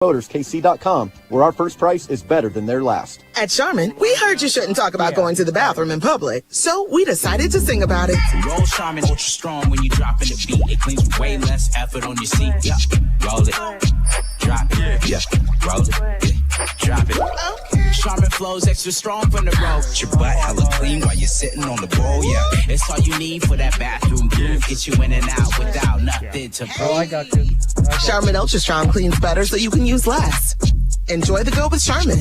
MotorsKC.com, where our first price is better than their last. At Charmin, we heard you shouldn't talk about going to the bathroom in public, so we decided to sing about it. Roll Charmin Ultra Strong when you drop in the beat. It cleans with way less effort on your seat. Yeah, roll it, drop it, yeah, roll it, yeah, drop it. Charmin flows extra strong from the road. Your butt hella clean while you're sitting on the bowl. Yeah, it's all you need for that bathroom groove. Get you in and out without nothing to prove. Oh, I got you. Charmin Ultra Strong cleans better so you can use less. Enjoy the go with Charmin.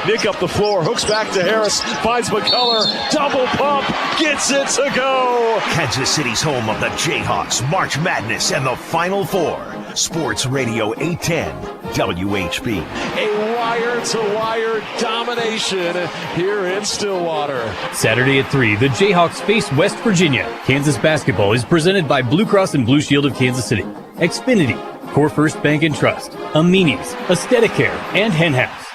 Nick up the floor, hooks back to Harris, finds McCullough, double pump, gets it to go. Kansas City's home of the Jayhawks, March Madness, and the Final Four. Sports Radio 810 WHB. A wire-to-wire domination here in Stillwater. Saturday at 3, the Jayhawks face West Virginia. Kansas basketball is presented by Blue Cross and Blue Shield of Kansas City, Xfinity, Core First Bank and Trust, Amini's, Aesthetic Care, and Hen House.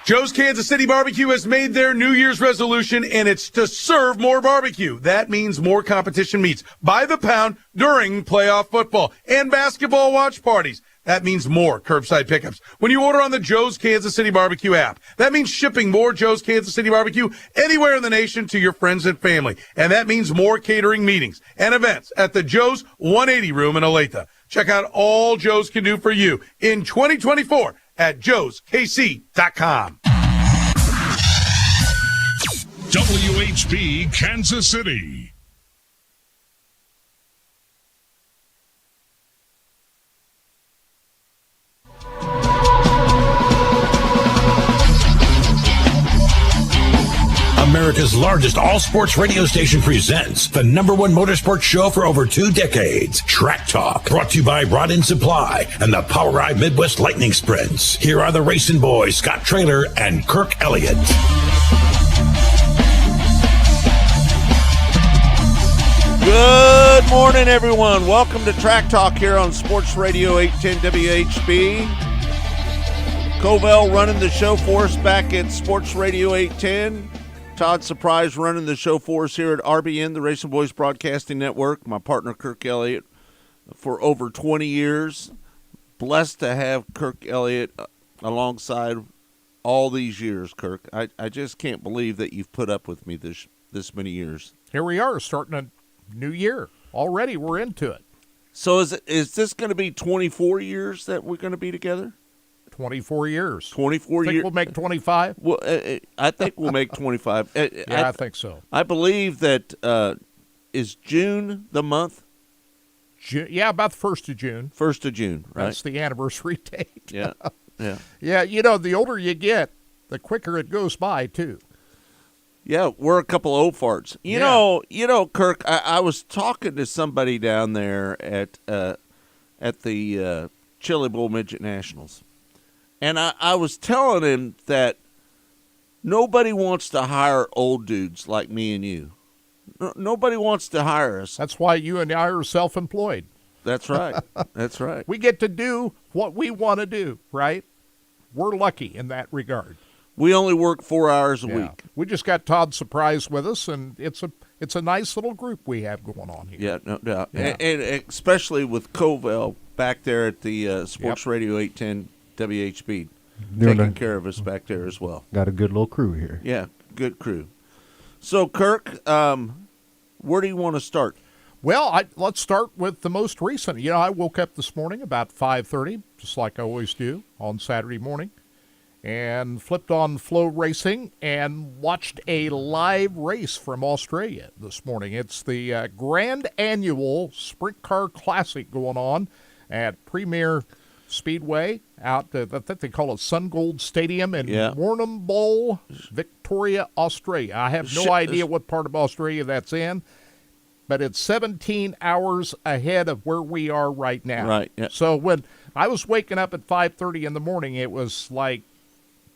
Joe's Kansas City Barbecue has made their New Year's resolution, and it's to serve more barbecue. That means more competition meats by the pound during playoff football and basketball watch parties. That means more curbside pickups when you order on the Joe's Kansas City Barbecue app. That means shipping more Joe's Kansas City Barbecue anywhere in the nation to your friends and family. And that means more catering meetings and events at the Joe's 180 room in Olathe. Check out all Joe's can do for you in 2024 at joeskc.com. WHB Kansas City. America's largest all-sports radio station presents the #1 motorsports show for over 2 decades, Track Talk, brought to you by Rod End Supply and the Power Ride Midwest Lightning Sprints. Here are the racing boys, Scott Traylor and Kirk Elliott. Good morning, everyone. Welcome to Track Talk here on Sports Radio 810 WHB. Covell running the show for us back at Sports Radio 810. Todd Surprise running the show for us here at RBN, the Racing Boys Broadcasting Network. My partner, Kirk Elliott, for over 20 years. Blessed to have Kirk Elliott alongside all these years, Kirk. I just can't believe that you've put up with me this many years. Here we are, starting a new year. Already we're into it. So is this going to be 24 years that we're going to be together? 24 years. 24 years. Think we'll make 25? Well, I think we'll make 25. I think so. I believe that is June the month? Yeah, about the 1st of June. 1st of June, right? That's the anniversary date. Yeah, yeah. Yeah, you know, the older you get, the quicker it goes by, too. Yeah, we're a couple old farts. You know, Kirk, I was talking to somebody down there at the Chili Bowl Midget Nationals. And I was telling him that nobody wants to hire old dudes like me and you. Nobody wants to hire us. That's why you and I are self-employed. That's right. That's right. We get to do what we want to do, right? We're lucky in that regard. We only work 4 hours a week. We just got Todd Surprise with us, and it's a nice little group we have going on here. Yeah, no doubt. Yeah. And especially with Covell back there at the Sports Radio 810 WHB, taking care of us back there as well. Got a good little crew here. Yeah, good crew. So, Kirk, where do you want to start? Well, let's start with the most recent. You know, I woke up this morning about 5:30, just like I always do on Saturday morning, and flipped on Flow Racing and watched a live race from Australia this morning. It's the Grand Annual Sprint Car Classic going on at Premier Speedway out I think they call it SunGold Stadium in Warrnambool, Victoria, Australia. I have no idea what part of Australia that's in, but it's 17 hours ahead of where we are right now. Right. Yeah. So when I was waking up at 5:30 in the morning, it was like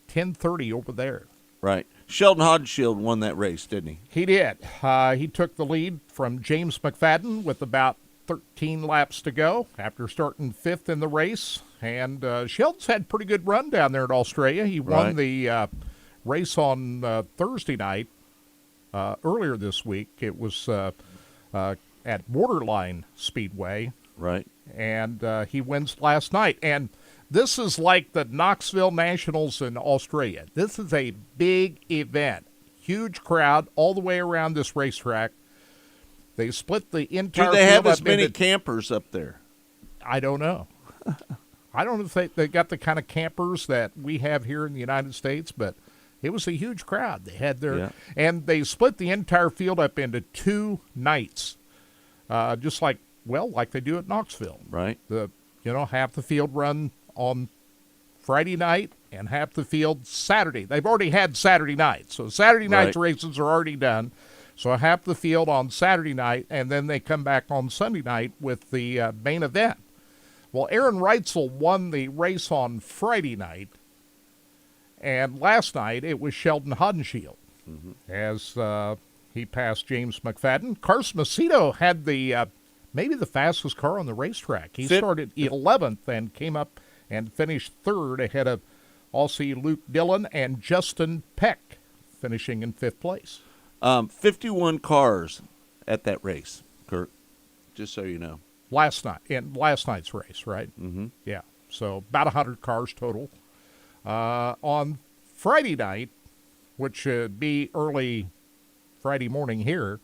10:30 over there. Right. Sheldon Hodgeshield won that race, didn't he? He did. He took the lead from James McFadden with about 13 laps to go after starting 5th in the race. And Sheldon's had a pretty good run down there in Australia. He won the race on Thursday night earlier this week. It was at Borderline Speedway Right. And he wins last night. And this is like the Knoxville Nationals in Australia. This is a big event. Huge crowd all the way around this racetrack. They split the entire Do they have field as up many into, campers up there? I don't know. I don't know if they got the kind of campers that we have here in the United States, but it was a huge crowd. They had their and they split the entire field up into 2 nights, just like they do at Knoxville. Right. Half the field run on Friday night and half the field Saturday. They've already had Saturday night, so Saturday night's races are already done. So half the field on Saturday night, and then they come back on Sunday night with the main event. Well, Aaron Reitzel won the race on Friday night, and last night it was Sheldon Hodenshield as he passed James McFadden. Carson Macedo had maybe the fastest car on the racetrack. He started 11th and came up and finished 3rd ahead of Aussie Luke Dillon and Justin Peck, finishing in 5th place. 51 cars at that race, Kirk, just so you know. Last night's race, right? Mm-hmm. Yeah, so about 100 cars total. On Friday night, which would be early Friday morning here,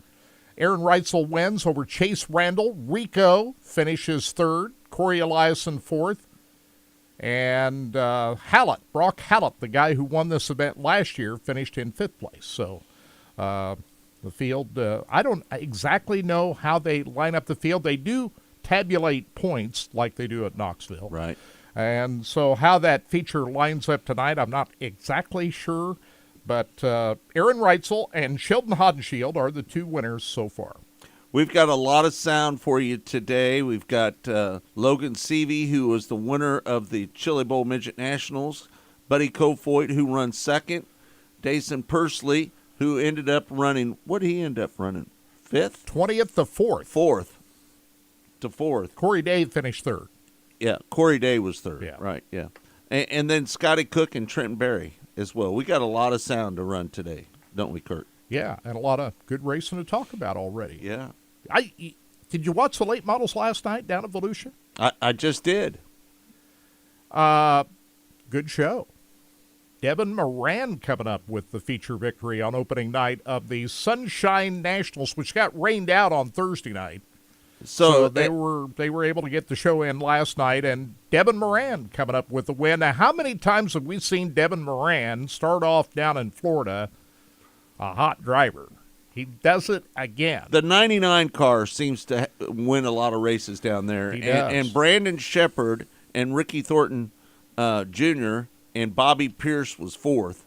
Aaron Reitzel wins over Chase Randall. Rico finishes 3rd. Corey Eliason 4th. And Brock Hallett, the guy who won this event last year, finished in 5th place. So the field, I don't exactly know how they line up the field. They do tabulate points like they do at Knoxville. Right. And so how that feature lines up tonight, I'm not exactly sure. But Aaron Reitzel and Sheldon Hodenshield are the 2 winners so far. We've got a lot of sound for you today. We've got Logan Seavey, who was the winner of the Chili Bowl Midget Nationals, Buddy Kofoid, who runs 2nd, Dason Pursley, who ended up running, what did he end up running, 5th? 20th to 4th. 4th to 4th. Corey Day finished 3rd. Yeah, Corey Day was 3rd. Yeah. Right, yeah. And then Scotty Cook and Trenton Berry as well. We got a lot of sound to run today, don't we, Kurt? Yeah, and a lot of good racing to talk about already. Yeah. Did you watch the late models last night down at Volusia? I just did. Good show. Devin Moran coming up with the feature victory on opening night of the Sunshine Nationals, which got rained out on Thursday night. So they were able to get the show in last night, and Devin Moran coming up with the win. Now, how many times have we seen Devin Moran start off down in Florida, a hot driver? He does it again. The 99 car seems to win a lot of races down there. He does. And Brandon Shepard and Ricky Thornton Jr. and Bobby Pierce was 4th,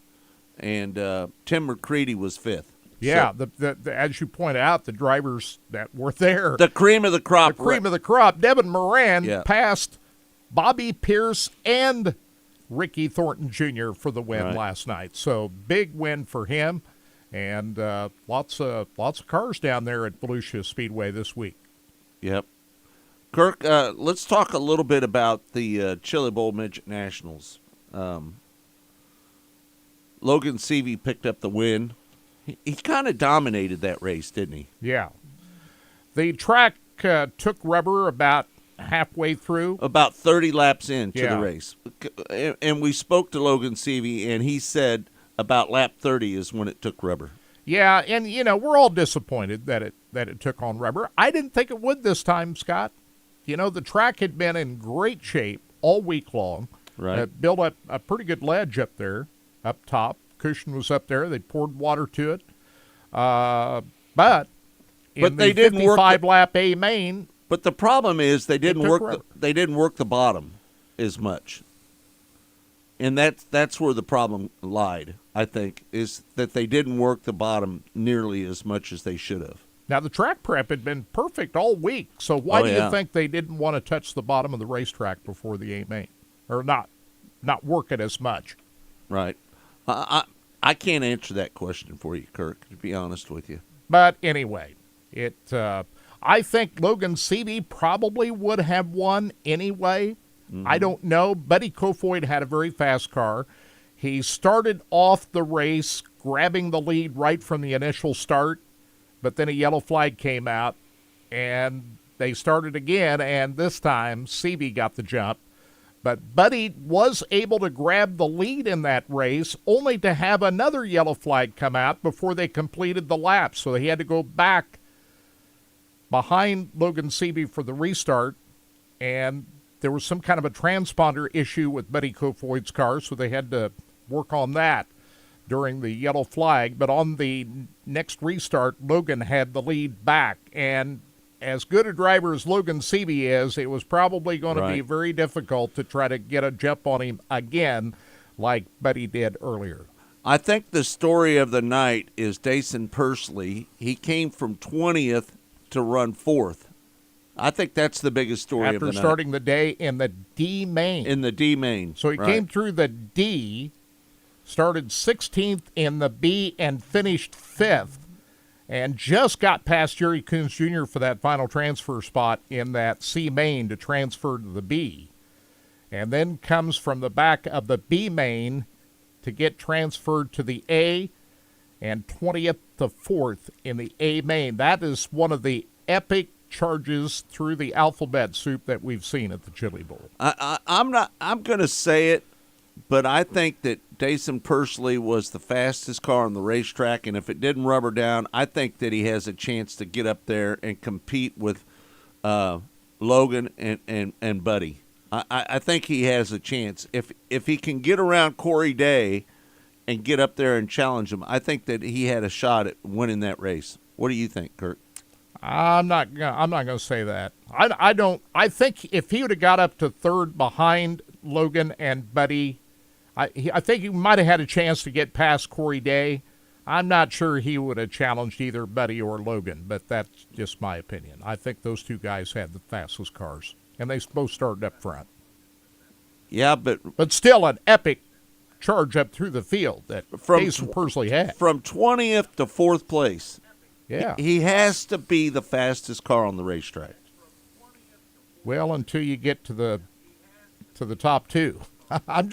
and Tim McCready was 5th. Yeah, so, the as you point out, the drivers that were there. The cream of the crop. The cream of the crop. Devin Moran passed Bobby Pierce and Ricky Thornton Jr. for the win last night. So big win for him. And lots of cars down there at Volusia Speedway this week. Yep. Kirk, let's talk a little bit about the Chili Bowl Midget Nationals. Logan Seavey picked up the win. He kind of dominated that race, didn't he? Yeah. The track took rubber about halfway through. About 30 laps into the race. And we spoke to Logan Seavey, and he said about lap 30 is when it took rubber. Yeah, and, we're all disappointed that it took on rubber. I didn't think it would this time, Scott. The track had been in great shape all week long. Right. Built up a pretty good ledge up there, up top. Cushion was up there. They poured water to it. But they didn't work 55-lap A main. But the problem is they didn't work the bottom as much. And that's where the problem lied, I think, is that they didn't work the bottom nearly as much as they should have. Now, the track prep had been perfect all week, so why do you think they didn't want to touch the bottom of the racetrack before the A main? Or not work it as much? Right. I can't answer that question for you, Kirk, to be honest with you. But anyway, I think Logan Seavey probably would have won anyway. Mm-hmm. I don't know. Buddy Kofoid had a very fast car. He started off the race grabbing the lead right from the initial start, but then a yellow flag came out, and they started again, and this time Seavey got the jump. But Buddy was able to grab the lead in that race, only to have another yellow flag come out before they completed the lap. So he had to go back behind Logan Seavey for the restart, and there was some kind of a transponder issue with Buddy Kofoid's car, so they had to work on that during the yellow flag. But on the next restart, Logan had the lead back, and as good a driver as Logan Seavey is, it was probably going to be very difficult to try to get a jump on him again like Buddy did earlier. I think the story of the night is Dason Pursley. He came from 20th to run 4th. I think that's the biggest story of the night. After starting the day in the D main. In the D main. So he came through the D, started 16th in the B, and finished 5th. And just got past Jerry Coons Jr. for that final transfer spot in that C main to transfer to the B. And then comes from the back of the B main to get transferred to the A, and 20th to 4th in the A main. That is one of the epic charges through the alphabet soup that we've seen at the Chili Bowl. I'm going to say it, but I think that Dason Pursley was the fastest car on the racetrack, and if it didn't rubber down, I think that he has a chance to get up there and compete with Logan and Buddy. I think he has a chance. If he can get around Corey Day and get up there and challenge him, I think that he had a shot at winning that race. What do you think, Kurt? I'm not going to say that. I don't. I think if he would have got up to 3rd behind Logan and Buddy, I think he might have had a chance to get past Corey Day. I'm not sure he would have challenged either Buddy or Logan, but that's just my opinion. I think those two guys had the fastest cars, and they both started up front. Yeah, but still an epic charge up through the field that Dason Pursley had. From 20th to 4th place. Yeah. He has to be the fastest car on the racetrack. Well, until you get to the top two. I'm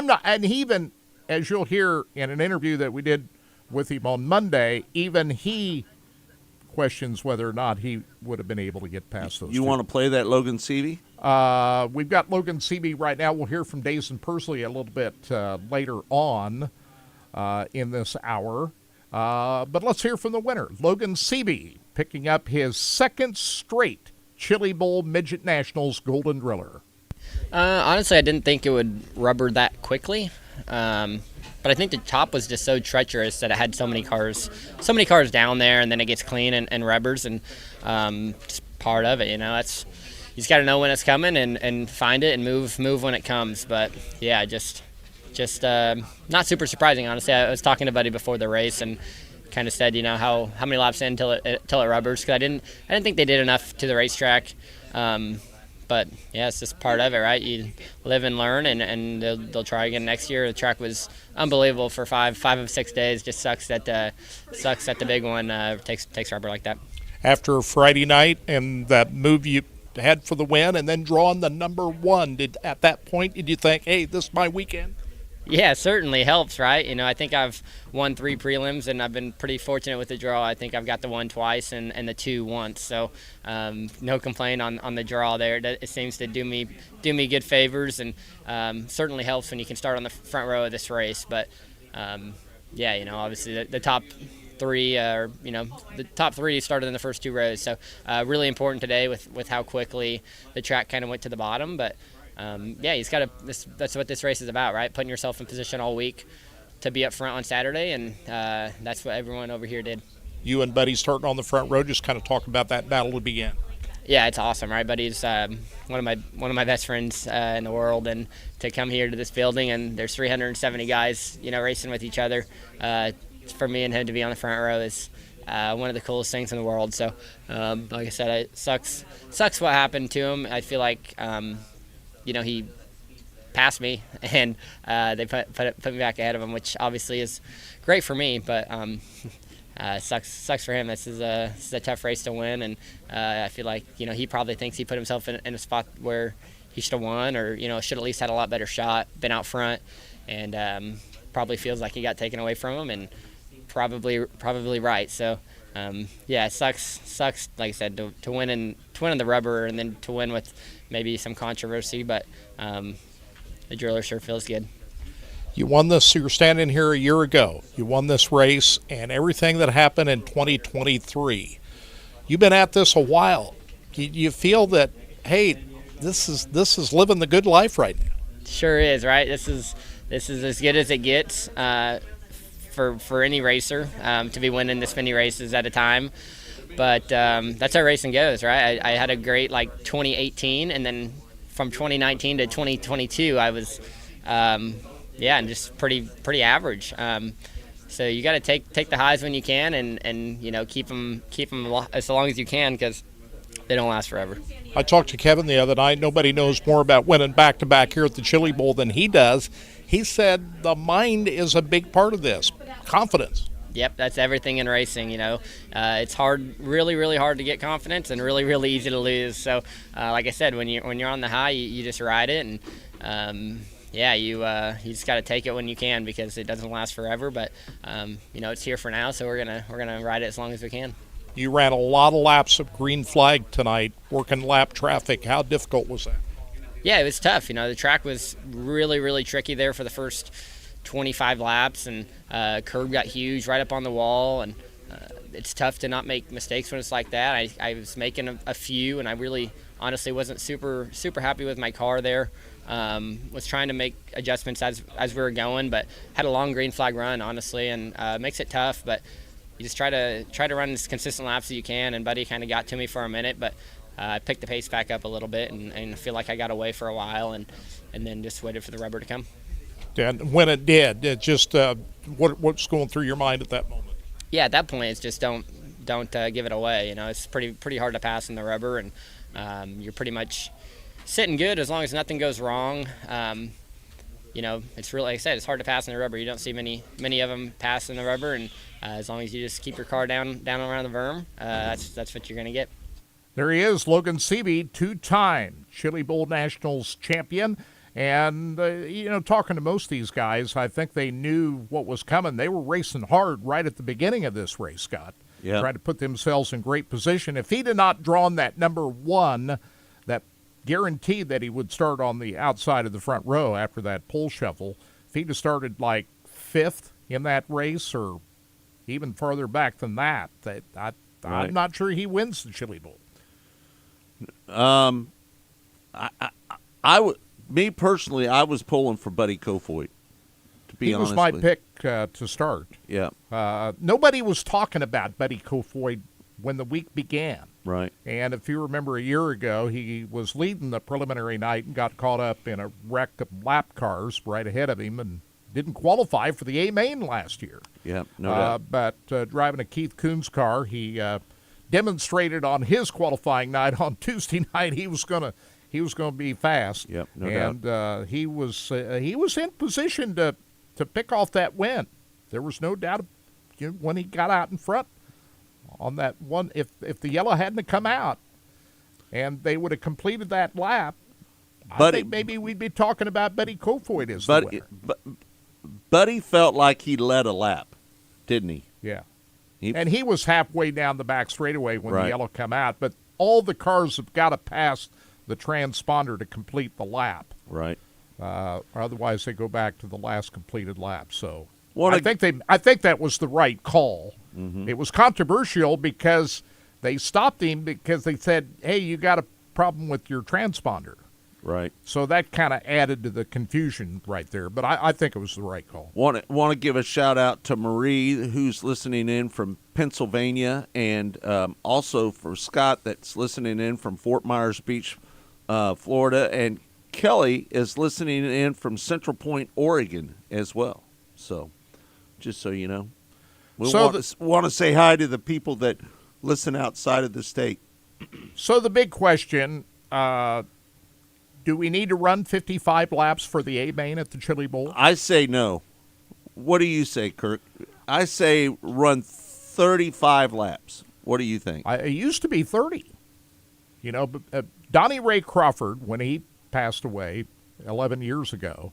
not, and even as you'll hear in an interview that we did with him on Monday, even he questions whether or not he would have been able to get past those. You want to play that Logan Seavey? We've got Logan Seavey right now. We'll hear from Dason Pursley a little bit later on in this hour. But let's hear from the winner, Logan Seavey, picking up his 2nd straight Chili Bowl Midget Nationals Golden Driller. Honestly, I didn't think it would rubber that quickly. But I think the top was just so treacherous that it had so many cars down there, and then it gets clean and rubbers, and just part of it, you know. You just got to know when it's coming and find it and move when it comes. But yeah, just not super surprising, honestly. I was talking to Buddy before the race and kind of said, you know, how many laps in till it rubbers, because I didn't think they did enough to the racetrack. But yeah, it's just part of it, right? You live and learn, and they'll try again next year. The track was unbelievable for 5 of 6 days. Just sucks that the big one takes rubber like that. After Friday night and that move you had for the win, and then drawing the number 1, at that point did you think, hey, this is my weekend? Yeah, certainly helps, right? You know, I think I've won 3 prelims, and I've been pretty fortunate with the draw. I think I've got the 1 twice and the 2 once, so no complaint on the draw there. It seems to do me good favors, and certainly helps when you can start on the front row of this race. But yeah, you know, obviously the top 3, the top 3 started in the first 2 rows, so really important today with how quickly the track kind of went to the bottom, but. Yeah, he's got to. That's what this race is about, right? Putting yourself in position all week to be up front on Saturday, and that's what everyone over here did. You and Buddy starting on the front row, just kind of talk about that battle to begin. Yeah, it's awesome, right? Buddy's one of my best friends in the world, and to come here to this building, and there's 370 guys, you know, racing with each other. For me and him to be on the front row is one of the coolest things in the world. So, like I said, it sucks what happened to him. I feel like. You know, he passed me, and they put me back ahead of him, which obviously is great for me, but sucks for him. This is a tough race to win, and I feel like, you know, he probably thinks he put himself in a spot where he should have won, or, you know, should at least had a lot better shot, been out front, and probably feels like he got taken away from him, and probably right. So yeah, it sucks. Like I said, to win in the rubber and then to win with maybe some controversy, but the driller sure feels good. You won this, so you're standing here a year ago. You won this race and everything that happened in 2023. You've been at this a while. You feel that, hey, this is living the good life right now. Sure is, right? This is as good as it gets for any racer to be winning this many races at a time. But that's how racing goes, right? I had a great 2018, and then from 2019 to 2022, I was and just pretty average. So you got to take the highs when you can, and keep them as long as you can, because they don't last forever. I talked to Kevin the other night. Nobody knows more about winning back-to-back here at the Chili Bowl than he does. He said the mind is a big part of this, confidence. Yep, that's everything in racing. It's hard, really, really hard to get confidence, and really, really easy to lose. So, like I said, when you're on the high, you just ride it, and you just got to take it when you can, because it doesn't last forever. But it's here for now, so we're gonna ride it as long as we can. You ran a lot of laps of green flag tonight, working lap traffic. How difficult was that? Yeah, it was tough. The track was really, really tricky there for the first 25 laps, and curb got huge right up on the wall, and it's tough to not make mistakes when it's like that. I was making a few, and I really honestly wasn't super happy with my car there. Was trying to make adjustments as we were going, but had a long green flag run, honestly, and makes it tough. But you just try to run as consistent laps as you can. And Buddy kind of got to me for a minute, but I picked the pace back up a little bit, and I feel like I got away for a while, and then just waited for the rubber to come. And when it did, it just what's going through your mind at that moment? Yeah, at that point, it's just don't give it away. It's pretty hard to pass in the rubber, and you're pretty much sitting good as long as nothing goes wrong. It's really, like I said, it's hard to pass in the rubber. You don't see many of them pass in the rubber, and as long as you just keep your car down around the berm, that's what you're going to get. There he is, Logan Seavey, two-time Chili Bowl Nationals champion. And, talking to most of these guys, I think they knew what was coming. They were racing hard right at the beginning of this race, Scott. Yeah. Trying to put themselves in great position. If he'd have not drawn that number one, that guaranteed that he would start on the outside of the front row after that pole shuffle, if he'd have started like fifth in that race or even farther back than that, I'm not sure he wins the Chili Bowl. Me personally, I was pulling for Buddy Kofoid, to be honest. He was my pick to start. Yeah. Nobody was talking about Buddy Kofoid when the week began. Right. And if you remember a year ago, he was leading the preliminary night and got caught up in a wreck of lap cars right ahead of him and didn't qualify for the A-Main last year. Yeah, no doubt. But driving a Keith Kunz car, he demonstrated on his qualifying night on Tuesday night he was going to be fast. Yep, no doubt. He was in position to pick off that win. There was no doubt when he got out in front on that one. If the yellow hadn't come out and they would have completed that lap, I think maybe we'd be talking about Buddy Kofoid as the winner. Buddy felt like he led a lap, didn't he? Yeah. And he was halfway down the back straightaway when the yellow come out, but all the cars have got to pass the transponder to complete the lap. Right. Otherwise, they go back to the last completed lap. So I think that was the right call. Mm-hmm. It was controversial because they stopped him because they said, "Hey, you got a problem with your transponder." Right. So that kind of added to the confusion right there. But I think it was the right call. Want to give a shout out to Marie, who's listening in from Pennsylvania, and also for Scott, that's listening in from Fort Myers Beach, Florida, and Kelly is listening in from Central Point, Oregon, as well. So, just so you know, we want to say hi to the people that listen outside of the state. So the big question. Do we need to run 55 laps for the A-Main at the Chili Bowl? I say no. What do you say, Kirk? I say run 35 laps. What do you think? It used to be 30. Donnie Ray Crawford, when he passed away 11 years ago,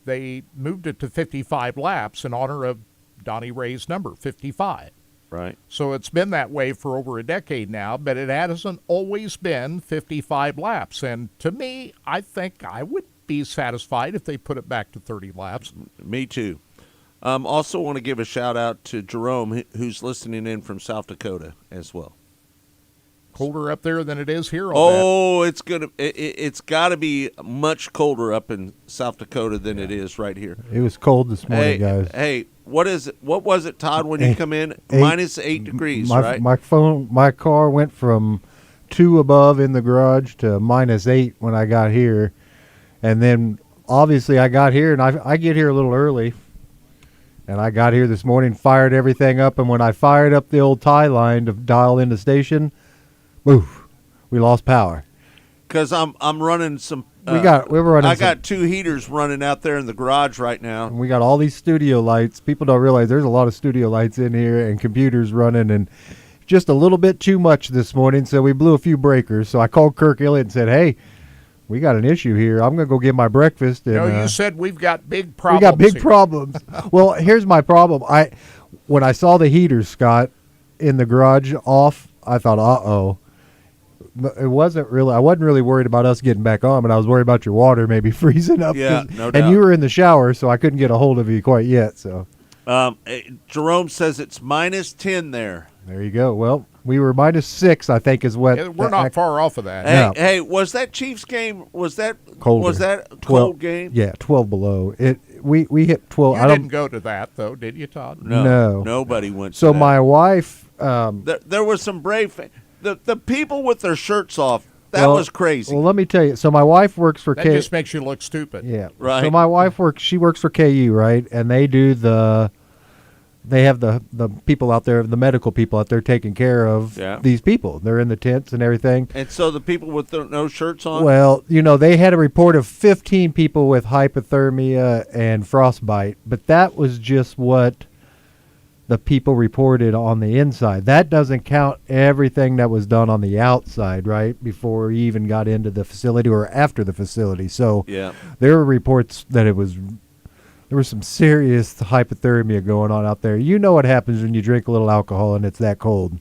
they moved it to 55 laps in honor of Donnie Ray's number, 55. Right. So it's been that way for over a decade now, but it hasn't always been 55 laps. And to me, I think I would be satisfied if they put it back to 30 laps. Me too. Also want to give a shout out to Jerome, who's listening in from South Dakota as well. Colder up there than it is here. It's got to be much colder up in South Dakota than it is right here. It was cold this morning, guys. Hey, what was it, Todd, when you come in? -8 degrees, right? My car went from 2 above in the garage to -8 when I got here. And then obviously I got here, and I get here a little early. And I got here this morning, fired everything up, and when I fired up the old tie line to dial in the station, oof, we lost power. Because I'm running some. I got 2 heaters running out there in the garage right now. And we got all these studio lights. People don't realize there's a lot of studio lights in here and computers running, and just a little bit too much this morning. So we blew a few breakers. So I called Kirk Elliott and said, "Hey, we got an issue here. I'm going to go get my breakfast." And, you said we've got big problems. We got big problems. Well, here's my problem. When I saw the heaters, Scott, in the garage off, I thought, uh-oh. I wasn't really worried about us getting back on, but I was worried about your water maybe freezing up. Yeah, no doubt. And you were in the shower, so I couldn't get a hold of you quite yet. So, Jerome says it's -10 there. There you go. Well, we were -6, I think, is what. Yeah, we're not far off of that. Hey, was that Chiefs game? Was that colder? Was that a cold game? Yeah, 12 below. We hit 12. You didn't go to that though, did you, Todd? No. Nobody went. So to that. my wife. There was some brave. The people with their shirts off. That was crazy. Well, let me tell you. So my wife works for That just makes you look stupid. Yeah, right. So my wife works for KU, right? And they do they have the people out there, the medical people out there taking care of these people. They're in the tents and everything. And so the people with no shirts on? Well, they had a report of 15 people with hypothermia and frostbite, but that was just what the people reported on the inside. That doesn't count everything that was done on the outside, right, before we even got into the facility or after the facility. So there were reports that there was some serious hypothermia going on out there. You know what happens when you drink a little alcohol and it's that cold.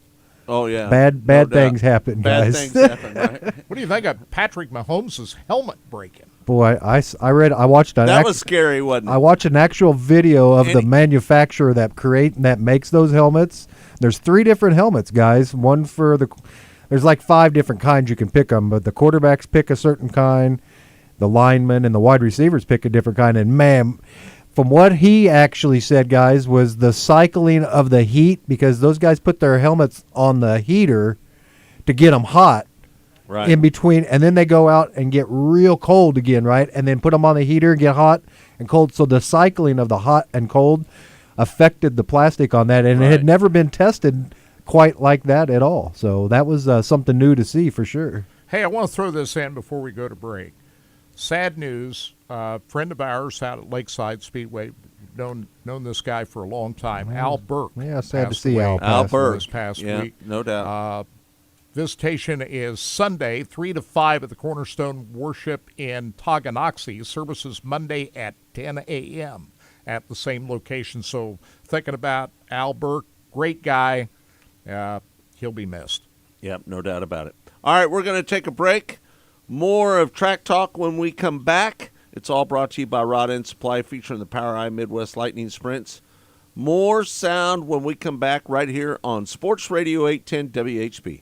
Oh, yeah. Bad things happen, guys. Bad things happen, right? What do you think of Patrick Mahomes' helmet breaking? Boy, I watched that. That was scary, wasn't it? I watched an actual video of the manufacturer that makes those helmets. There's 3 different helmets, guys. One for there's like 5 different kinds you can pick them, but the quarterbacks pick a certain kind, the linemen and the wide receivers pick a different kind. And man, from what he actually said, guys, was the cycling of the heat, because those guys put their helmets on the heater to get them hot. Right. In between, and then they go out and get real cold again, right? And then put them on the heater and get hot and cold. So the cycling of the hot and cold affected the plastic on that, and it had never been tested quite like that at all. So that was something new to see for sure. Hey, I want to throw this in before we go to break. Sad news. A friend of ours out at Lakeside Speedway, known this guy for a long time, Al Burke. Yeah, sad to see Al Burke this past week. No doubt. Visitation is Sunday, 3 to 5 at the Cornerstone Worship in Tonganoxie. Services Monday at 10 a.m. at the same location. So thinking about Al Burke, great guy. He'll be missed. Yep, no doubt about it. All right, we're going to take a break. More of Track Talk when we come back. It's all brought to you by Rod End Supply, featuring the POWRi Midwest Lightning Sprints. More sound when we come back right here on Sports Radio 810 WHB.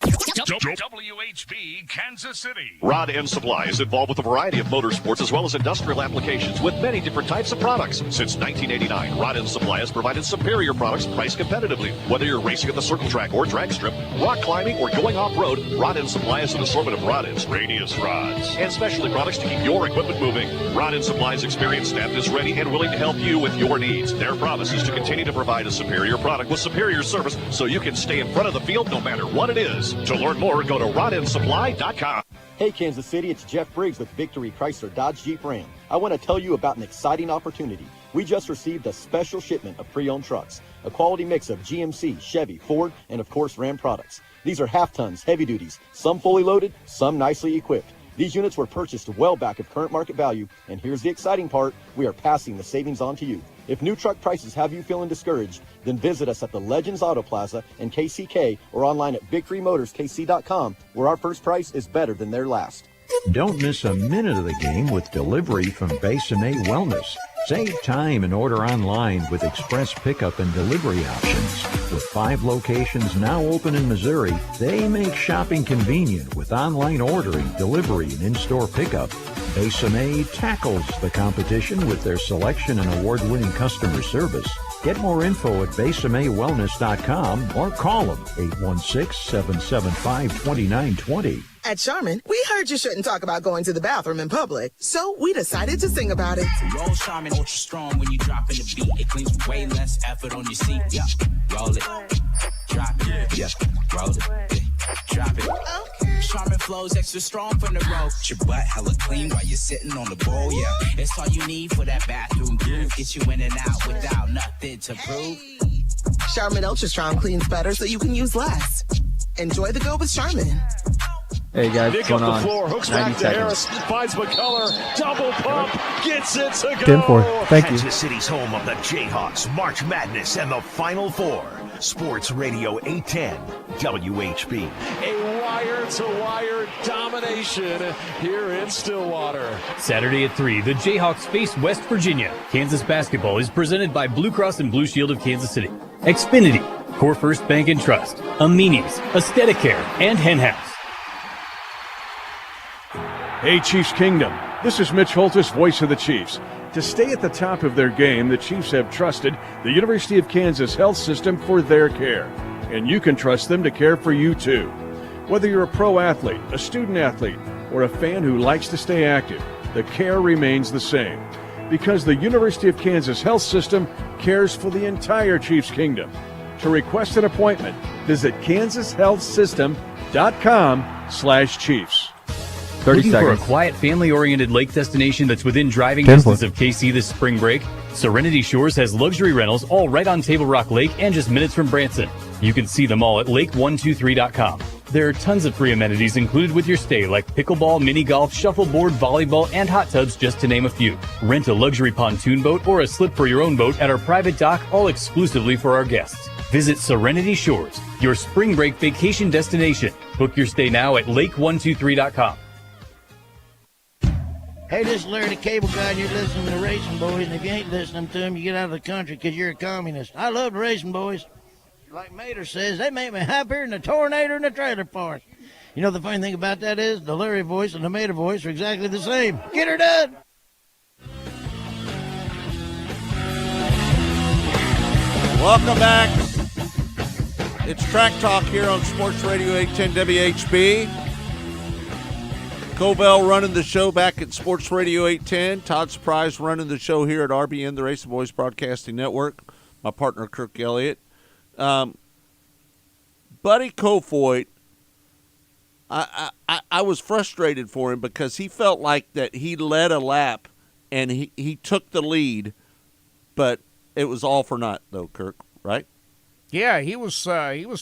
WHB Kansas City. Rod End Supply is involved with a variety of motorsports as well as industrial applications with many different types of products. Since 1989, Rod End Supply has provided superior products priced competitively. Whether you're racing at the circle track or drag strip, rock climbing, or going off-road, Rod End Supply has an assortment of rod ends, radius rods, and specialty products to keep your equipment moving. Rod End Supply's experienced staff is ready and willing to help you with your needs. Their promise is to continue to provide a superior product with superior service so you can stay in front of the field no matter what it is. To learn more, go to rodendsupply.com. Hey, Kansas City, it's Jeff Briggs with Victory Chrysler Dodge Jeep Ram. I want to tell you about an exciting opportunity. We just received a special shipment of pre-owned trucks, a quality mix of GMC, Chevy, Ford, and of course Ram products. These are half tons, heavy duties, some fully loaded, some nicely equipped. These units were purchased well back of current market value, and here's the exciting part, we are passing the savings on to you. If new truck prices have you feeling discouraged, then visit us at the Legends Auto Plaza in KCK or online at VictoryMotorsKC.com, where our first price is better than their last. Don't miss a minute of the game with delivery from Besame Wellness. Save time and order online with express pickup and delivery options. With 5 locations now open in Missouri, they make shopping convenient with online ordering, delivery, and in-store pickup. Besame tackles the competition with their selection and award-winning customer service. Get more info at BesameWellness.com or call them 816-775-2920. At Charmin, we heard you shouldn't talk about going to the bathroom in public, so we decided to sing about it. Roll Charmin ultra strong when you drop in the beat. It cleans with way less effort on your seat. Yeah, roll it, drop it. Yeah, roll it, drop it. Charmin flows extra strong from the road. Your butt hella clean while you're sitting on the bowl. Yeah, it's all you need for that bathroom groove. Get you in and out without nothing to prove. Charmin Ultra Strong cleans better so you can use less. Enjoy the go with Charmin. Hey guys, Nick what's up going the on? floor, hooks 90 back to seconds. Harris, finds McCullough, double pump, gets it to go. 10-4. Thank you. Kansas City's home of the Jayhawks, March Madness, and the Final Four. Sports Radio 810, WHB. A wire-to-wire domination here in Stillwater. Saturday at 3, the Jayhawks face West Virginia. Kansas basketball is presented by Blue Cross and Blue Shield of Kansas City, Xfinity, Core First Bank and Trust, Amini's, Aesthetic Care, and Hen House. Hey, Chiefs Kingdom. This is Mitch Holtis, voice of the Chiefs. To stay at the top of their game, the Chiefs have trusted the University of Kansas Health System for their care. And you can trust them to care for you, too. Whether you're a pro athlete, a student athlete, or a fan who likes to stay active, the care remains the same. Because the University of Kansas Health System cares for the entire Chiefs Kingdom. To request an appointment, visit kansashealthsystem.com/Chiefs. 30 Looking seconds. for a quiet, family-oriented lake destination that's within driving 10-4. distance of KC this spring break? Serenity Shores has luxury rentals all right on Table Rock Lake and just minutes from Branson. You can see them all at lake123.com. There are tons of free amenities included with your stay, like pickleball, mini golf, shuffleboard, volleyball, and hot tubs, just to name a few. Rent a luxury pontoon boat or a slip for your own boat at our private dock, all exclusively for our guests. Visit Serenity Shores, your spring break vacation destination. Book your stay now at lake123.com. Hey, this is Larry the Cable Guy, and you're listening to the Racing Boys, and if you ain't listening to them, you get out of the country because you're a communist. I love the Racing Boys. Like Mater says, they make me happier than a tornado in a trailer park. You know, the funny thing about that is the Larry voice and the Mater voice are exactly the same. Get her done! Welcome back. It's Track Talk here on Sports Radio 810 WHB. Covell running the show back at Sports Radio 810. Todd Surprise running the show here at RBN, the Racing Boys Broadcasting Network. My partner, Kirk Elliott. Buddy Kofoid, I was frustrated for him because he felt like that he led a lap and he took the lead, but it was all for naught, though, Kirk, right? Yeah, he was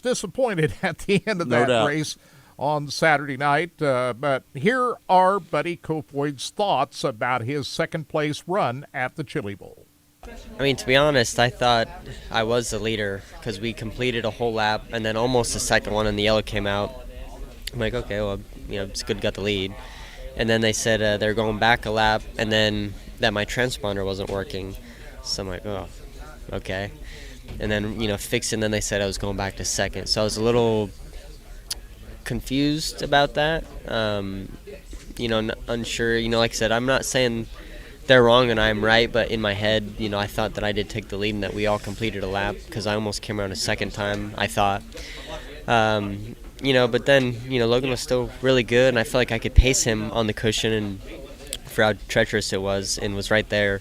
disappointed at the end of that race on Saturday night. But here are Buddy Kofoid's thoughts about his second-place run at the Chili Bowl. I mean, to be honest, I thought I was the leader because we completed a whole lap and then almost the second one and the yellow came out. I'm like, okay, well, it's good, got the lead. And then they said they're going back a lap and then that my transponder wasn't working. So I'm like, oh, okay. And then, fixed it, and then they said I was going back to second. So I was a little confused about that, unsure. Like I said, I'm not saying they're wrong and I'm right, but in my head, I thought that I did take the lead and that we all completed a lap because I almost came around a second time, I thought. But then, Logan was still really good, and I felt like I could pace him on the cushion and for how treacherous it was, and was right there.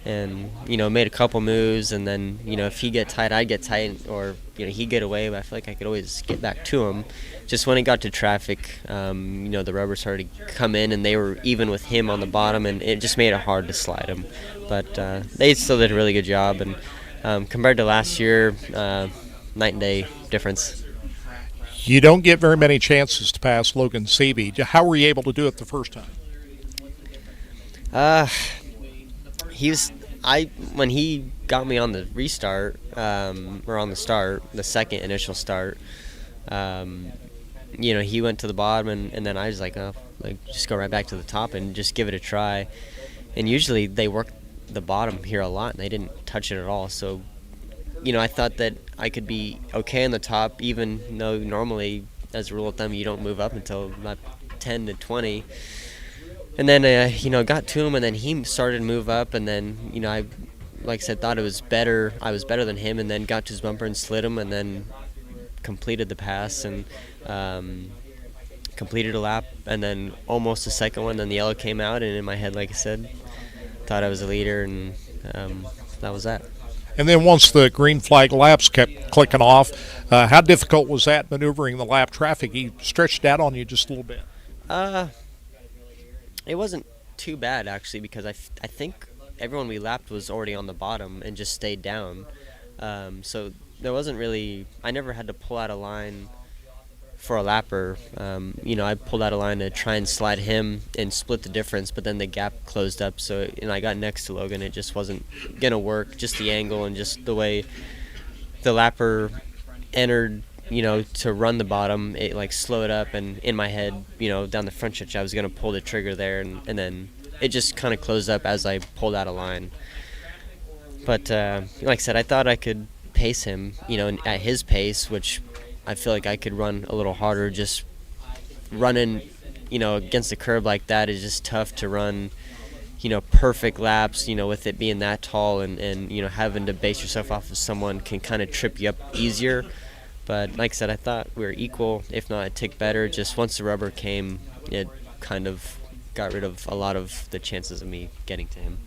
And, made a couple moves, and then, if he get tight, I'd get tight, or, he'd get away, but I feel like I could always get back to him. Just when it got to traffic, the rubber started to come in, and they were even with him on the bottom, and it just made it hard to slide him. But they still did a really good job, and compared to last year, night and day difference. You don't get very many chances to pass Logan Seavey. How were you able to do it the first time? When he got me on the restart, or on the start, the second initial start, he went to the bottom, and then I was like, just go right back to the top and just give it a try. And usually they work the bottom here a lot, and they didn't touch it at all. So, I thought that I could be okay on the top, even though normally, as a rule of thumb, you don't move up until about 10 to 20. And then, got to him, and then he started to move up, and then, I, like I said, thought it was better. I was better than him, and then got to his bumper and slid him, and then completed the pass and completed a lap, and then almost a second one. Then the yellow came out, and in my head, like I said, thought I was a leader, and that was that. And then once the green flag laps kept clicking off, how difficult was that maneuvering the lap traffic? He stretched out on you just a little bit. It wasn't too bad, actually, because I think everyone we lapped was already on the bottom and just stayed down. So there wasn't really – I never had to pull out a line for a lapper. I pulled out a line to try and slide him and split the difference, but then the gap closed up. So I got next to Logan. It just wasn't going to work, just the angle and just the way the lapper entered – to run the bottom, it slowed up, and in my head, down the front stretch, I was going to pull the trigger there, and then it just kind of closed up as I pulled out a line. But like I said, I thought I could pace him, at his pace, which I feel like I could run a little harder. Just running, against the curb like that is just tough to run, perfect laps, with it being that tall, and having to base yourself off of someone can kind of trip you up easier. But like I said, I thought we were equal, if not a tick better. Just once the rubber came, it kind of got rid of a lot of the chances of me getting to him.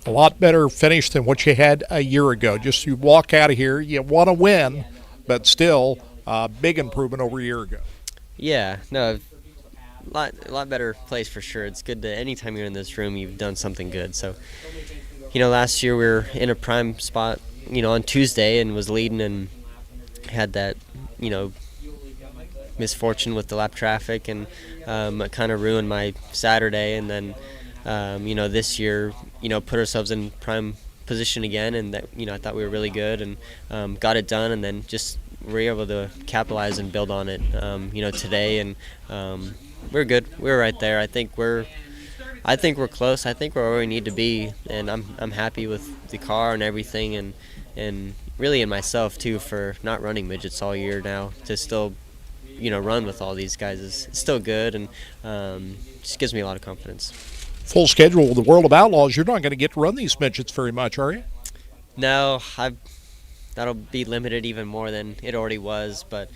A lot better finish than what you had a year ago. Just you walk out of here, you want to win, but still big improvement over a year ago. Yeah, no, a lot better place for sure. It's good to, anytime you're in this room, you've done something good. So, last year we were in a prime spot, on Tuesday, and was leading and had that, misfortune with the lap traffic, and it kind of ruined my Saturday. And then, this year, put ourselves in prime position again, and that, I thought we were really good and got it done, and then just were able to capitalize and build on it, today. And we're good. We're right there. I think we're close. I think we're where we need to be, and I'm happy with the car and everything, and really in myself too, for not running midgets all year now, to still run with all these guys is still good, and just gives me a lot of confidence. Full schedule with the World of Outlaws, you're not going to get to run these midgets very much, are you? No, that'll be limited even more than it already was, but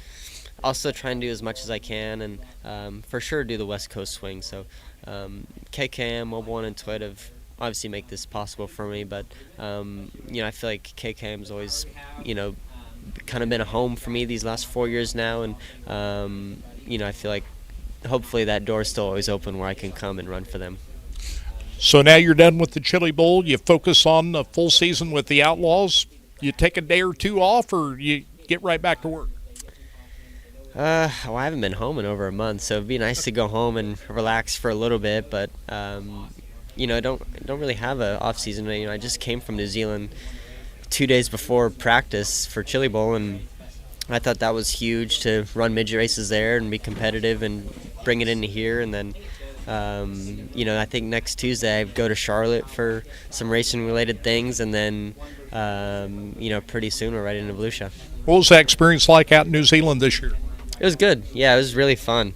I'll still try and do as much as I can, and for sure do the West Coast swing. So KKM, Mobile One, and Twit have obviously make this possible for me, but I feel like KKM's always kind of been a home for me these last 4 years now, and I feel like hopefully that door is still always open where I can come and run for them. So now you're done with the Chili Bowl, you focus on the full season with the Outlaws. You take a day or two off, or you get right back to work? I haven't been home in over a month, so it'd be nice to go home and relax for a little bit, but don't really have a off season. I just came from New Zealand 2 days before practice for Chili Bowl, and I thought that was huge to run midget races there and be competitive and bring it into here. And then I think next Tuesday I go to Charlotte for some racing related things, and then pretty soon we're right into Volusia. What was that experience like out in New Zealand this year? It was good. Yeah, it was really fun.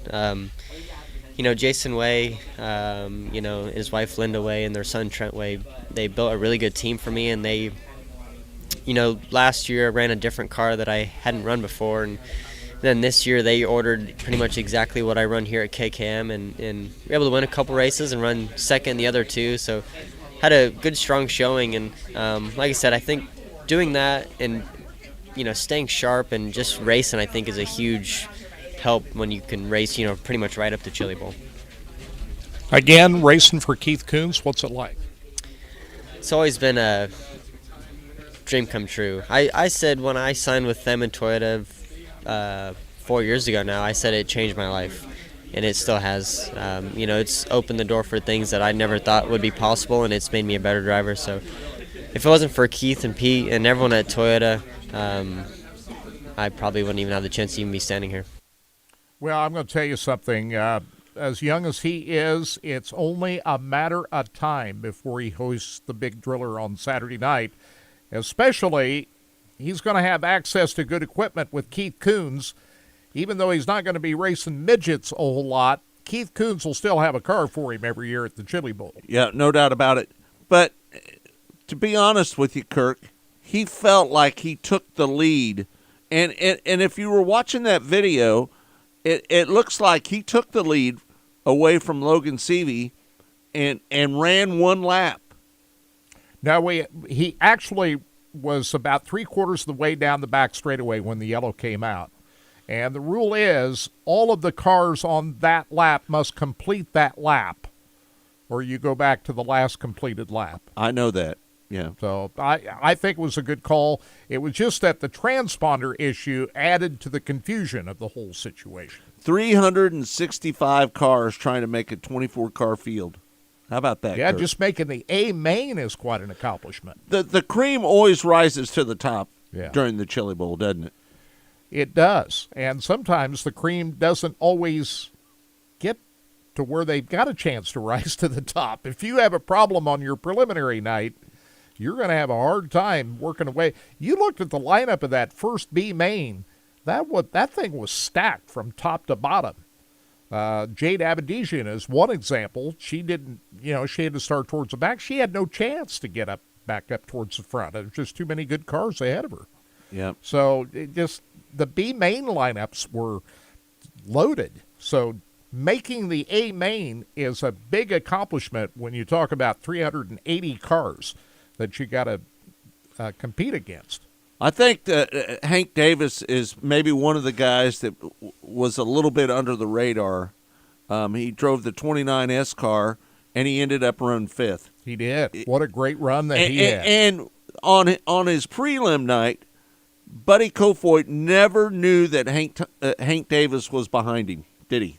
Jason Way, his wife Linda Way, and their son Trent Way, they built a really good team for me, and they, last year I ran a different car that I hadn't run before, and then this year they ordered pretty much exactly what I run here at KKM, and we were able to win a couple races and run second the other two, so had a good strong showing. And like I said, I think doing that and staying sharp and just racing, I think, is a huge help when you can race, pretty much right up to Chili Bowl. Again, racing for Keith Kunz, what's it like? It's always been a dream come true. I said when I signed with them in Toyota 4 years ago now, I said it changed my life, and it still has. It's opened the door for things that I never thought would be possible, and it's made me a better driver. So if it wasn't for Keith and Pete and everyone at Toyota, I probably wouldn't even have the chance to even be standing here. Well, I'm going to tell you something. As young as he is, it's only a matter of time before he hosts the big driller on Saturday night. Especially, he's going to have access to good equipment with Keith Kunz. Even though he's not going to be racing midgets a whole lot, Keith Kunz will still have a car for him every year at the Chili Bowl. Yeah, no doubt about it. But to be honest with you, Kirk, he felt like he took the lead. And if you were watching that video, it looks like he took the lead away from Logan Seavey and ran one lap. Now, he actually was about three-quarters of the way down the back straightaway when the yellow came out. And the rule is all of the cars on that lap must complete that lap, or you go back to the last completed lap. I know that, yeah. So I think it was a good call. It was just that the transponder issue added to the confusion of the whole situation. 365 cars trying to make a 24-car field. How about that, Yeah, Kirk? just making the A main is quite an accomplishment. The cream always rises to the top Yeah. during the Chili Bowl, doesn't it? It does. And sometimes the cream doesn't always get to where they've got a chance to rise to the top. If you have a problem on your preliminary night, you're going to have a hard time working away. You looked at the lineup of that first B main. That thing was stacked from top to bottom. Jade Abedisian is one example. She didn't, she had to start towards the back. She had no chance to get back up towards the front. There was just too many good cars ahead of her. Yeah. So the B main lineups were loaded. So making the A main is a big accomplishment when you talk about 380 cars that you got to compete against. I think that Hank Davis is maybe one of the guys that was a little bit under the radar. He drove the 29S car, and he ended up running fifth. He did. What a great run that he had. And on his prelim night, Buddy Kofoid never knew that Hank Davis was behind him, did he?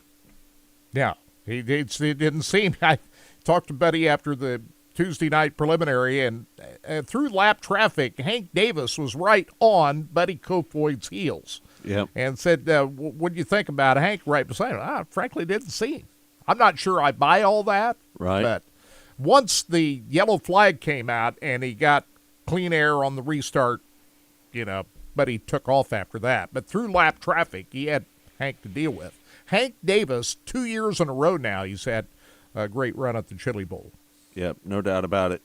Yeah, he didn't seem. I talked to Buddy after the Tuesday night preliminary, and through lap traffic, Hank Davis was right on Buddy Kofoid's heels. Yep. And said, what do you think about Hank right beside him? I frankly didn't see him. I'm not sure I buy all that. Right. But once the yellow flag came out and he got clean air on the restart, Buddy took off after that. But through lap traffic, he had Hank to deal with. Hank Davis, 2 years in a row now, he's had a great run at the Chili Bowl. Yep, no doubt about it.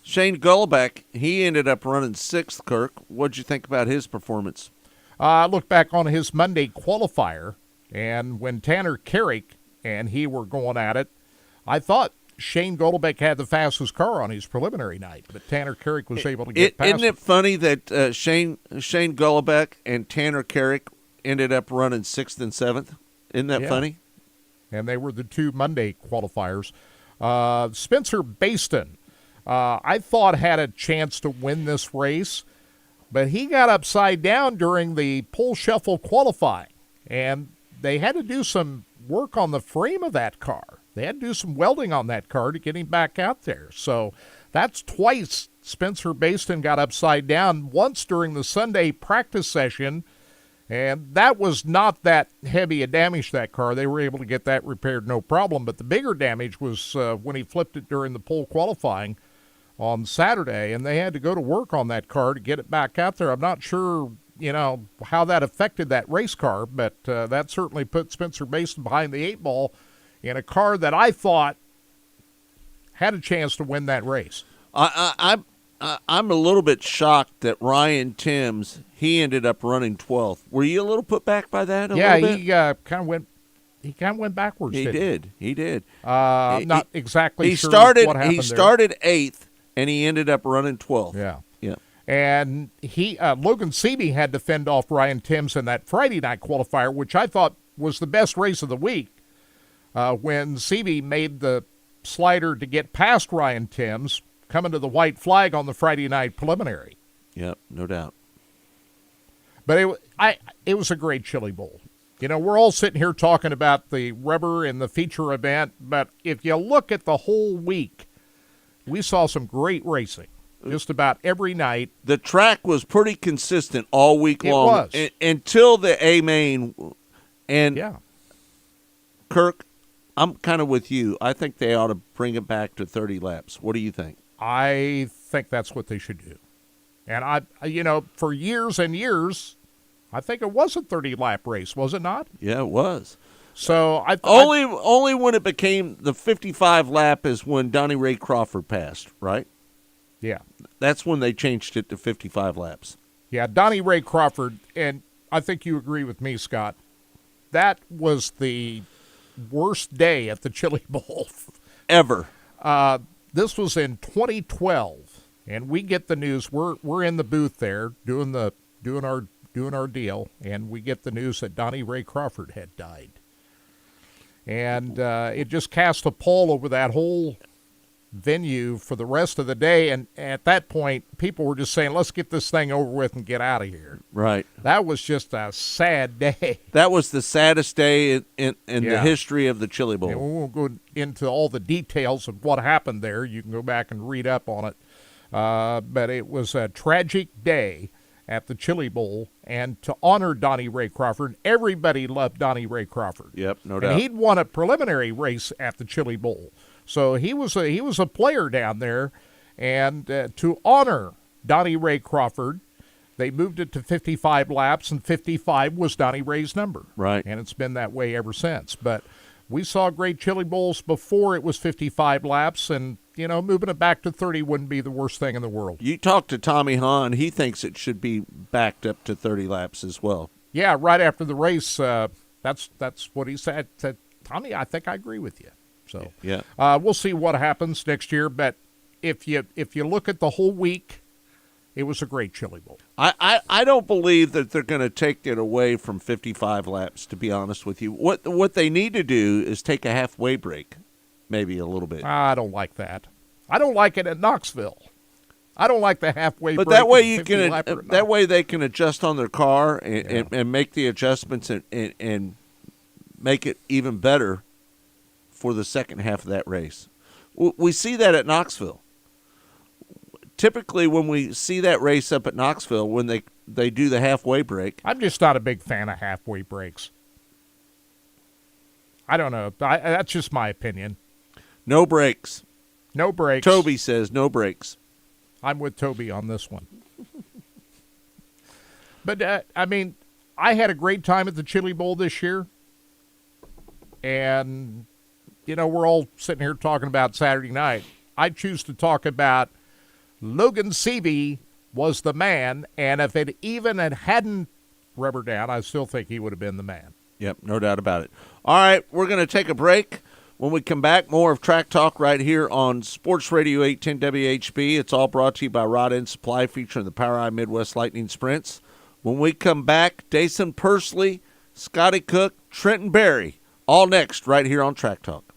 Shane Golobeck, he ended up running sixth, Kirk. What'd you think about his performance? I looked back on his Monday qualifier, and when Tanner Carrick and he were going at it, I thought Shane Golobeck had the fastest car on his preliminary night, but Tanner Carrick was able to get past Isn't it funny that Shane Golobeck and Tanner Carrick ended up running sixth and seventh? Isn't that funny? And they were the two Monday qualifiers. Spencer Baston, I thought had a chance to win this race, but he got upside down during the pole shuffle qualifying, and they had to do some work on the frame of that car. They had to do some welding on that car to get him back out there. So that's twice Spencer Baston got upside down, once during the Sunday practice session, and that was not that heavy a damage to that car. They were able to get that repaired no problem, but the bigger damage was when he flipped it during the pole qualifying on Saturday, and they had to go to work on that car to get it back out there. I'm not sure, how that affected that race car, but that certainly put Spencer Baston behind the eight ball in a car that I thought had a chance to win that race. I'm a little bit shocked that Ryan Timms, he ended up running 12th. Were you a little put back by that? Yeah, little bit? he kind of went backwards. He did. Not exactly. He sure started. What happened He started 8th, and he ended up running 12th. Yeah. Yeah. And Logan Seavey had to fend off Ryan Timms in that Friday night qualifier, which I thought was the best race of the week. When Seavey made the slider to get past Ryan Timms, coming to the white flag on the Friday night preliminary. Yep, no doubt. But it was a great Chili Bowl. You know, we're all sitting here talking about the rubber and the feature event, but if you look at the whole week, we saw some great racing just about every night. The track was pretty consistent all week long. It was. Until the A-Main. And yeah. Kirk, I'm kind of with you. I think they ought to bring it back to 30 laps. What do you think? I think that's what they should do. And for years and years, I think it was a 30-lap race, was it not? Yeah, it was. So only when it became the 55 lap is when Donnie Ray Crawford passed, right? Yeah. That's when they changed it to 55 laps. Yeah, Donnie Ray Crawford, and I think you agree with me, Scott, that was the worst day at the Chili Bowl. Ever. This was in 2012, and we get the news. We're in the booth there doing our deal, and we get the news that Donnie Ray Crawford had died. And it just cast a pall over that whole venue for the rest of the day. And at that point, people were just saying, let's get this thing over with and get out of here. Right. That was just a sad day. That was the saddest day in the history of the Chili Bowl. And we won't go into all the details of what happened there. You can go back and read up on it. But it was a tragic day at the Chili Bowl, and to honor Donnie Ray Crawford, everybody loved Donnie Ray Crawford. Yep, no doubt. And he'd won a preliminary race at the Chili Bowl, so he was a player down there. And to honor Donnie Ray Crawford, they moved it to 55 laps, and 55 was Donnie Ray's number. Right. And it's been that way ever since. But we saw great Chili Bowls before it was 55 laps, and moving it back to 30 wouldn't be the worst thing in the world. You talk to Tommy Hahn, he thinks it should be backed up to 30 laps as well. Yeah, right after the race, that's what he said. Tommy, I think I agree with you. So yeah, we'll see what happens next year. But if you look at the whole week, it was a great Chili Bowl. I don't believe that they're going to take it away from 55 laps, to be honest with you. What they need to do is take a halfway break. Maybe a little bit. I don't like that. I don't like it at Knoxville. I don't like the halfway break. But that way they can adjust on their car and make the adjustments and make it even better for the second half of that race. We see that at Knoxville. Typically, when we see that race up at Knoxville, when they do the halfway break, I'm just not a big fan of halfway breaks. I don't know. That's just my opinion. No brakes. No brakes. Toby says no brakes. I'm with Toby on this one. But, I had a great time at the Chili Bowl this year. And, we're all sitting here talking about Saturday night. I choose to talk about Logan Seavey was the man, and if it even hadn't rubber down, I still think he would have been the man. Yep, no doubt about it. All right, we're going to take a break. When we come back, more of Track Talk right here on Sports Radio 810 WHB. It's all brought to you by Rod End Supply, featuring the POWRi Midwest Lightning Sprints. When we come back, Dason Pursley, Scotty Cook, Trenton Berry, all next right here on Track Talk.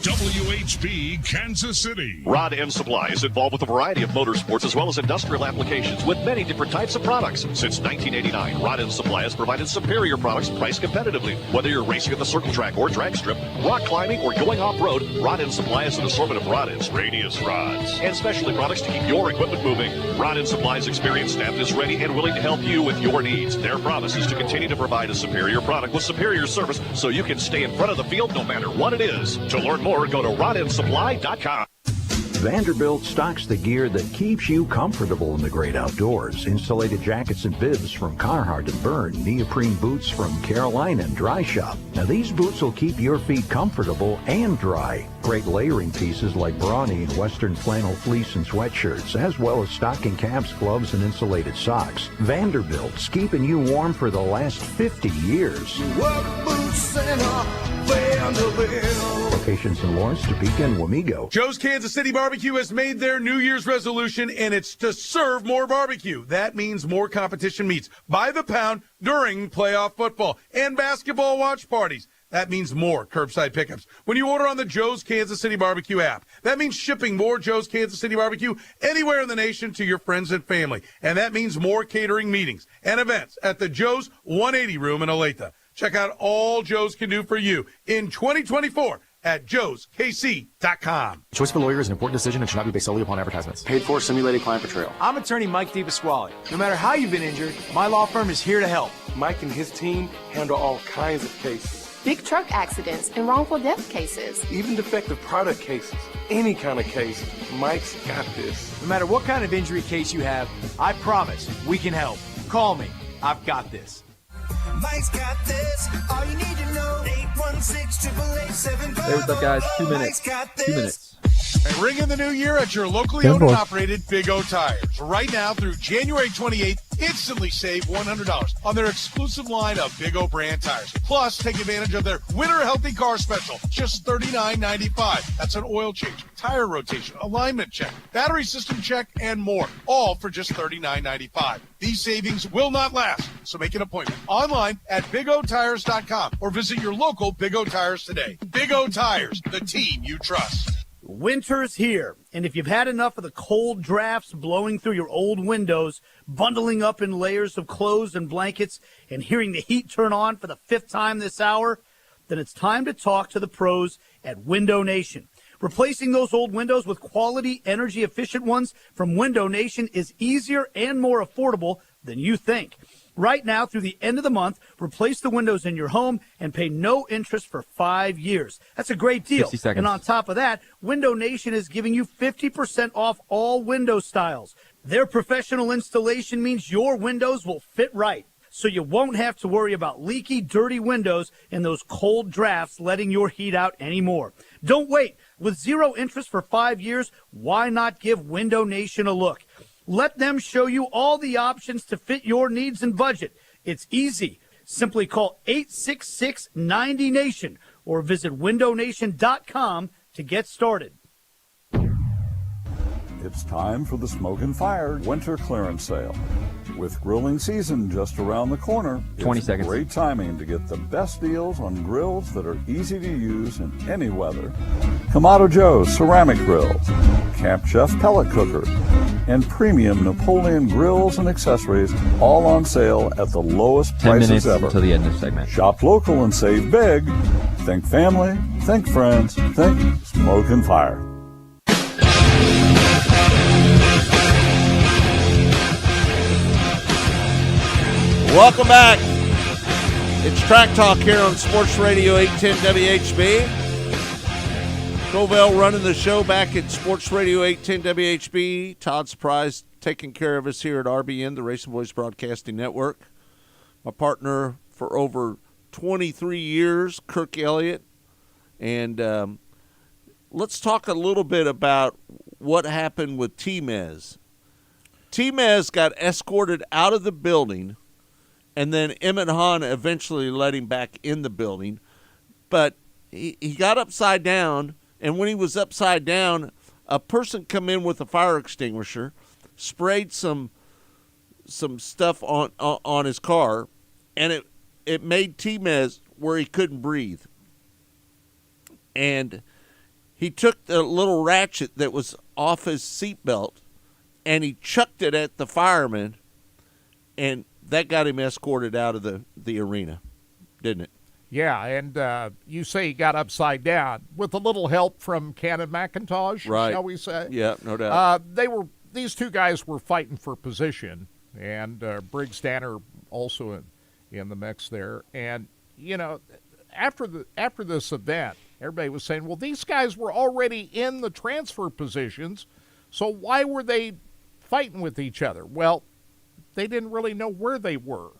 WHB Kansas City. Rod End Supply is involved with a variety of motorsports as well as industrial applications with many different types of products. Since 1989, Rod End Supply has provided superior products priced competitively. Whether you're racing at the circle track or drag strip, rock climbing, or going off-road, Rod End Supply has an assortment of rod ends, radius rods, and specialty products to keep your equipment moving. Rod End Supply's experienced staff is ready and willing to help you with your needs. Their promise is to continue to provide a superior product with superior service so you can stay in front of the field no matter what it is. To learn more, go to rodendsupply.com. Vanderbilt stocks the gear that keeps you comfortable in the great outdoors. Insulated jackets and bibs from Carhartt and Byrne. Neoprene boots from Carolina and Dry Shop. Now these boots will keep your feet comfortable and dry. Great layering pieces like Brawny and Western flannel fleece and sweatshirts, as well as stocking caps, gloves, and insulated socks. Vanderbilt's keeping you warm for the last 50 years. Locations in Lawrence, Topeka, and Wamego. Joe's Kansas City Barbecue has made their New Year's resolution, and it's to serve more barbecue. That means more competition meats by the pound during playoff football and basketball watch parties. That means more curbside pickups. When you order on the Joe's Kansas City Barbecue app, that means shipping more Joe's Kansas City Barbecue anywhere in the nation to your friends and family. And that means more catering meetings and events at the Joe's 180 room in Olathe. Check out all Joe's can do for you in 2024 at joeskc.com. Choice of a lawyer is an important decision and should not be based solely upon advertisements. Paid for simulated client portrayal. I'm attorney Mike DePasquale. No matter how you've been injured, my law firm is here to help. Mike and his team handle all kinds of cases. Big truck accidents and wrongful death cases. Even defective product cases. Any kind of case, Mike's got this. No matter what kind of injury case you have, I promise we can help. Call me. I've got this. Mike's got this. All you need to know. 816-888-75. Hey, what's up, guys? 2 minutes. 2 minutes. And ring in the new year at your locally owned and operated Big O Tires. Right now through January 28th, instantly save $100 on their exclusive line of Big O brand tires. Plus, take advantage of their Winter Healthy Car Special, just $39.95. That's an oil change, tire rotation, alignment check, battery system check, and more. All for just $39.95. These savings will not last, so make an appointment online at BigOTires.com or visit your local Big O Tires today. Big O Tires, the team you trust. Winter's here, and if you've had enough of the cold drafts blowing through your old windows, bundling up in layers of clothes and blankets, and hearing the heat turn on for the 5th time this hour, then it's time to talk to the pros at Window Nation. Replacing those old windows with quality, energy-efficient ones from Window Nation is easier and more affordable than you think. Right now, through the end of the month, replace the windows in your home and pay no interest for 5 years. That's a great deal. 60 seconds. And on top of that, Window Nation is giving you 50% off all window styles. Their professional installation means your windows will fit right, so you won't have to worry about leaky, dirty windows and those cold drafts letting your heat out anymore. Don't wait. With 0 interest for 5 years, why not give Window Nation a look? Let them show you all the options to fit your needs and budget. It's easy. Simply call 866-90-NATION or visit windownation.com to get started. It's time for the Smoke and Fire Winter Clearance Sale. With grilling season just around the corner, 20 it's seconds. Great timing to get the best deals on grills that are easy to use in any weather. Kamado Joe's ceramic grills, Camp Chef pellet cooker, and premium Napoleon grills and accessories, all on sale at the lowest 10 prices minutes ever. until the end of the segment. Shop local and save big. Think family, think friends, think Smoke and Fire. Welcome back. It's Track Talk here on Sports Radio 810 WHB. Covell running the show back at Sports Radio 810 WHB. Todd Surprise taking care of us here at RBN, the Racing Boys Broadcasting Network. My partner for over 23 years, Kirk Elliott. And let's talk a little bit about what happened with T-Mez. T-Mez got escorted out of the building, and then Emmett Hahn eventually let him back in the building. But he got upside down, and when he was upside down, a person come in with a fire extinguisher, sprayed some stuff on his car, and it made T-Mez where he couldn't breathe. And he took the little ratchet that was off his seatbelt, and he chucked it at the fireman, and that got him escorted out of the arena, didn't it? Yeah, and you say he got upside down with a little help from Cannon McIntosh, right, shall we say? Yeah, no doubt. These two guys were fighting for position, and Briggs Danner also in the mix there. And you know, after this event, everybody was saying, well, these guys were already in the transfer positions, so why were they fighting with each other? Well, they didn't really know where they were.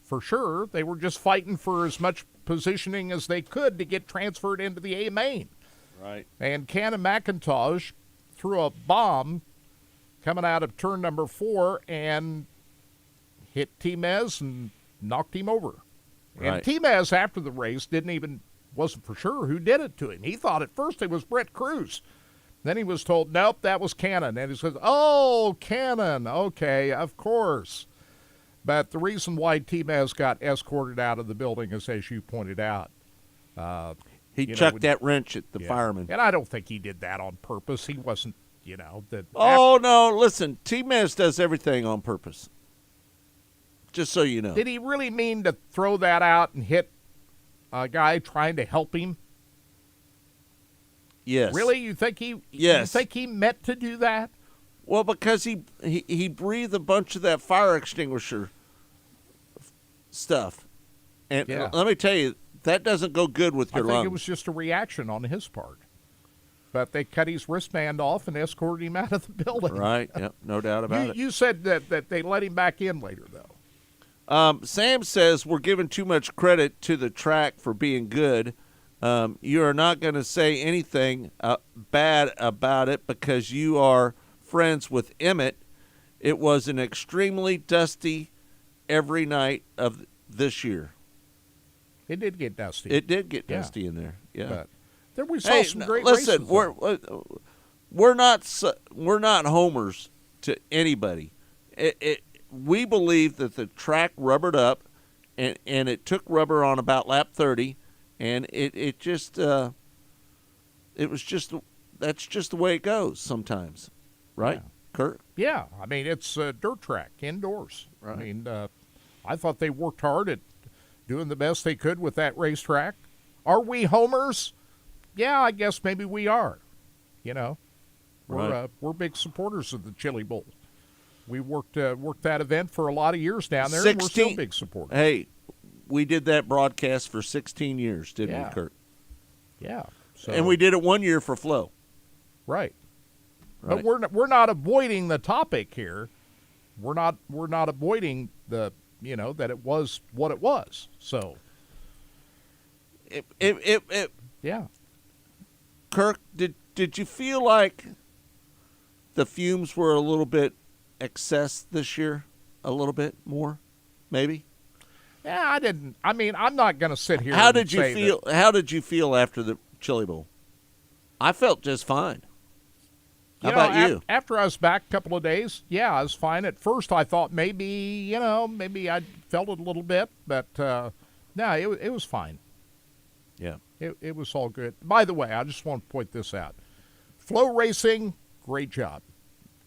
For sure, they were just fighting for as much positioning as they could to get transferred into the A main. Right. And Cannon McIntosh threw a bomb coming out of turn number 4 and hit T-Mez and knocked him over. Right. And T-Mez, after the race, wasn't for sure who did it to him. He thought at first it was Brett Cruz. Then he was told, nope, that was Cannon. And he says, oh, Cannon, okay, of course. But the reason why T-Mez got escorted out of the building is, as you pointed out, He chucked that wrench at the fireman. And I don't think he did that on purpose. He wasn't, Oh, no, listen, T-Mez does everything on purpose. Just so you know. Did he really mean to throw that out and hit a guy trying to help him? Yes. Really? You think he? Yes. You think he meant to do that? Well, because he breathed a bunch of that fire extinguisher stuff, and let me tell you, that doesn't go good with your lungs. I think it was just a reaction on his part. But they cut his wristband off and escorted him out of the building. Right. Yep. No doubt about it. You said that they let him back in later, though. Sam says we're giving too much credit to the track for being good. You are not going to say anything bad about it because you are friends with Emmett. It was an extremely dusty every night of this year. It did get dusty. It did get dusty in there. Yeah. But there we saw some great races. Listen, we're not homers to anybody. We believe that the track rubbered up, and it took rubber on about lap 30. And it just that's just the way it goes sometimes, right, Kurt? Yeah, I mean it's a dirt track indoors. Right. I mean, I thought they worked hard at doing the best they could with that racetrack. Are we homers? Yeah, I guess maybe we are. We're big supporters of the Chili Bowl. We worked that event for a lot of years down there, and we're still big supporters. Hey. We did that broadcast for 16 years, didn't we, Kurt? Yeah. So, and we did it 1 year for Flo. Right. But we're not avoiding the topic here. We're not avoiding the that it was what it was. So. Yeah. Kirk, did you feel like the fumes were a little bit excess this year? A little bit more, maybe. Yeah, I didn't. I mean, I'm not going to sit here. How did you feel? How did you feel after the Chili Bowl? I felt just fine. How about you? After I was back a couple of days, I was fine. At first, I thought maybe I felt it a little bit, but no, it was fine. Yeah, it was all good. By the way, I just want to point this out: Flow Racing, great job.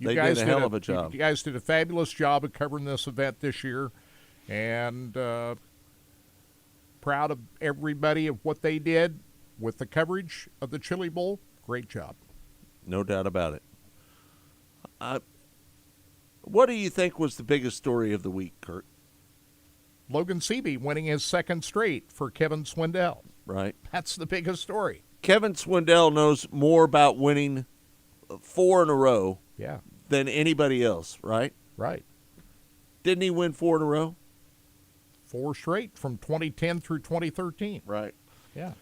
They did a hell of a job. You guys did a fabulous job of covering this event this year. And proud of everybody of what they did with the coverage of the Chili Bowl. Great job. No doubt about it. What do you think was the biggest story of the week, Kurt? Logan Seavey winning his second straight for Kevin Swindell. Right. That's the biggest story. Kevin Swindell knows more about winning 4 in a row than anybody else, right? Right. Didn't he win 4 in a row? 4 straight from 2010 through 2013. Right. Yeah.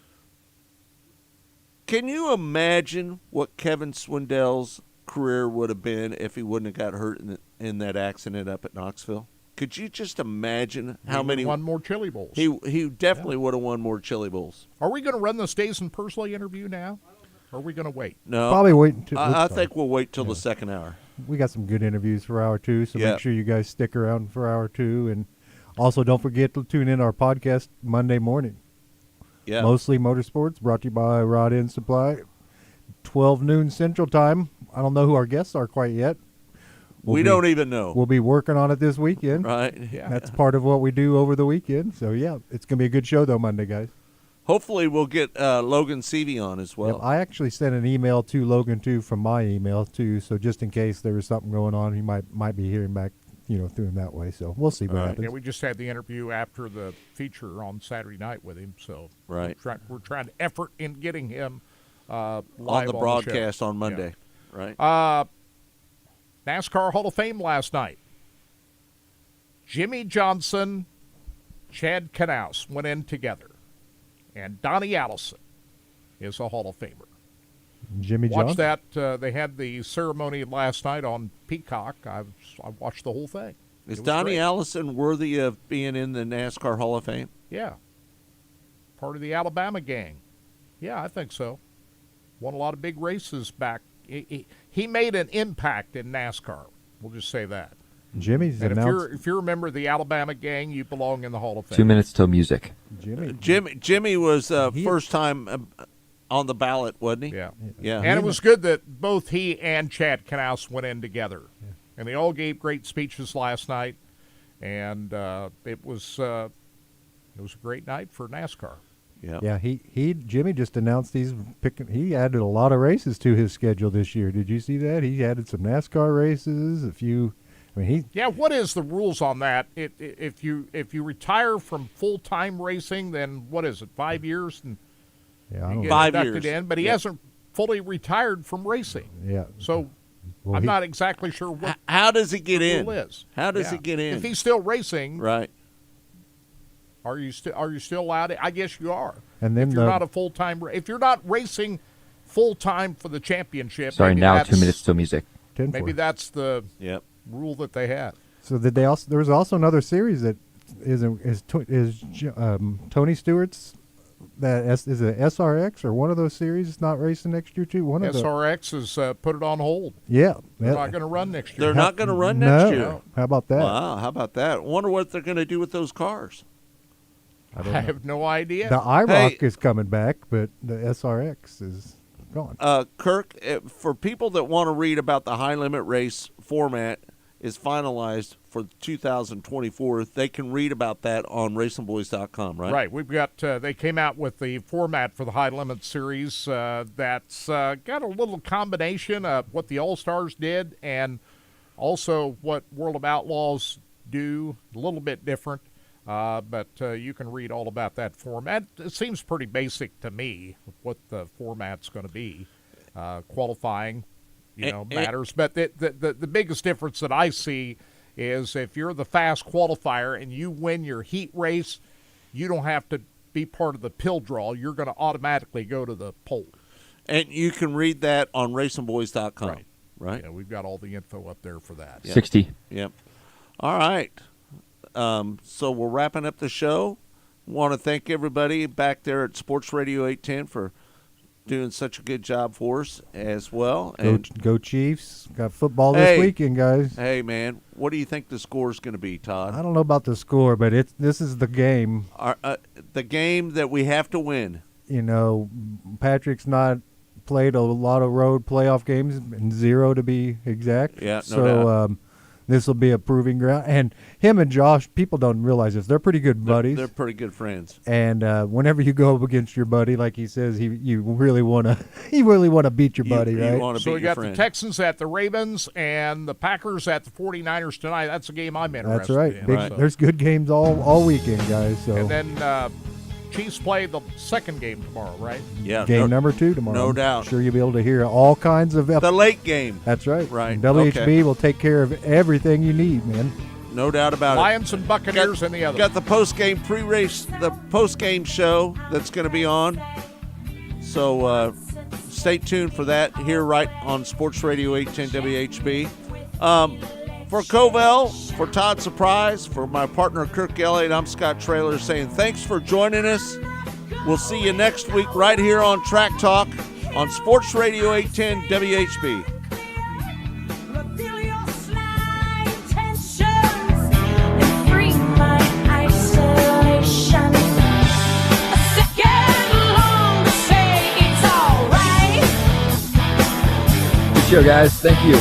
Can you imagine what Kevin Swindell's career would have been if he wouldn't have got hurt in that accident up at Knoxville? Could you just imagine how many won more Chili Bowls? He definitely would have won more Chili Bowls. Are we going to run the Stason Pursley interview now? Or are we going to wait? No. Probably wait until I think we'll wait till the second hour. We got some good interviews for hour 2, so make sure you guys stick around for hour 2. And also, don't forget to tune in our podcast Monday morning. Yeah. Mostly Motorsports, brought to you by Rod End Supply. 12 noon Central Time. I don't know who our guests are quite yet. We don't even know. We'll be working on it this weekend. Right. Yeah. That's part of what we do over the weekend. So, it's going to be a good show, though, Monday, guys. Hopefully we'll get Logan Seavey on as well. Yep, I actually sent an email to Logan, too, from my email, too. So just in case there was something going on, he might be hearing back, through him that way. So we'll see what happens. Yeah, we just had the interview after the feature on Saturday night with him. So right. we're trying to effort in getting him live on the broadcast on on Monday. Yeah. Right. NASCAR Hall of Fame last night. Jimmy Johnson, Chad Knaus went in together. And Donnie Allison is a Hall of Famer. Jimmy Watched Johnson. that. They had the ceremony last night on Peacock. I watched the whole thing. Is Donnie Allison worthy of being in the NASCAR Hall of Fame? Yeah. Part of the Alabama gang. Yeah, I think so. Won a lot of big races back. He made an impact in NASCAR. We'll just say that. Jimmy's And announced. if you remember the Alabama gang, you belong in the Hall of Fame. 2 minutes till music. Jimmy was first time on the ballot, wasn't he? Yeah. Yeah. And it was good that both he and Chad Knaus went in together. Yeah. And they all gave great speeches last night. And it was a great night for NASCAR. Yeah, Jimmy just announced he added a lot of races to his schedule this year. Did you see that? He added some NASCAR races, Yeah, what is the rules on that? If you retire from full-time racing, then what is it, 5 years? And yeah, you get 5 inducted years. in, but he hasn't fully retired from racing. Yeah. So I'm not exactly sure what how does he get the in? rule is. How does he get in? If he's still racing, right? Are you still allowed? I guess you are. And then if you're not a full-time, if you're not racing full-time for the championship. Sorry, now 2 minutes till music. Maybe that's the rule that they had. So did they also? There was also another series that is Tony Stewart's. That is it SRX or one of those series not racing next year too? One of SRX has put it on hold. Yeah, they're not going to run next year. They're not going to run next year. No. How about that? Wow, how about that? I wonder what they're going to do with those cars. I have no idea. The IROC is coming back, but the SRX is gone. Kirk, for people that want to read about the high limit race format is finalized for 2024, they can read about that on racingboys.com, right? Right. We've got they came out with the format for the High Limit Series that's got a little combination of what the All-Stars did and also what World of Outlaws do, a little bit different. But you can read all about that format. It seems pretty basic to me what the format's going to be. Qualifying, matters. But the biggest difference that I see is if you're the fast qualifier and you win your heat race, you don't have to be part of the pill draw. You're going to automatically go to the pole. And you can read that on racingboys.com, right? Yeah, we've got all the info up there for that. Yep. 60. Yep. All right. So we're wrapping up the show. Want to thank everybody back there at Sports Radio 810 for doing such a good job for us as well. Go Chiefs. Got football this weekend, guys. Hey, man, what do you think the score is going to be, Todd? I don't know about the score, but this is the game. The game that we have to win. Patrick's not played a lot of road playoff games, and 0 to be exact. Yeah, no doubt. This will be a proving ground. And him and Josh, people don't realize this. They're pretty good buddies. They're pretty good friends. And whenever you go up against your buddy, like he says, you really want to beat your buddy, right? So we got the Texans at the Ravens and the Packers at the 49ers tonight. That's a game I'm interested That's right. in. There's good games all weekend, guys. So. And then Chiefs play the second game tomorrow, right? Yeah. Game number 2 tomorrow. No doubt. I'm sure you'll be able to hear all kinds of the late game. That's right. Right. WHB will take care of everything you need, man. No doubt about Lions and Buccaneers in the other. Got the post-game pre-race, the post-game show that's going to be on. So stay tuned for that here right on Sports Radio 810 WHB. For Covell, for Todd Surprise, for my partner Kirk Elliott, I'm Scott Traylor saying thanks for joining us. We'll see you next week right here on Track Talk on Sports Radio 810 WHB. Good show, guys. Thank you.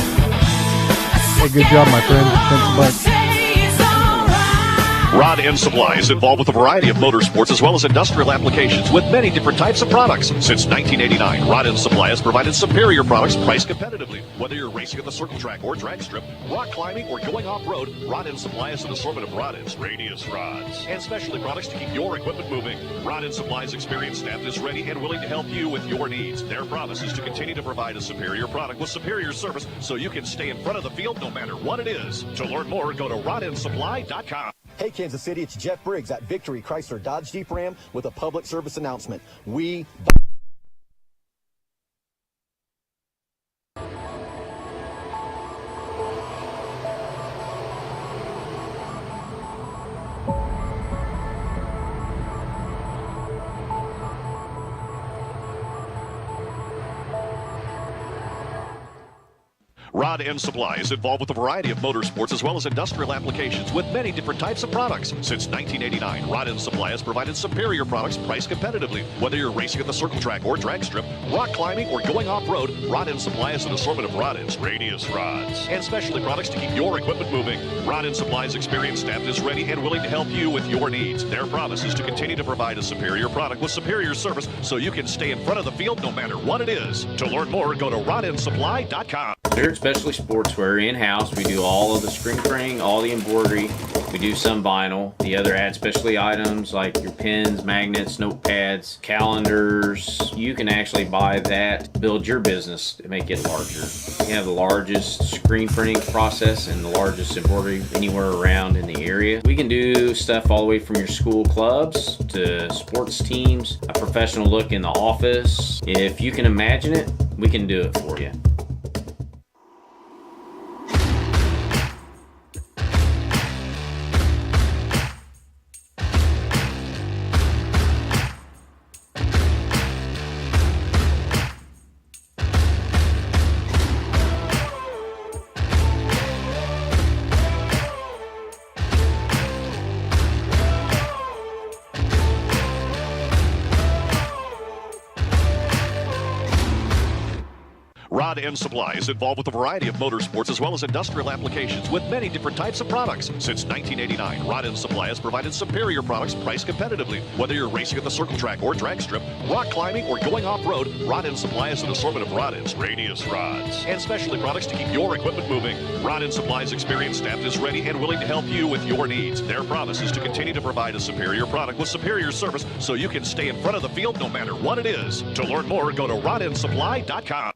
Hey, good job, my friend. Thanks a bunch. Rod End Supply is involved with a variety of motorsports as well as industrial applications with many different types of products. Since 1989, Rod End Supply has provided superior products priced competitively. Whether you're racing at the circle track or drag strip, rock climbing, or going off-road, Rod End Supply has an assortment of rod ends, radius rods, and specialty products to keep your equipment moving. Rod End Supply's experienced staff is ready and willing to help you with your needs. Their promise is to continue to provide a superior product with superior service so you can stay in front of the field no matter what it is. To learn more, go to rodendsupply.com. Hey, Kansas City, it's Jeff Briggs at Victory Chrysler Dodge Jeep Ram with a public service announcement. We Rod End Supply is involved with a variety of motorsports as well as industrial applications with many different types of products. Since 1989, Rod End Supply has provided superior products priced competitively. Whether you're racing at the circle track or drag strip, rock climbing, or going off-road, Rod End Supply has an assortment of rod ends, radius rods, and specialty products to keep your equipment moving. Rod End Supply's experienced staff is ready and willing to help you with your needs. Their promise is to continue to provide a superior product with superior service so you can stay in front of the field no matter what it is. To learn more, go to rodendsupply.com. Here at Specialty Sportswear in-house, we do all of the screen printing, all the embroidery. We do some vinyl. The other add specialty items like your pens, magnets, notepads, calendars. You can actually buy that, build your business to make it larger. We have the largest screen printing process and the largest embroidery anywhere around in the area. We can do stuff all the way from your school clubs to sports teams, a professional look in the office. If you can imagine it, we can do it for you. Rod End Supply is involved with a variety of motorsports as well as industrial applications with many different types of products. Since 1989, Rod End Supply has provided superior products priced competitively. Whether you're racing at the circle track or drag strip, rock climbing, or going off-road, Rod End Supply has an assortment of rod ends, radius rods, and specialty products to keep your equipment moving. Rod End Supply's experienced staff is ready and willing to help you with your needs. Their promise is to continue to provide a superior product with superior service so you can stay in front of the field no matter what it is. To learn more, go to rodendsupply.com.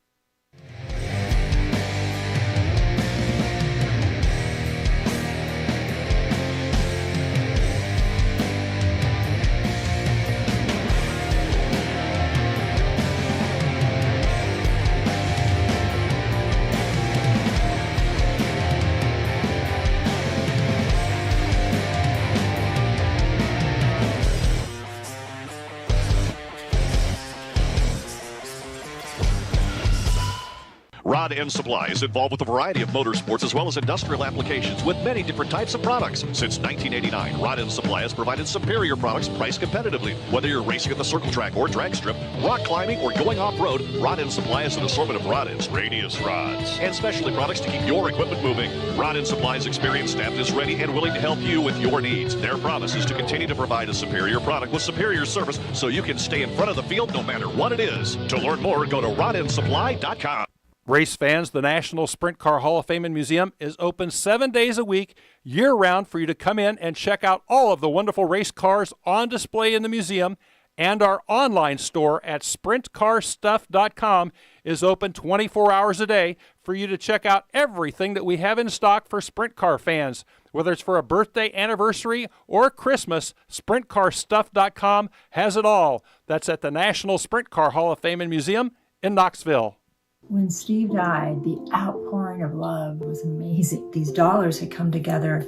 Rod End Supply is involved with a variety of motorsports as well as industrial applications with many different types of products. Since 1989, Rod End Supply has provided superior products priced competitively. Whether you're racing at the circle track or drag strip, rock climbing, or going off-road, Rod End Supply has an assortment of rod ends, radius rods, and specialty products to keep your equipment moving. Rod End Supply's experienced staff is ready and willing to help you with your needs. Their promise is to continue to provide a superior product with superior service so you can stay in front of the field no matter what it is. To learn more, go to rodendsupply.com. Race fans, the National Sprint Car Hall of Fame and Museum is open 7 days a week, year-round, for you to come in and check out all of the wonderful race cars on display in the museum. And our online store at sprintcarstuff.com is open 24 hours a day for you to check out everything that we have in stock for sprint car fans. Whether it's for a birthday, anniversary, or Christmas, sprintcarstuff.com has it all. That's at the National Sprint Car Hall of Fame and Museum in Knoxville. When Steve died, the outpouring of love was amazing. These dollars had come together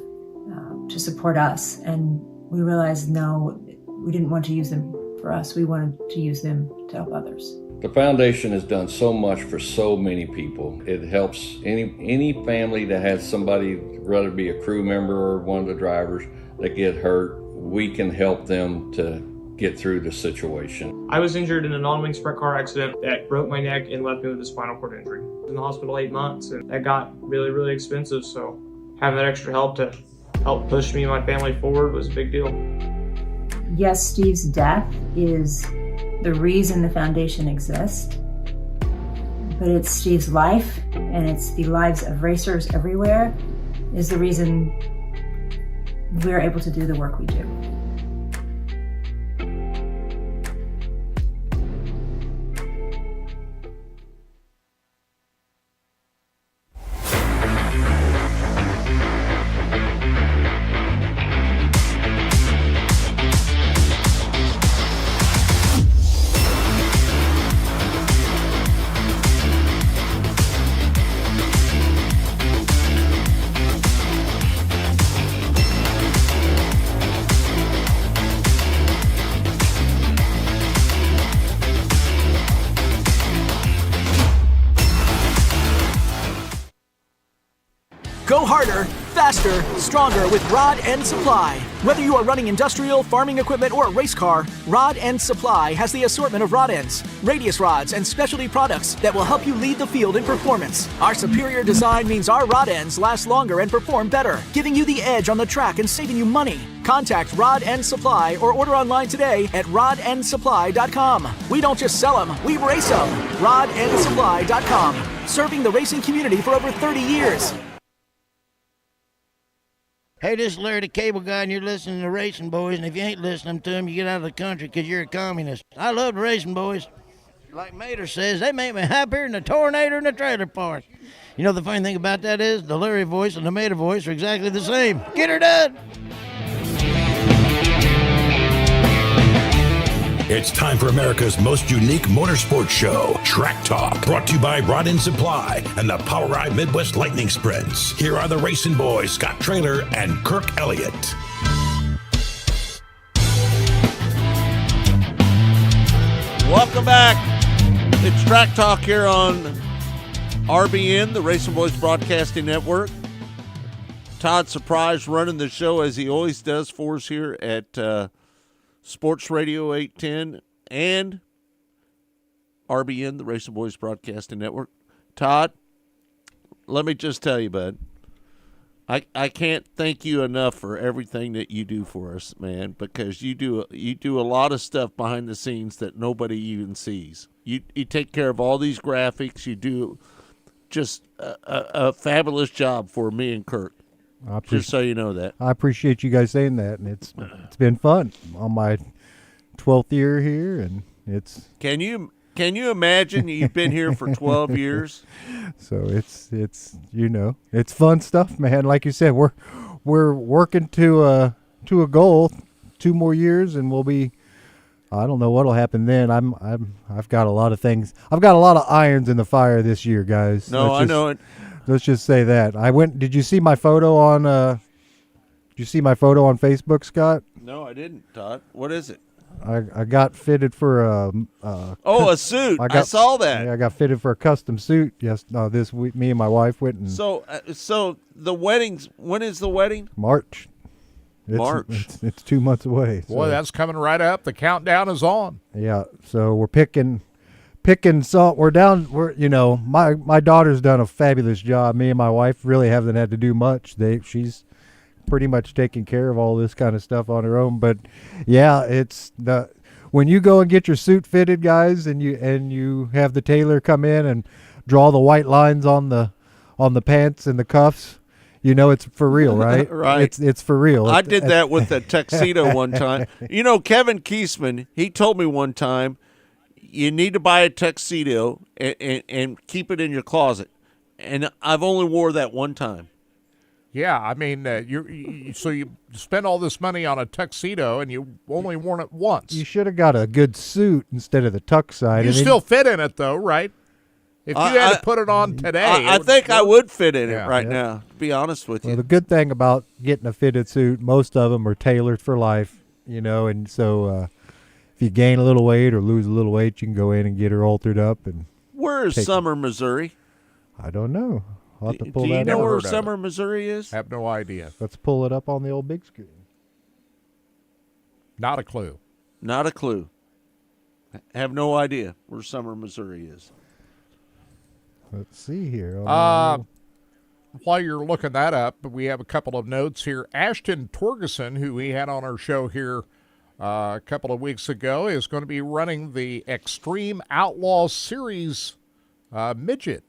to support us, and we realized, no, we didn't want to use them for us. We wanted to use them to help others. The foundation has done so much for so many people. It helps any family that has somebody, whether it be a crew member or one of the drivers, that get hurt. We can help them to get through the situation. I was injured in a non-wing sprint car accident that broke my neck and left me with a spinal cord injury. I was in the hospital 8 months, and that got really, really expensive, so having that extra help to help push me and my family forward was a big deal. Yes, Steve's death is the reason the foundation exists, but it's Steve's life, and it's the lives of racers everywhere, is the reason we're able to do the work we do. harder, faster, stronger with Rod End Supply. Whether you are running industrial, farming equipment, or a race car, Rod End Supply has the assortment of rod ends, radius rods, and specialty products that will help you lead the field in performance. Our superior design means our rod ends last longer and perform better, giving you the edge on the track and saving you money. Contact Rod End Supply or order online today at rodendsupply.com. We don't just sell them, we race them. rodendsupply.com. Serving the racing community for over 30 years. Hey, this is Larry the Cable Guy, and you're listening to Racing Boys, and if you ain't listening to them, you get out of the country because you're a communist. I love the Racing Boys. Like Mater says, they make me happier than a tornado in a trailer park. You know the funny thing about that is, the Larry voice and the Mater voice are exactly the same. Get her done! It's time for America's most unique motorsports show, Track Talk, brought to you by Rod End Supply and the Power Ride Midwest Lightning Sprints. Here are the Racing Boys, Scott Traylor and Kirk Elliott. Welcome back. It's Track Talk here on RBN, the Racing Boys Broadcasting Network. Todd Surprise running the show as he always does for us here at Sports Radio 810 and RBN, the Racing Boys Broadcasting Network. Todd, let me just tell you, bud, I can't thank you enough for everything that you do for us, man, because you do a lot of stuff behind the scenes that nobody even sees. You take care of all these graphics. You do just a fabulous job for me and Kirk. Just so you know that. I appreciate you guys saying that, and it's been fun on my 12th year here, and it's. Can you imagine you've been here for 12 years? So it's it's fun stuff, man. Like you said, we're working to a goal. 2 more years, and we'll be. I don't know what'll happen then. I've got a lot of things. I've got a lot of irons in the fire this year, guys. No, I know it. Let's just say that. Did you see my photo on Facebook, Scott? No, I didn't, Todd. What is it? I got fitted for a suit. I saw that. I got fitted for a custom suit. Yes, this week me and my wife went and. So the wedding's, when is the wedding? March. It's 2 months away. Boy, that's coming right up. The countdown is on. Yeah, so we're picking salt. My daughter's done a fabulous job. Me and my wife really haven't had to do much. She's pretty much taking care of all this kind of stuff on her own. But yeah, when you go and get your suit fitted, guys, and you have the tailor come in and draw the white lines on the pants and the cuffs. You know it's for real, right? Right. It's for real. I did that with a tuxedo one time. Kevin Kiesman, he told me one time, you need to buy a tuxedo and keep it in your closet. And I've only wore that one time. Yeah, I mean, so you spend all this money on a tuxedo and you only worn it once. You should have got a good suit instead of the tux side. You still fit in it, though, right? If you had to put it on today. I think I would fit in it now, to be honest with you. Well, the good thing about getting a fitted suit, most of them are tailored for life, and so if you gain a little weight or lose a little weight, you can go in and get her altered up. And where is Summer, Missouri? I don't know. I'll have to pull Do that you know up. where Summer, Missouri is? Have no idea. Let's pull it up on the old big screen. Not a clue. Not a clue. Have no idea where Summer, Missouri is. Let's see here. While you're looking that up, we have a couple of notes here. Ashton Torgerson, who we had on our show here a couple of weeks ago, is going to be running the Extreme Outlaw Series midget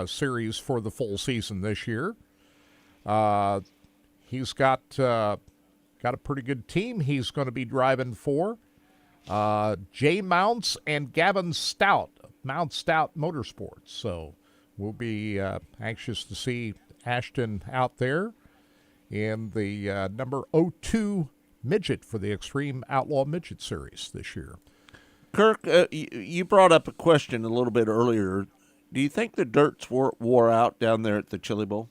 series for the full season this year. He's got a pretty good team he's going to be driving for. Jay Mounts and Gavin Stout, Mount Stout Motorsports. So we'll be anxious to see Ashton out there in the number 02 midget for the Extreme Outlaw Midget Series this year. Kirk, you brought up a question a little bit earlier. Do you think the dirt's wore out down there at the Chili Bowl?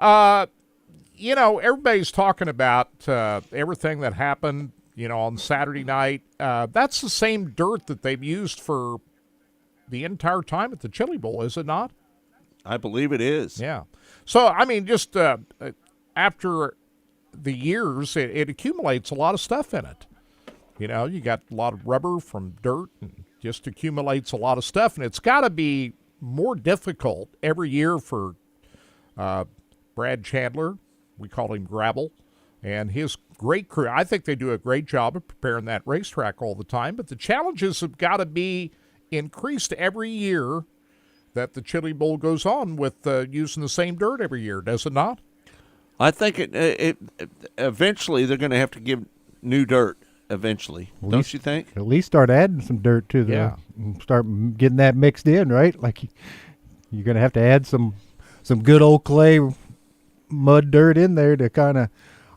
Everybody's talking about everything that happened, on Saturday night. That's the same dirt that they've used for the entire time at the Chili Bowl, is it not? I believe it is. Yeah. So, I mean, just after the years, it accumulates a lot of stuff in it. You know, you got a lot of rubber from dirt and just accumulates a lot of stuff. And it's got to be more difficult every year for Brad Chandler. We call him Gravel. And his great crew. I think they do a great job of preparing that racetrack all the time. But the challenges have got to be increased every year that the Chili Bowl goes on with using the same dirt every year, does it not? I think it eventually they're going to have to give new dirt eventually, don't you think? At least start adding some dirt to the start getting that mixed in, right? Like you're going to have to add some good old clay mud dirt in there to kind of.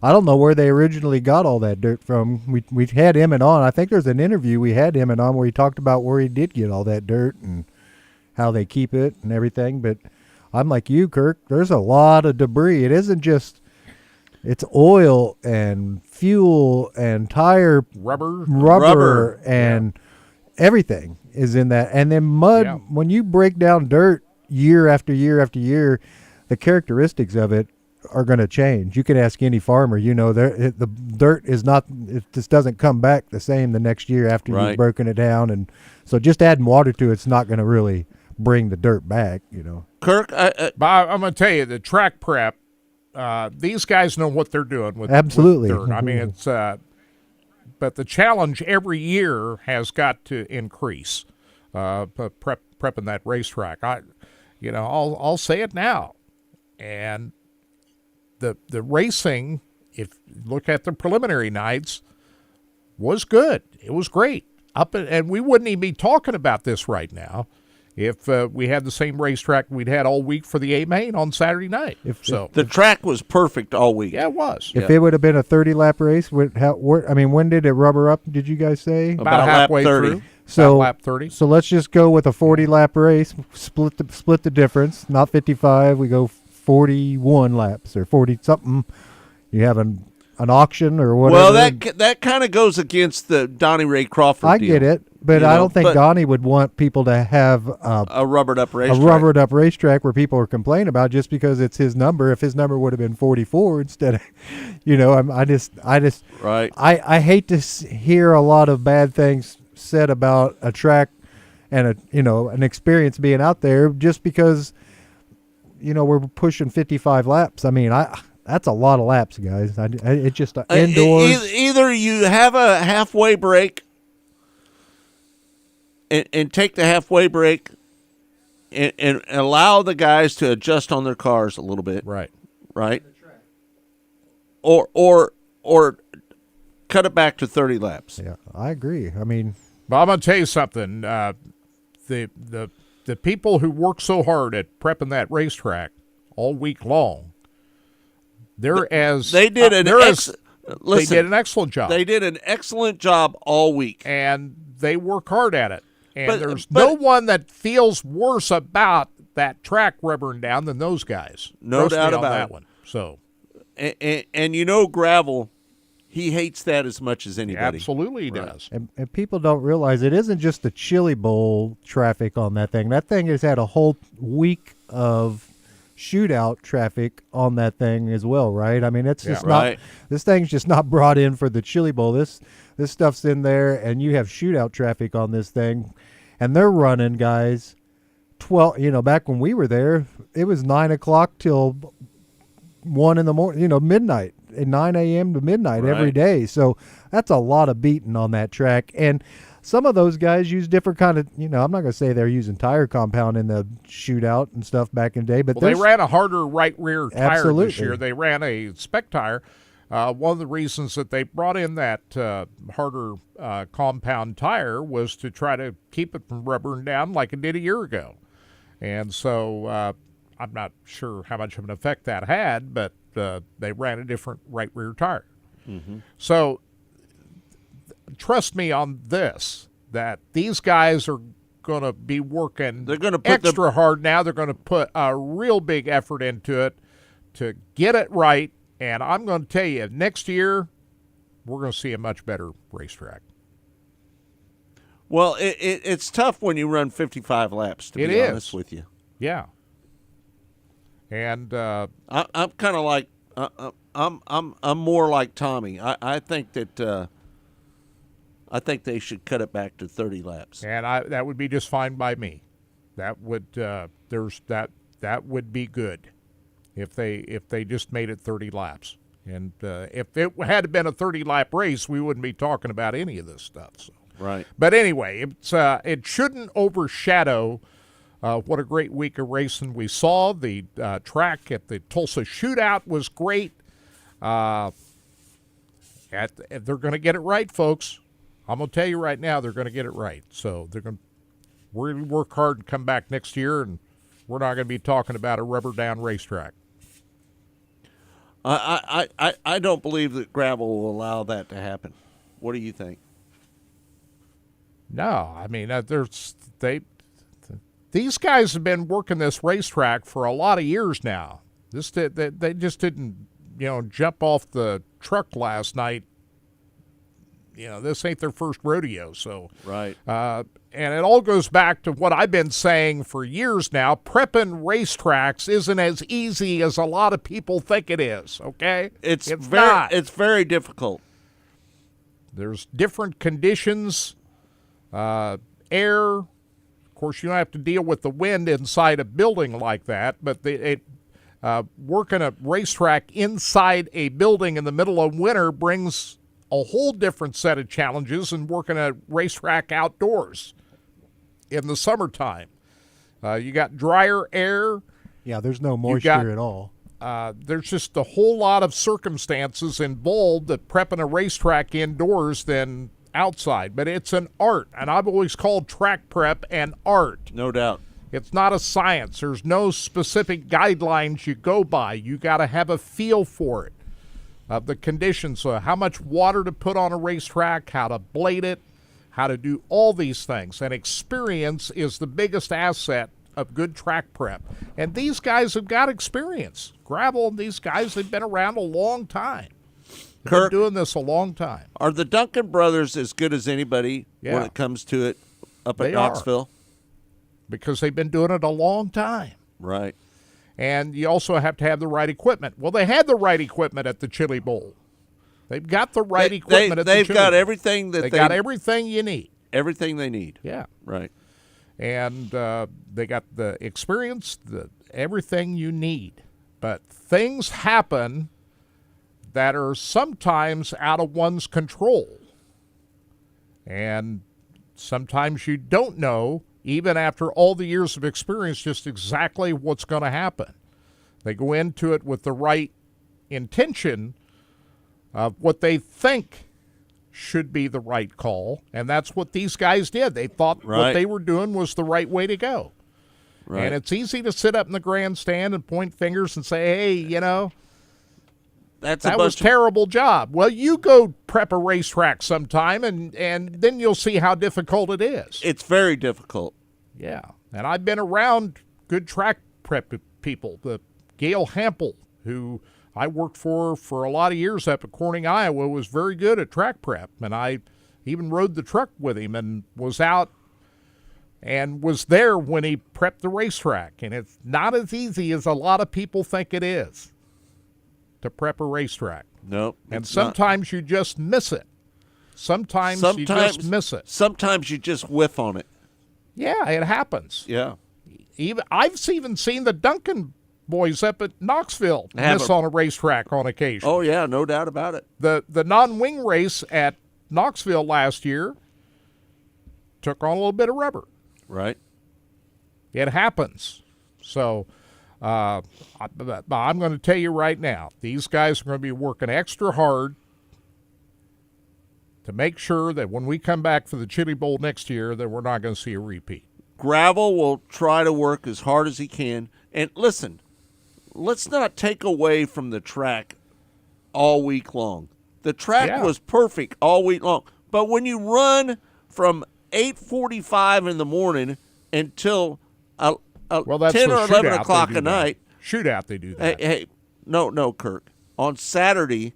I don't know where they originally got all that dirt from. We had Emmett on. I think there's an interview we had Emmett on where he talked about where he did get all that dirt and how they keep it and everything. But I'm like you, Kirk. There's a lot of debris. It isn't just it's oil and fuel and tire rubber and everything is in that. And then mud. Yeah. When you break down dirt year after year after year, the characteristics of it are going to change. You can ask any farmer, you know, the dirt is not, it just doesn't come back the same the next year after you've broken it down. And so just adding water to it's not going to really bring the dirt back, you know. Kirk, I'm going to tell you, the track prep, these guys know what they're doing with, absolutely. with dirt. I mean, it's, but the challenge every year has got to increase, prepping that racetrack. I'll say it now. And the racing, if you look at the preliminary nights, was good. It was great. And we wouldn't even be talking about this right now if we had the same racetrack we'd had all week for the A-Main on Saturday night. The track was perfect all week. Yeah, it was. If it would have been a 30-lap race, when did it rubber up, did you guys say? About halfway through. So lap 30. So let's just go with a 40-lap race, split the difference, not 55. We go 41 laps or 40 something. You have an auction or whatever. Well, that kind of goes against the Donnie Ray Crawford I deal, get it, but I don't think Donnie would want people to have a rubbered up racetrack. A rubbered up racetrack where people are complaining about just because it's his number. If his number would have been 44 instead of, I hate to hear a lot of bad things said about a track and an experience being out there just because we're pushing 55 laps. I mean, that's a lot of laps, guys. It's just indoors. Either you have a halfway break and take the halfway break and allow the guys to adjust on their cars a little bit. Right. Or cut it back to 30 laps. Yeah, I agree. I mean, but I'm going to tell you something. The people who work so hard at prepping that racetrack all week long, they did an excellent job. They did an excellent job all week, and they work hard at it. And there's no one that feels worse about that track rubbering down than those guys. No doubt about that it. one. So, and Gravel. He hates that as much as anybody. Absolutely he does. And people don't realize it isn't just the Chili Bowl traffic on that thing. That thing has had a whole week of shootout traffic on that thing as well, right? I mean, it's just not – this thing's just not brought in for the Chili Bowl. This stuff's in there, and you have shootout traffic on this thing. And they're running, guys, 12 – back when we were there, it was 9 o'clock till 1 in the morning, midnight. At 9 a.m. to midnight every day. So that's a lot of beating on that track. And some of those guys use different kind of, I'm not going to say they're using tire compound in the shootout and stuff back in the day, but they ran a harder right rear tire this year. They ran a spec tire. One of the reasons that they brought in that harder compound tire was to try to keep it from rubbering down like it did a year ago. And so I'm not sure how much of an effect that had, but they ran a different right rear tire. Mm-hmm. So trust me on this, that these guys are going to be working extra hard now. They're going to put a real big effort into it to get it right. And I'm going to tell you, next year, we're going to see a much better racetrack. Well, it's tough when you run 55 laps, to be honest with you. Yeah. And I'm kind of like I'm more like Tommy. I think that I think they should cut it back to 30 laps. And that would be just fine by me. That would that would be good if they just made it 30 laps. And if it had been a 30-lap race, we wouldn't be talking about any of this stuff. So. Right. But anyway, it shouldn't overshadow what a great week of racing we saw. The track at the Tulsa Shootout was great. They're going to get it right, folks. I'm going to tell you right now, they're going to get it right. So we're going to work hard and come back next year, and we're not going to be talking about a rubber-down racetrack. I don't believe that gravel will allow that to happen. What do you think? No, I mean these guys have been working this racetrack for a lot of years now. They just didn't jump off the truck last night. This ain't their first rodeo, so right. And it all goes back to what I've been saying for years now. Prepping racetracks isn't as easy as a lot of people think it is, okay? It's not. It's very difficult. There's different conditions, air. Of course, you don't have to deal with the wind inside a building like that, but working a racetrack inside a building in the middle of winter brings a whole different set of challenges than working a racetrack outdoors in the summertime. You got drier air. Yeah, there's no moisture at all. There's just a whole lot of circumstances involved that prepping a racetrack indoors than outside. But it's an art, and I've always called track prep an art. No doubt. It's not a science. There's no specific guidelines you go by. You got to have a feel for it. The conditions, how much water to put on a racetrack, how to blade it, how to do all these things. And experience is the biggest asset of good track prep. And these guys have got experience. Gravel, these guys have been around a long time. They've been doing this a long time. Are the Duncan brothers as good as anybody when it comes to it up at Knoxville? Because they've been doing it a long time. Right. And you also have to have the right equipment. Well, they had the right equipment at the Chili Bowl. They've got the right equipment at the Chili Bowl. They've got everything that they got everything you need. Everything they need. Yeah. Right. And they got the experience, everything you need. But things happen that are sometimes out of one's control. And sometimes you don't know, even after all the years of experience, just exactly what's going to happen. They go into it with the right intention of what they think should be the right call, and that's what these guys did. They thought what they were doing was the right way to go. Right. And it's easy to sit up in the grandstand and point fingers and say, hey, that was a terrible job. Well, you go prep a racetrack sometime, and then you'll see how difficult it is. It's very difficult. Yeah, and I've been around good track prep people. The Gail Hampel, who I worked for a lot of years up at Corning, Iowa, was very good at track prep, and I even rode the truck with him and was out and was there when he prepped the racetrack. And it's not as easy as a lot of people think it is to prep a racetrack. No, and sometimes you just miss it. Sometimes you just miss it. Sometimes you just whiff on it. Yeah, it happens. Yeah. I've even seen the Duncan boys up at Knoxville miss on a racetrack on occasion. Oh, yeah, no doubt about it. The non-wing race at Knoxville last year took on a little bit of rubber. Right. It happens. So I'm going to tell you right now, these guys are going to be working extra hard to make sure that when we come back for the Chili Bowl next year that we're not going to see a repeat. Gravel will try to work as hard as he can. And listen, let's not take away from the track all week long. The track was perfect all week long. But when you run from 8:45 in the morning until 10 or 11 o'clock at night. Shootout, they do that. Hey, no, Kirk. On Saturday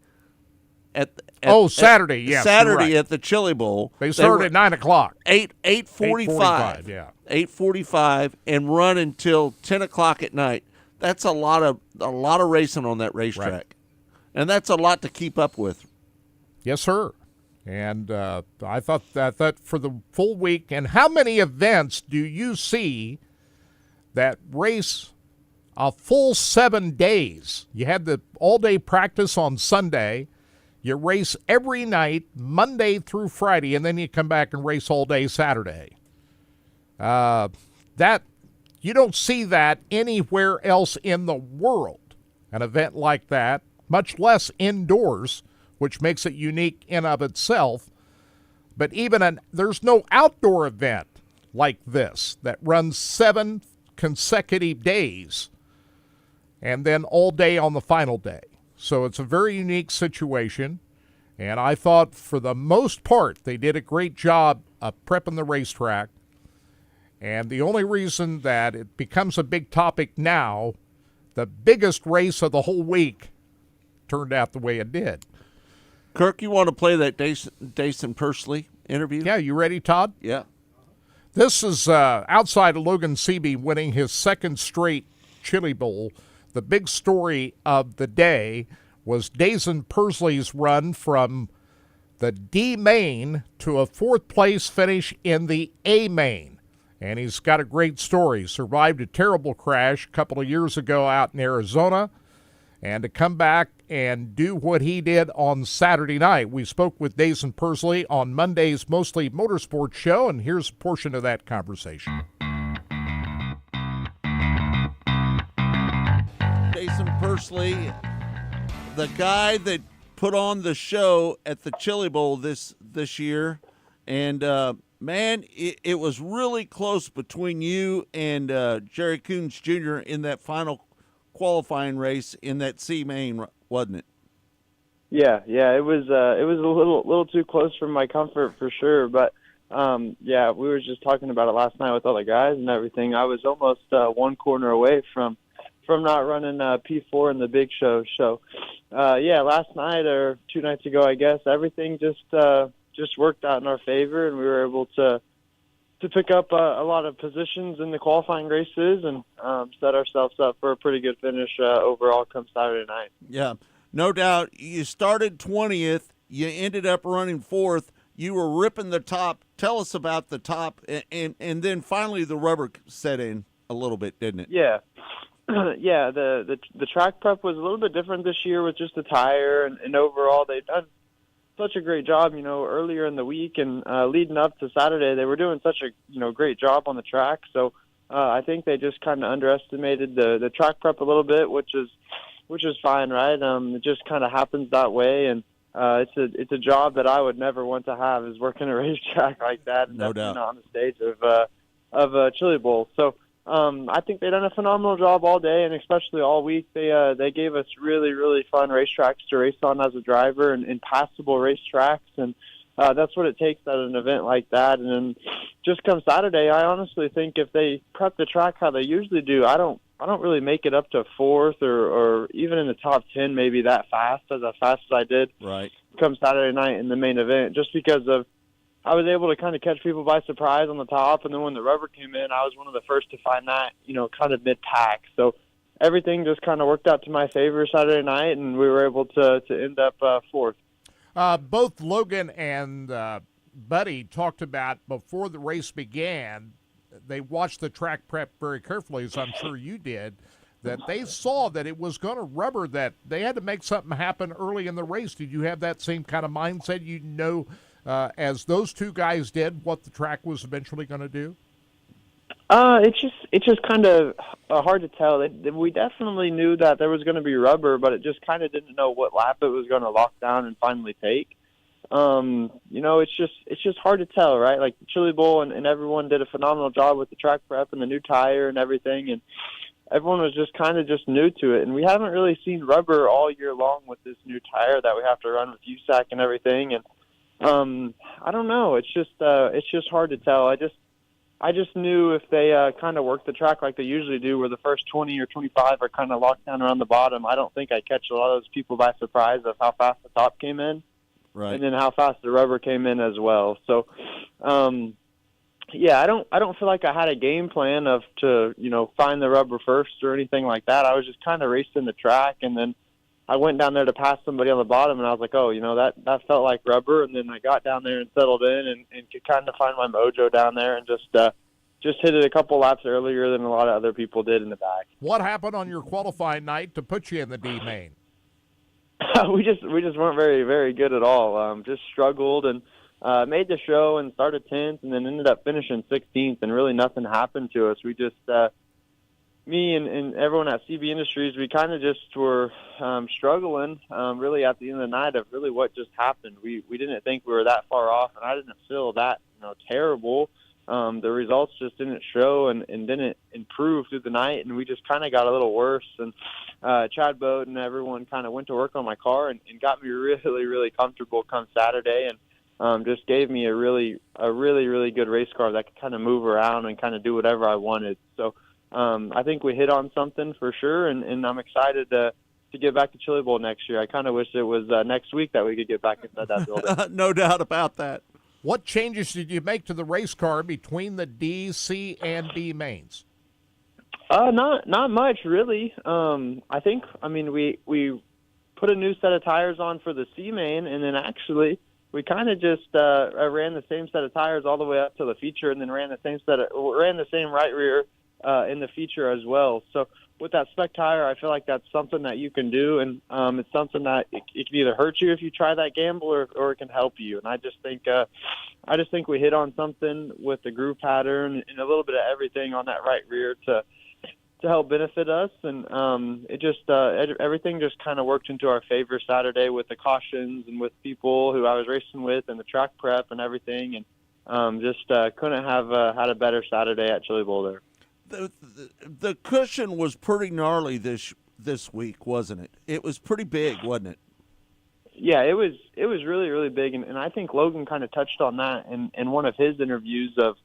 Saturday at the Chili Bowl. They started at 9 o'clock. 8:45. Yeah. 8:45 and run until 10 o'clock at night. that's a lot of racing on that racetrack, Right. and that's a lot to keep up with. Yes, sir. And I thought that for the full week, and how many events do you see that race a full 7 days? You had the all-day practice on Sunday. You race every night, Monday through Friday, and then you come back and race all day Saturday. That you don't see that anywhere else in the world, an event like that, much less indoors, which makes it unique in of itself. But there's no outdoor event like this that runs 7 consecutive days and then all day on the final day. So it's a very unique situation, and I thought for the most part they did a great job of prepping the racetrack. And the only reason that it becomes a big topic now, the biggest race of the whole week turned out the way it did. Kirk, you want to play that Dason Pursley interview? Yeah, you ready, Todd? Yeah. This is outside of Logan Seaby winning his second straight Chili Bowl. The big story of the day was Dason Pursley's run from the D main to a fourth-place finish in the A main. And he's got a great story. Survived a terrible crash a couple of years ago out in Arizona. And to come back and do what he did on Saturday night. We spoke with Dason Pursley on Monday's Mostly Motorsports show, and here's a portion of that conversation. Dason Pursley, the guy that put on the show at the Chili Bowl this year, and man, it was really close between you and Jerry Coons Jr. in that final qualifying race in that C main, wasn't it? Yeah, it was a little too close for my comfort for sure, but yeah, we were just talking about it last night with all the guys and everything. I was almost one corner away from not running P4 in the big show. So yeah, last night or 2 nights ago, I guess, everything just worked out in our favor, and we were able to pick up a lot of positions in the qualifying races and set ourselves up for a pretty good finish overall come Saturday night. Yeah, no doubt. You started 20th. You ended up running 4th. You were ripping the top. Tell us about the top, and then finally the rubber set in a little bit, didn't it? Yeah. Yeah, the track prep was a little bit different this year with just the tire, and overall they've done such a great job, earlier in the week and leading up to Saturday. They were doing such a great job on the track. So I think they just kind of underestimated the track prep a little bit, which is fine, right? It just kind of happens that way, and it's a job that I would never want to have, is working a racetrack like that, and no doubt on the stage of a Chili Bowl. So I think they've done a phenomenal job all day, and especially all week. They gave us really, really fun racetracks to race on as a driver, and passable racetracks, and that's what it takes at an event like that. And then just come Saturday, I honestly think if they prep the track how they usually do, I don't really make it up to 4th or even in the top 10 maybe that fast as I did right come Saturday night in the main event, just because of I was able to kind of catch people by surprise on the top, and then when the rubber came in, I was one of the first to find that, kind of mid-pack. So everything just kind of worked out to my favor Saturday night, and we were able to end up 4th. Both Logan and Buddy talked about before the race began, they watched the track prep very carefully, as I'm sure you did, that they saw that it was going to rubber, that they had to make something happen early in the race. Did you have that same kind of mindset? As those two guys did, what the track was eventually going to do? It's just kind of hard to tell. We definitely knew that there was going to be rubber, but it just kind of didn't know what lap it was going to lock down and finally take. It's just hard to tell, right? Like the Chili Bowl and everyone did a phenomenal job with the track prep and the new tire and everything, and everyone was just kind of just new to it. And we haven't really seen rubber all year long with this new tire that we have to run with USAC and everything. And I don't know. It's just hard to tell. I just knew if they kind of work the track like they usually do, where the first 20 or 25 are kind of locked down around the bottom, I don't think I catch a lot of those people by surprise of how fast the top came in, right, and then how fast the rubber came in as well. So Yeah, I don't feel like I had a game plan of to, find the rubber first or anything like that. I was just kind of racing the track, and then I went down there to pass somebody on the bottom, and I was like, oh, that felt like rubber. And then I got down there and settled in and could kind of find my mojo down there and just hit it a couple laps earlier than a lot of other people did in the back. What happened on your qualifying night to put you in the D main? we just weren't very, very good at all. Just struggled and made the show and started 10th and then ended up finishing 16th, and really nothing happened to us. We just, me and everyone at CB Industries, we kind of just were struggling really at the end of the night of really what just happened. We didn't think we were that far off, and I didn't feel that terrible. The results just didn't show and didn't improve through the night, and we just kind of got a little worse. And Chad Boat and everyone kind of went to work on my car and got me really, really comfortable come Saturday, and just gave me a really, really good race car that could kind of move around and kind of do whatever I wanted. So I think we hit on something for sure, and I'm excited to get back to Chili Bowl next year. I kind of wish it was next week that we could get back inside that building. No doubt about that. What changes did you make to the race car between the D, C, and D mains? Not much really. I think we put a new set of tires on for the C main, and then actually we kind of just ran the same set of tires all the way up to the feature, and then ran the same right rear in the feature as well. So with that spec tire, I feel like that's something that you can do, and it's something that it can either hurt you if you try that gamble, or it can help you. And I just think we hit on something with the groove pattern and a little bit of everything on that right rear to help benefit us. And everything just kind of worked into our favor Saturday with the cautions and with people who I was racing with and the track prep and everything. And couldn't have had a better Saturday at Chili Bowl there. The cushion was pretty gnarly this week, wasn't it? It was pretty big, wasn't it? Yeah, it was really, really big, and I think Logan kind of touched on that in one of his interviews of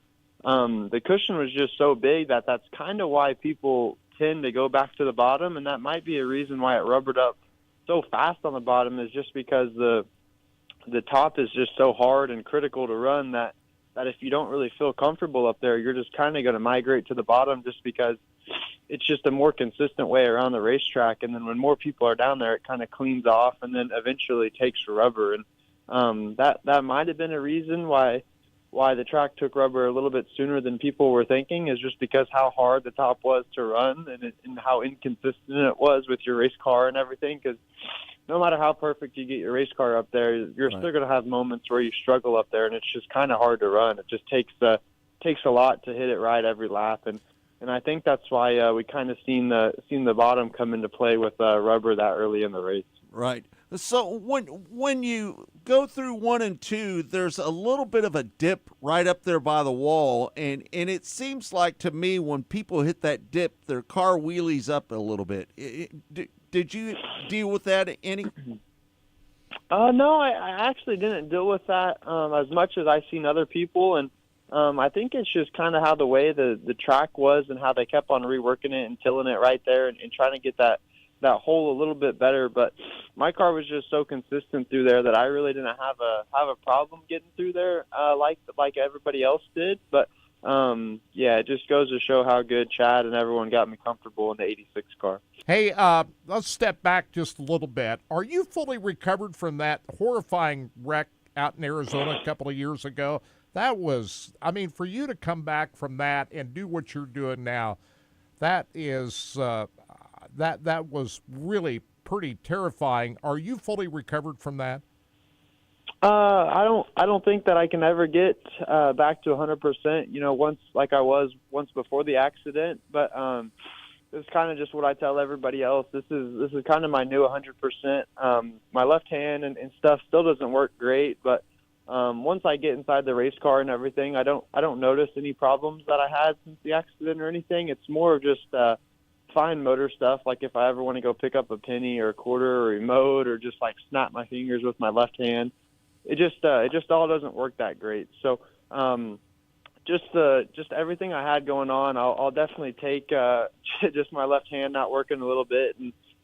the cushion was just so big that's kind of why people tend to go back to the bottom, and that might be a reason why it rubbered up so fast on the bottom, is just because the top is just so hard and critical to run that if you don't really feel comfortable up there, you're just kind of going to migrate to the bottom, just because it's just a more consistent way around the racetrack. And then when more people are down there, it kind of cleans off and then eventually takes rubber. And that might have been a reason why the track took rubber a little bit sooner than people were thinking, is just because how hard the top was to run and how inconsistent it was with your race car and everything. Because no matter how perfect you get your race car up there, you're still going to have moments where you struggle up there, and it's just kind of hard to run. It just takes a lot to hit it right every lap, and I think that's why we kind of seen the bottom come into play with rubber that early in the race. Right. So when you go through 1 and 2, there's a little bit of a dip right up there by the wall, and it seems like to me when people hit that dip, their car wheelies up a little bit. Did you deal with that any? No, I actually didn't deal with that as much as I've seen other people, and I think it's just kind of how the way the track was and how they kept on reworking it and tilling it right there and trying to get that hole a little bit better. But my car was just so consistent through there that I really didn't have a problem getting through there like everybody else did. But it just goes to show how good Chad and everyone got me comfortable in the 86 car. Hey, let's step back just a little bit. Are you fully recovered from that horrifying wreck out in Arizona a couple of years ago? That was, for you to come back from that and do what you're doing now, that is, that was really pretty terrifying. Are you fully recovered from that? I don't think that I can ever get back to 100%. Once like I was once before the accident, but it's kind of just what I tell everybody else. This is kind of my new 100%. My left hand and stuff still doesn't work great, but once I get inside the race car and everything, I don't notice any problems that I had since the accident or anything. It's more of just fine motor stuff, like if I ever want to go pick up a penny or a quarter or remote or just like snap my fingers with my left hand. It just all doesn't work that great. So just everything I had going on, I'll definitely take just my left hand not working a little bit,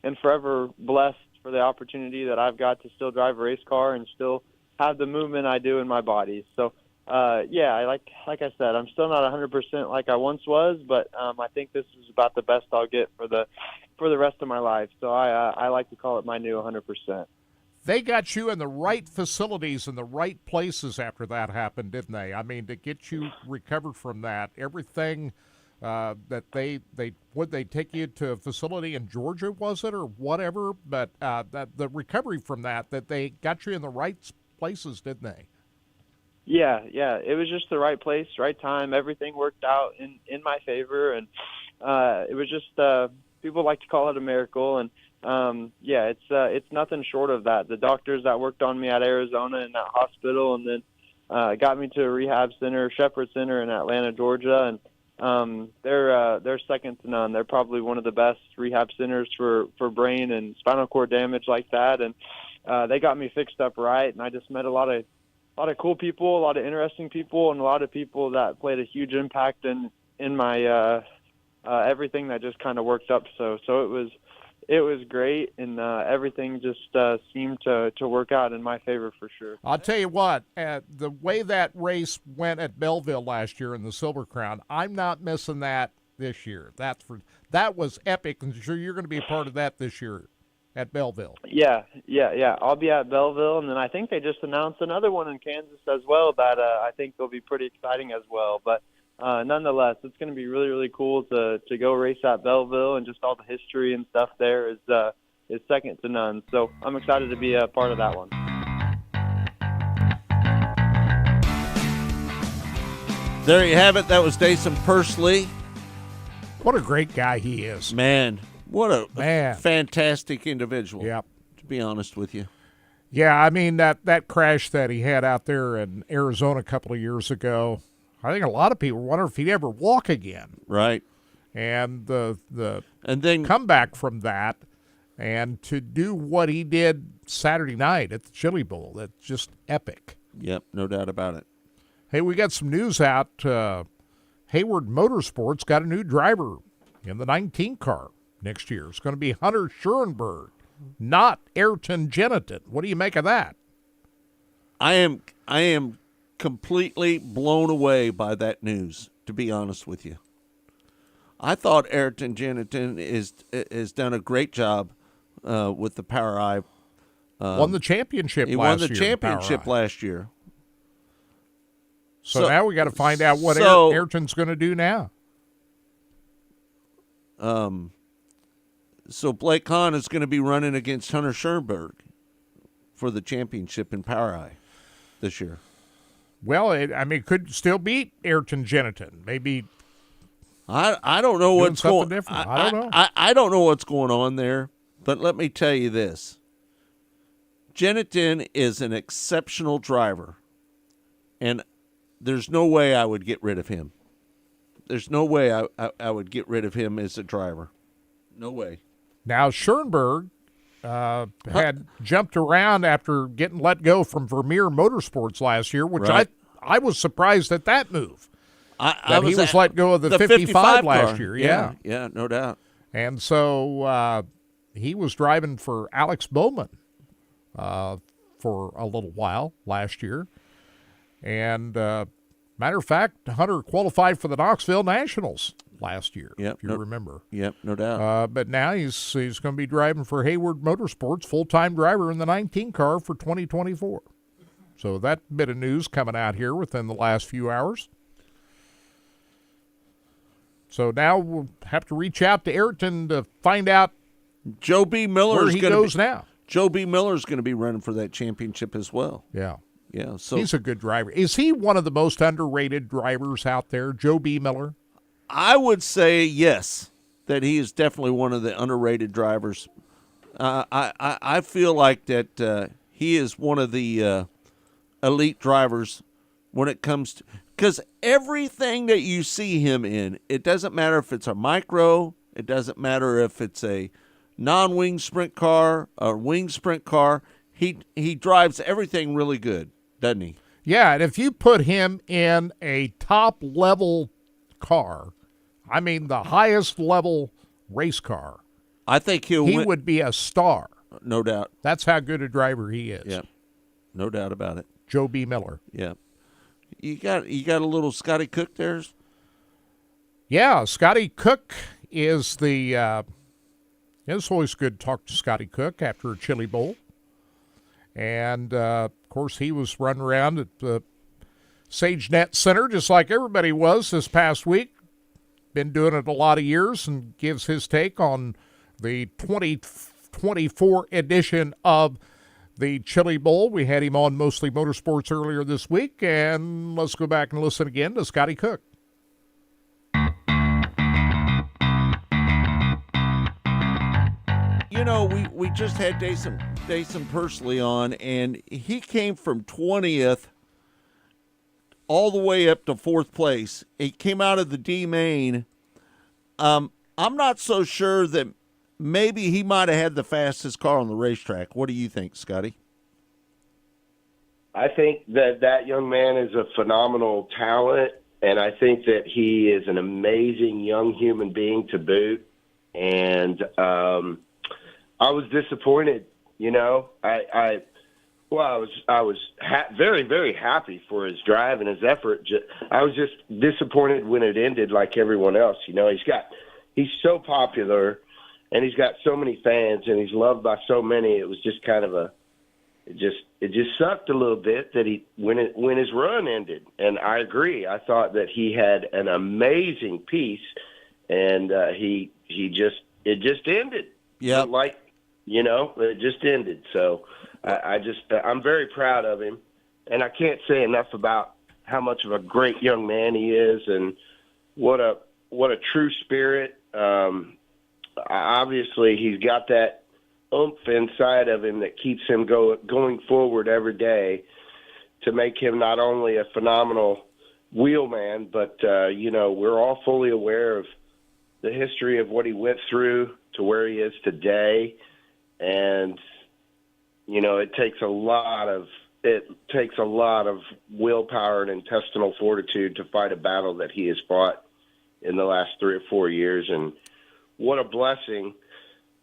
and forever blessed for the opportunity that I've got to still drive a race car and still have the movement I do in my body. So yeah, like I said, I'm still not 100% like I once was, but I think this is about the best I'll get for the rest of my life. So I like to call it my new 100%. They got you in the right facilities and the right places after that happened, didn't they? I mean, to get you recovered from that, everything that they would they take you to a facility in Georgia, was it, or whatever? But that the recovery from that they got you in the right places, didn't they? Yeah, it was just the right place, right time. Everything worked out in my favor, and it was just people like to call it a miracle, and yeah, it's nothing short of that. The doctors that worked on me at Arizona in that hospital, and then got me to a rehab center, Shepherd Center in Atlanta, Georgia, and they're second to none. They're probably one of the best rehab centers for brain and spinal cord damage like that, and they got me fixed up right, and I just met a lot of cool people, a lot of interesting people, and a lot of people that played a huge impact in my everything that just kind of worked up. So it was great, and everything just seemed to work out in my favor for sure. I'll tell you what, the way that race went at Belleville last year in the Silver Crown, I'm not missing that this year. That was epic, and sure you're going to be a part of that this year at Belleville. Yeah. I'll be at Belleville, and then I think they just announced another one in Kansas as well that I think will be pretty exciting as well. But nonetheless, it's going to be really, really cool to go race at Belleville, and just all the history and stuff there is second to none. So I'm excited to be a part of that one. There you have it. That was Dason Pursley. What a great guy he is. Man, what a fantastic individual. Yep. To be honest with you. Yeah, I mean, that crash that he had out there in Arizona a couple of years ago, I think a lot of people wonder if he'd ever walk again. Right. And and then comeback from that, and to do what he did Saturday night at the Chili Bowl, that's just epic. Yep, no doubt about it. Hey, we got some news out. Hayward Motorsports got a new driver in the 19 car next year. It's going to be Hunter Schuerenberg, not Ayrton Geniton. What do you make of that? I am completely blown away by that news, to be honest with you. I thought Ayrton Geniton has done a great job with the Power Eye. Won the championship he last won the year, championship Power Eye. last year. So now we got to find out what Ayrton's going to do now. So Blake Hahn is going to be running against Hunter Schuerenberg for the championship in Power Eye this year. Well, it could still beat Ayrton Geniton. Maybe. I don't know what's going. Different. I don't know. I don't know what's going on there, but let me tell you this: Geniton is an exceptional driver, and there's no way I would get rid of him. There's no way I would get rid of him as a driver. No way. Now, Schuerenberg had jumped around after getting let go from Vermeer Motorsports last year, which I was surprised at that move. He was let go of the 55 last year. Yeah, no doubt. And so he was driving for Alex Bowman for a little while last year. And matter of fact, Hunter qualified for the Knoxville Nationals last year, if you remember. Yep, no doubt. But now he's going to be driving for Hayward Motorsports, full-time driver in the 19 car for 2024. So that bit of news coming out here within the last few hours. So now we'll have to reach out to Ayrton to find out Joe B. Miller where he goes now. Joe B. Miller is going to be running for that championship as well. Yeah. Yeah, so he's a good driver. Is he one of the most underrated drivers out there, Joe B. Miller? I would say yes, that he is definitely one of the underrated drivers. I feel like that he is one of the elite drivers when it comes to, because everything that you see him in, it doesn't matter if it's a micro, it doesn't matter if it's a non-wing sprint car, a wing sprint car, he drives everything really good, doesn't he? Yeah, and if you put him in a top-level car, I mean the highest-level race car, I think he would be a star. No doubt. That's how good a driver he is. Yeah, no doubt about it. Joe B. Miller. Yeah. You got a little Scotty Cook there? Yeah, Scotty Cook is the it's always good to talk to Scotty Cook after a Chili Bowl. And, of course, he was running around at the SageNet Center just like everybody was this past week. Been doing it a lot of years and gives his take on the 2024 edition of the Chili Bowl. We had him on Mostly Motorsports earlier this week, and let's go back and listen again to Scotty Cook. You know, we just had Dason Pursley on, and he came from 20th all the way up to 4th place. He came out of the D main. I'm not so sure that maybe he might have had the fastest car on the racetrack. What do you think, Scotty? I think that young man is a phenomenal talent, and I think that he is an amazing young human being to boot. And I was disappointed. You know, I was very, very happy for his drive and his effort. I was just disappointed when it ended, like everyone else. You know, he's so popular, and he's got so many fans, and he's loved by so many. It was just kind of it just sucked a little bit that when his run ended. And I agree. I thought that he had an amazing piece, and it just ended. Yeah, it just ended. So I'm very proud of him, and I can't say enough about how much of a great young man he is, and what a true spirit. Obviously, he's got that oomph inside of him that keeps him going forward every day to make him not only a phenomenal wheelman, but we're all fully aware of the history of what he went through to where he is today. And, it takes a lot of willpower and intestinal fortitude to fight a battle that he has fought in the last 3 or 4 years. And what a blessing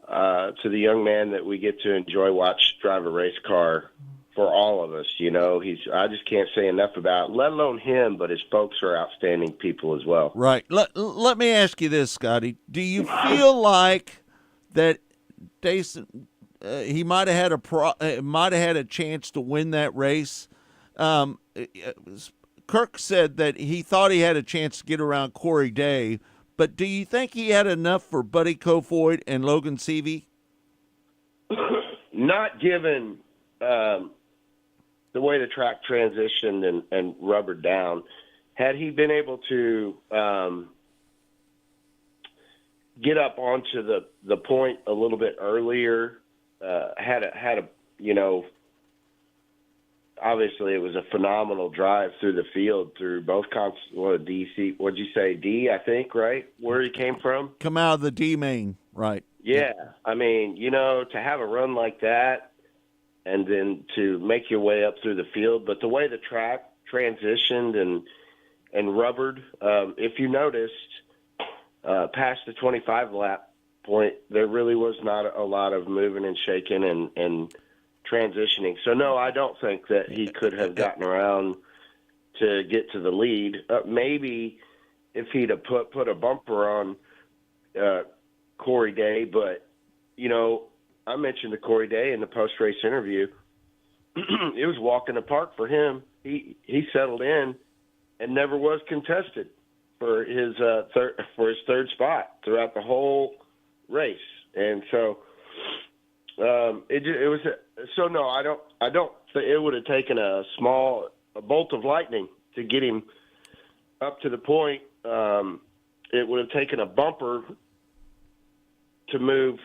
to the young man that we get to watch drive a race car for all of us. I just can't say enough about, let alone him, but his folks are outstanding people as well. Right. Let me ask you this, Scotty. Do you feel like that Dason, he might have had a chance to win that race? Kirk said that he thought he had a chance to get around Corey Day, but do you think he had enough for Buddy Kofoid and Logan Seavey? Not given the way the track transitioned and rubbered down. Had he been able to get up onto the point a little bit earlier, obviously it was a phenomenal drive through the field through both DC. What'd you say, D? I think, right, where he came from. Come out of the D main, right? Yeah, I mean, to have a run like that, and then to make your way up through the field, but the way the track transitioned and rubbered, if you noticed, past the 25 lap point, there really was not a lot of moving and shaking and transitioning. So no, I don't think that he could have gotten around to get to the lead. Maybe if he'd have put a bumper on Corey Day, but I mentioned to Corey Day in the post-race interview, it was walk in the park for him. He settled in and never was contested for his third spot throughout the whole race. And so it was so no, I don't think it would have taken a bolt of lightning to get him up to the point. It would have taken a bumper to move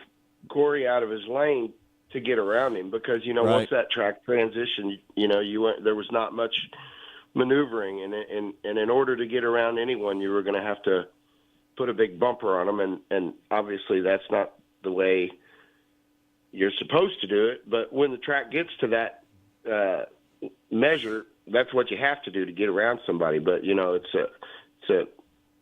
Corey out of his lane to get around him, because Right. Once that track transition, there was not much maneuvering, and in order to get around anyone, you were going to have to put a big bumper on them, and obviously that's not the way you're supposed to do it. But when the track gets to that measure, that's what you have to do to get around somebody. But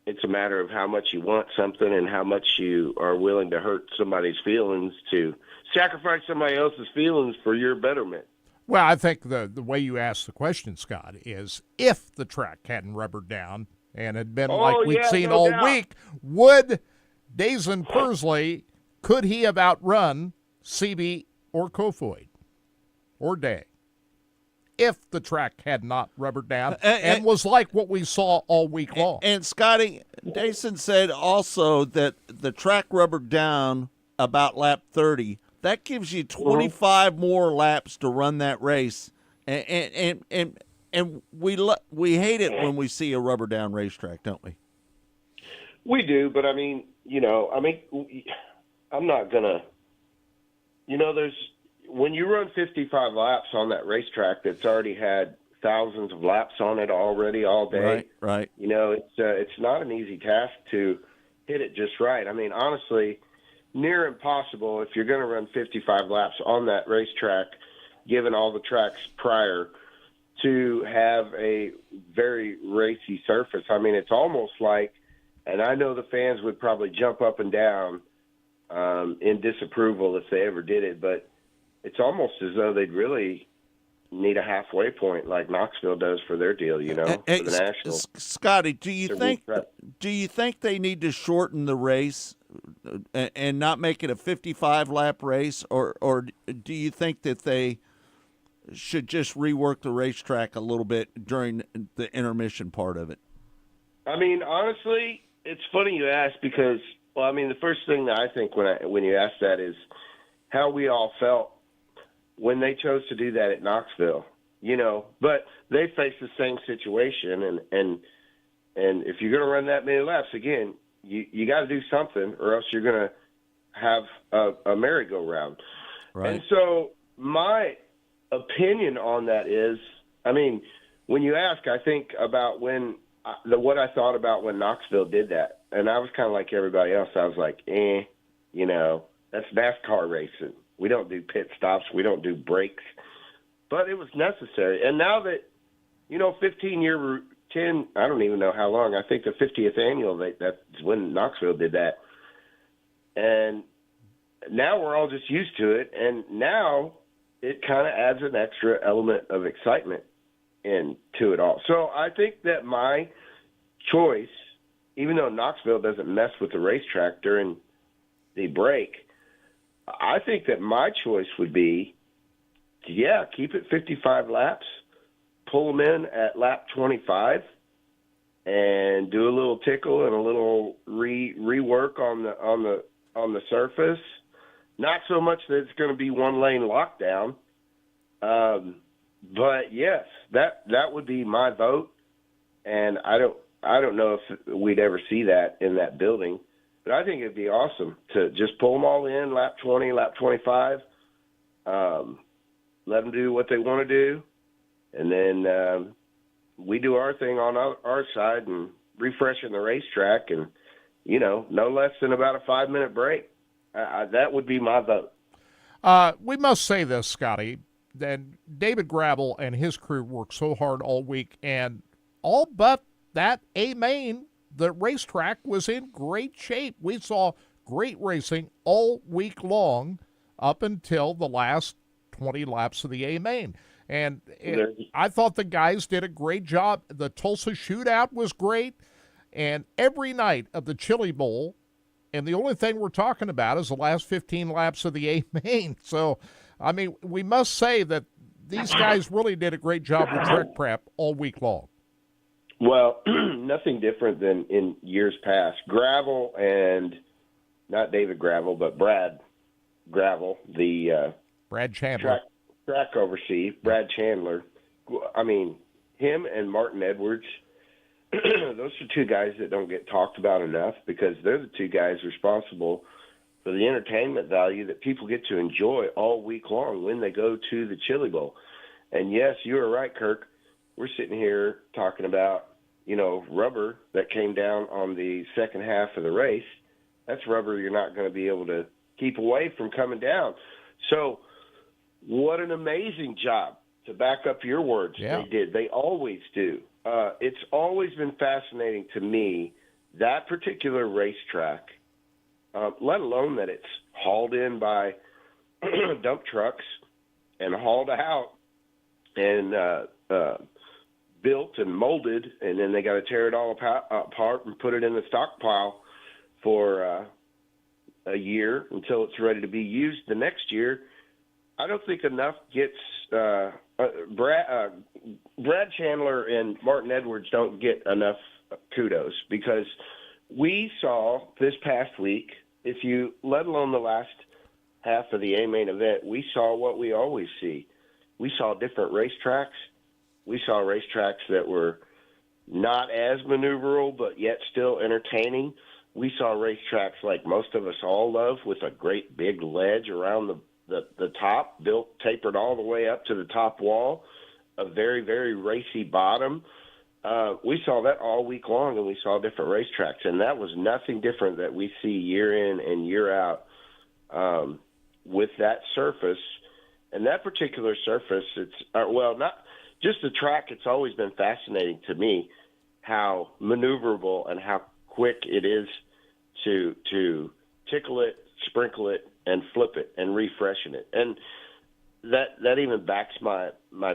it's a matter of how much you want something and how much you are willing to hurt somebody's feelings, to sacrifice somebody else's feelings for your betterment. Well, I think the way you asked the question, Scott, is if the track hadn't rubbered down and had been like we've seen all week, would Dazen Persley, could he have outrun Seavey or Kofoid or Day if the track had not rubbered down and was like what we saw all week long? And Scotty, Dason said also that the track rubbered down about lap 30. That gives you 25 more laps to run that race, and we hate it when we see a rubber down racetrack, don't we? We do, but I'm not gonna. There's when you run 55 laps on that racetrack that's already had thousands of laps on it already all day. Right. It's not an easy task to hit it just right. I mean, honestly, near impossible if you're going to run 55 laps on that racetrack, given all the tracks prior, to have a very racy surface. I mean, it's almost like, and I know the fans would probably jump up and down in disapproval if they ever did it, but it's almost as though they'd really need a halfway point like Knoxville does for their deal, for the Nationals. Scotty, do you think they need to shorten the race and not make it a 55-lap race, or do you think that they should just rework the racetrack a little bit during the intermission part of it? I mean, honestly, it's funny you ask because, the first thing that I think when you ask that is how we all felt when they chose to do that at Knoxville, but they face the same situation, and if you're going to run that many laps, again, you got to do something, or else you're going to have a merry-go-round. Right. And so my opinion on that is, when you ask, I think about what I thought about when Knoxville did that, and I was kind of like everybody else. I was like, that's NASCAR racing. We don't do pit stops. We don't do breaks. But it was necessary. And now that, 15-year 10, I don't even know how long. I think the 50th annual, that's when Knoxville did that. And now we're all just used to it. And now it kind of adds an extra element of excitement into it all. So I think that my choice, even though Knoxville doesn't mess with the racetrack during the break, I think that my choice would be, keep it 55 laps, pull them in at lap 25, and do a little tickle and a little rework on the surface. Not so much that it's going to be one lane lockdown, but yes, that would be my vote. And I don't know if we'd ever see that in that building. But I think it'd be awesome to just pull them all in, lap 20, lap 25, let them do what they want to do, and then we do our thing on our side and refreshing the racetrack, and, no less than about a 5-minute break. That would be my vote. We must say this, Scotty, that David Gravel and his crew worked so hard all week, and all but that A-Main, the racetrack was in great shape. We saw great racing all week long up until the last 20 laps of the A-Main. And I thought the guys did a great job. The Tulsa Shootout was great. And every night of the Chili Bowl, and the only thing we're talking about is the last 15 laps of the A-Main. So, we must say that these guys really did a great job with track prep all week long. Well, nothing different than in years past. Gravel and not David Gravel, but Brad Gravel, the Brad Chandler track overseer, Brad Chandler. Him and Martin Edwards. Those are two guys that don't get talked about enough because they're the two guys responsible for the entertainment value that people get to enjoy all week long when they go to the Chili Bowl. And yes, you are right, Kirk. We're sitting here talking about, rubber that came down on the second half of the race. That's rubber you're not going to be able to keep away from coming down. So what an amazing job, to back up your words, they did. They always do. It's always been fascinating to me, that particular racetrack, let alone that it's hauled in by dump trucks and hauled out and built and molded, and then they got to tear it all apart and put it in the stockpile for a year until it's ready to be used the next year. I don't think enough gets Brad Chandler and Martin Edwards don't get enough kudos, because we saw this past week, let alone the last half of the A-main event, we saw what we always see. We saw different racetracks. We saw racetracks that were not as maneuverable, but yet still entertaining. We saw racetracks like most of us all love, with a great big ledge around the top, tapered all the way up to the top wall, a very, very racy bottom. We saw that all week long, and we saw different racetracks, and that was nothing different that we see year in and year out with that surface. And that particular surface, it's not just the track. It's always been fascinating to me how maneuverable and how quick it is to tickle it, sprinkle it, and flip it and refreshen it. And that even backs my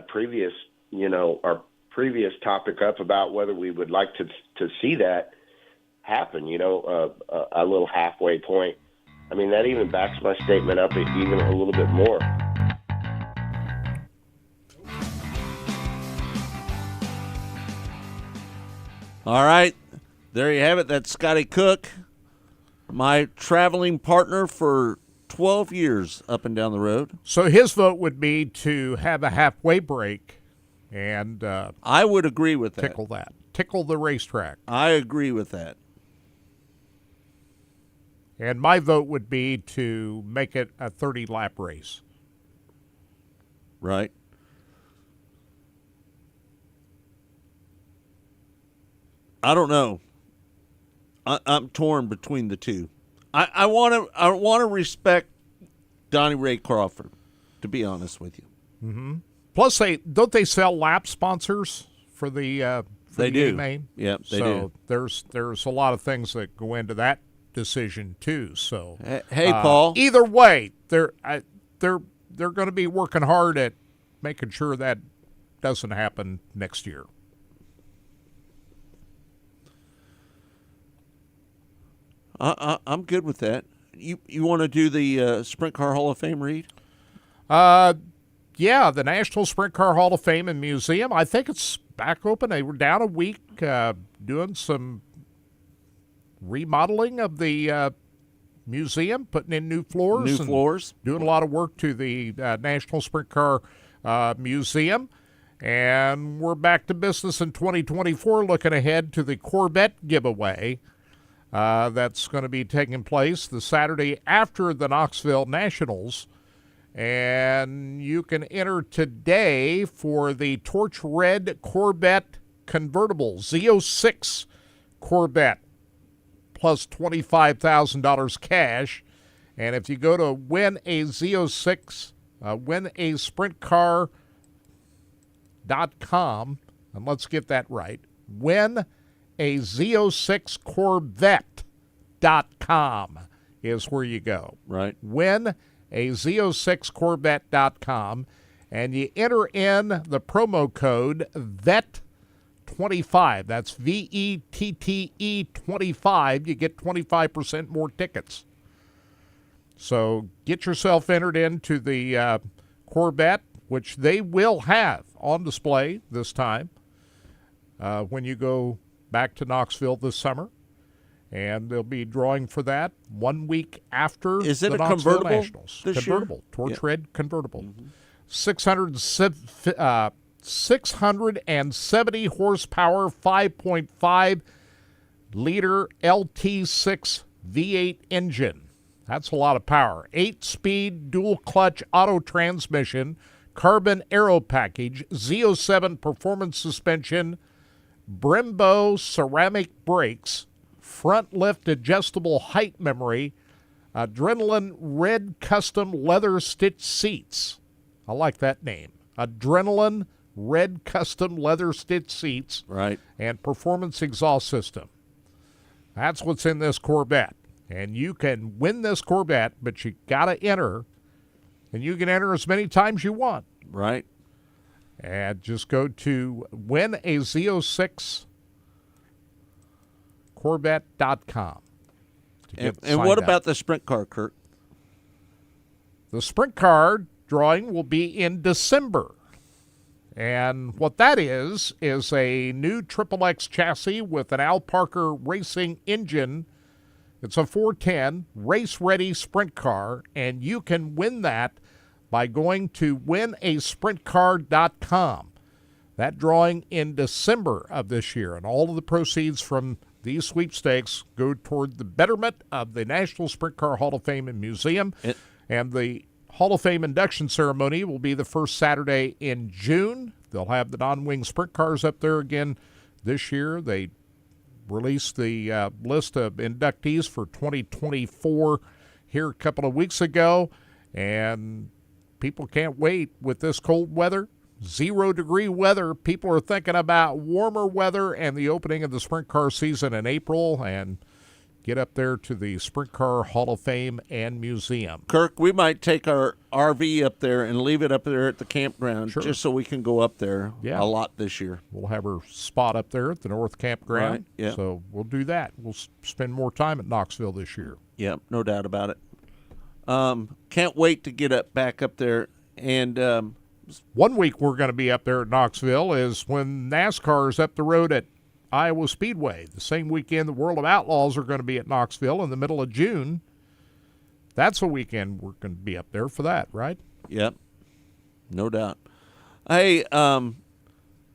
previous, our previous topic up about whether we would like to see that happen, a little halfway point. I mean, that even backs my statement up even a little bit more. All right, there you have it. That's Scotty Cook, my traveling partner for 12 years up and down the road. So his vote would be to have a halfway break, and I would agree with that. Tickle the racetrack. I agree with that. And my vote would be to make it a 30-lap race. Right. I don't know. I'm torn between the two. I want to respect Donnie Ray Crawford, to be honest with you. Mm-hmm. Plus, don't they sell lap sponsors for the they do. A-main? Yep, they do. do. There's a lot of things that go into that decision too. So hey, Paul. Either way, they're going to be working hard at making sure that doesn't happen next year. I'm good with that. You want to do the Sprint Car Hall of Fame read? Yeah, the National Sprint Car Hall of Fame and Museum. I think it's back open. They were down a week doing some remodeling of the museum, putting in new floors. Doing a lot of work to the National Sprint Car Museum. And we're back to business in 2024, looking ahead to the Corvette giveaway. That's going to be taking place the Saturday after the Knoxville Nationals. And you can enter today for the Torch Red Corvette convertible, Z06 Corvette, plus $25,000 cash. And if you go to win a Z06, winasprintcar.com, and let's get that right, win a Z06 Corvette.com is where you go. Right. Win a Z06 Corvette.com, and you enter in the promo code VETTE25. That's VETTE 25. You get 25% more tickets. So get yourself entered into the Corvette, which they will have on display this time when you go back to Knoxville this summer, and they'll be drawing for that 1 week after Is it the a Knoxville convertible Nationals. this Convertible, year? Torch Red convertible. 670 horsepower, 5.5 liter LT6 V8 engine. That's a lot of power. 8-speed dual clutch auto transmission, carbon aero package, Z07 performance suspension, Brembo ceramic brakes, front lift adjustable height memory, Adrenaline Red custom leather stitched seats. I like that name. Adrenaline Red custom leather stitched seats. Right. And performance exhaust system. That's what's in this Corvette. And you can win this Corvette, but you got to enter. And you can enter as many times you want. Right. And just go to winaz06corvette.com. And what about the sprint car, Kirk? The sprint car drawing will be in December. And what that is a new XXX chassis with an Al Parker Racing engine. It's a 410 race-ready sprint car, and you can win that by going to winasprintcar.com. That drawing in December of this year, and all of the proceeds from these sweepstakes go toward the betterment of the National Sprint Car Hall of Fame and Museum. And the Hall of Fame induction ceremony will be the first Saturday in June. They'll have the non-wing sprint cars up there again this year. They released the list of inductees for 2024 here a couple of weeks ago, and people can't wait with this cold weather. 0-degree weather. People are thinking about warmer weather and the opening of the sprint car season in April, and get up there to the Sprint Car Hall of Fame and Museum. Kirk, we might take our RV up there and leave it up there at the campground just so we can go up there a lot this year. We'll have our spot up there at the North Campground. Right, yeah. So we'll do that. We'll spend more time at Knoxville this year. Yeah, no doubt about it. Can't wait to get back up there. And 1 week we're going to be up there at Knoxville is when NASCAR is up the road at Iowa Speedway. The same weekend the World of Outlaws are going to be at Knoxville in the middle of June. That's a weekend we're going to be up there for that, right? Yep, no doubt. Hey,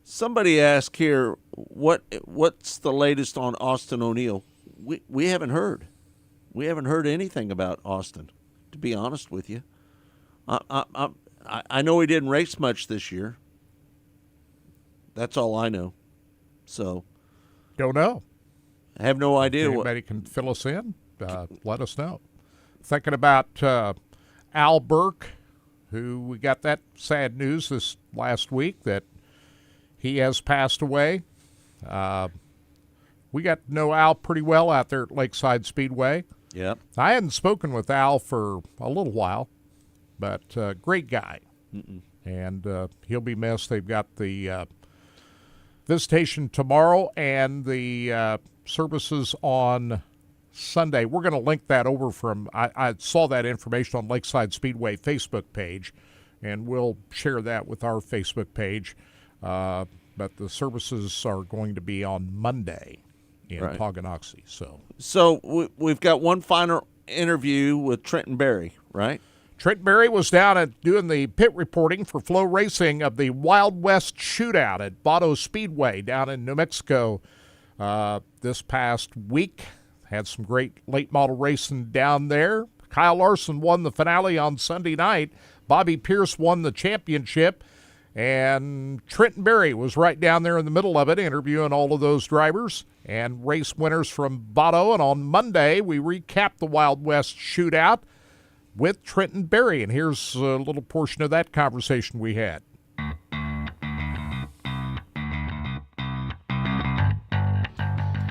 somebody asked here, what's the latest on Austin O'Neill? We haven't heard. We haven't heard anything about Austin, to be honest with you. I know he didn't race much this year. That's all I know. So, don't know. I have no idea. Anybody can fill us in? Let us know. Thinking about Al Burke, who we got that sad news this last week that he has passed away. We got to know Al pretty well out there at Lakeside Speedway. Yep. I hadn't spoken with Al for a little while, but great guy. And he'll be missed. They've got the visitation tomorrow and the services on Sunday. We're going to link that over from, I saw that information on Lakeside Speedway Facebook page, and we'll share that with our Facebook page. But the services are going to be on Monday in Tonganoxie. So we've got one final interview with Trenton Berry, right? Trenton Berry was down at doing the pit reporting for Flow Racing of the Wild West Shootout at Vado Speedway down in New Mexico this past week. Had some great late model racing down there. Kyle Larson won the finale on Sunday night. Bobby Pierce won the championship. And Trenton Berry was right down there in the middle of it, interviewing all of those drivers and race winners from Vado. And on Monday, we recapped the Wild West Shootout with Trenton Berry. And here's a little portion of that conversation we had.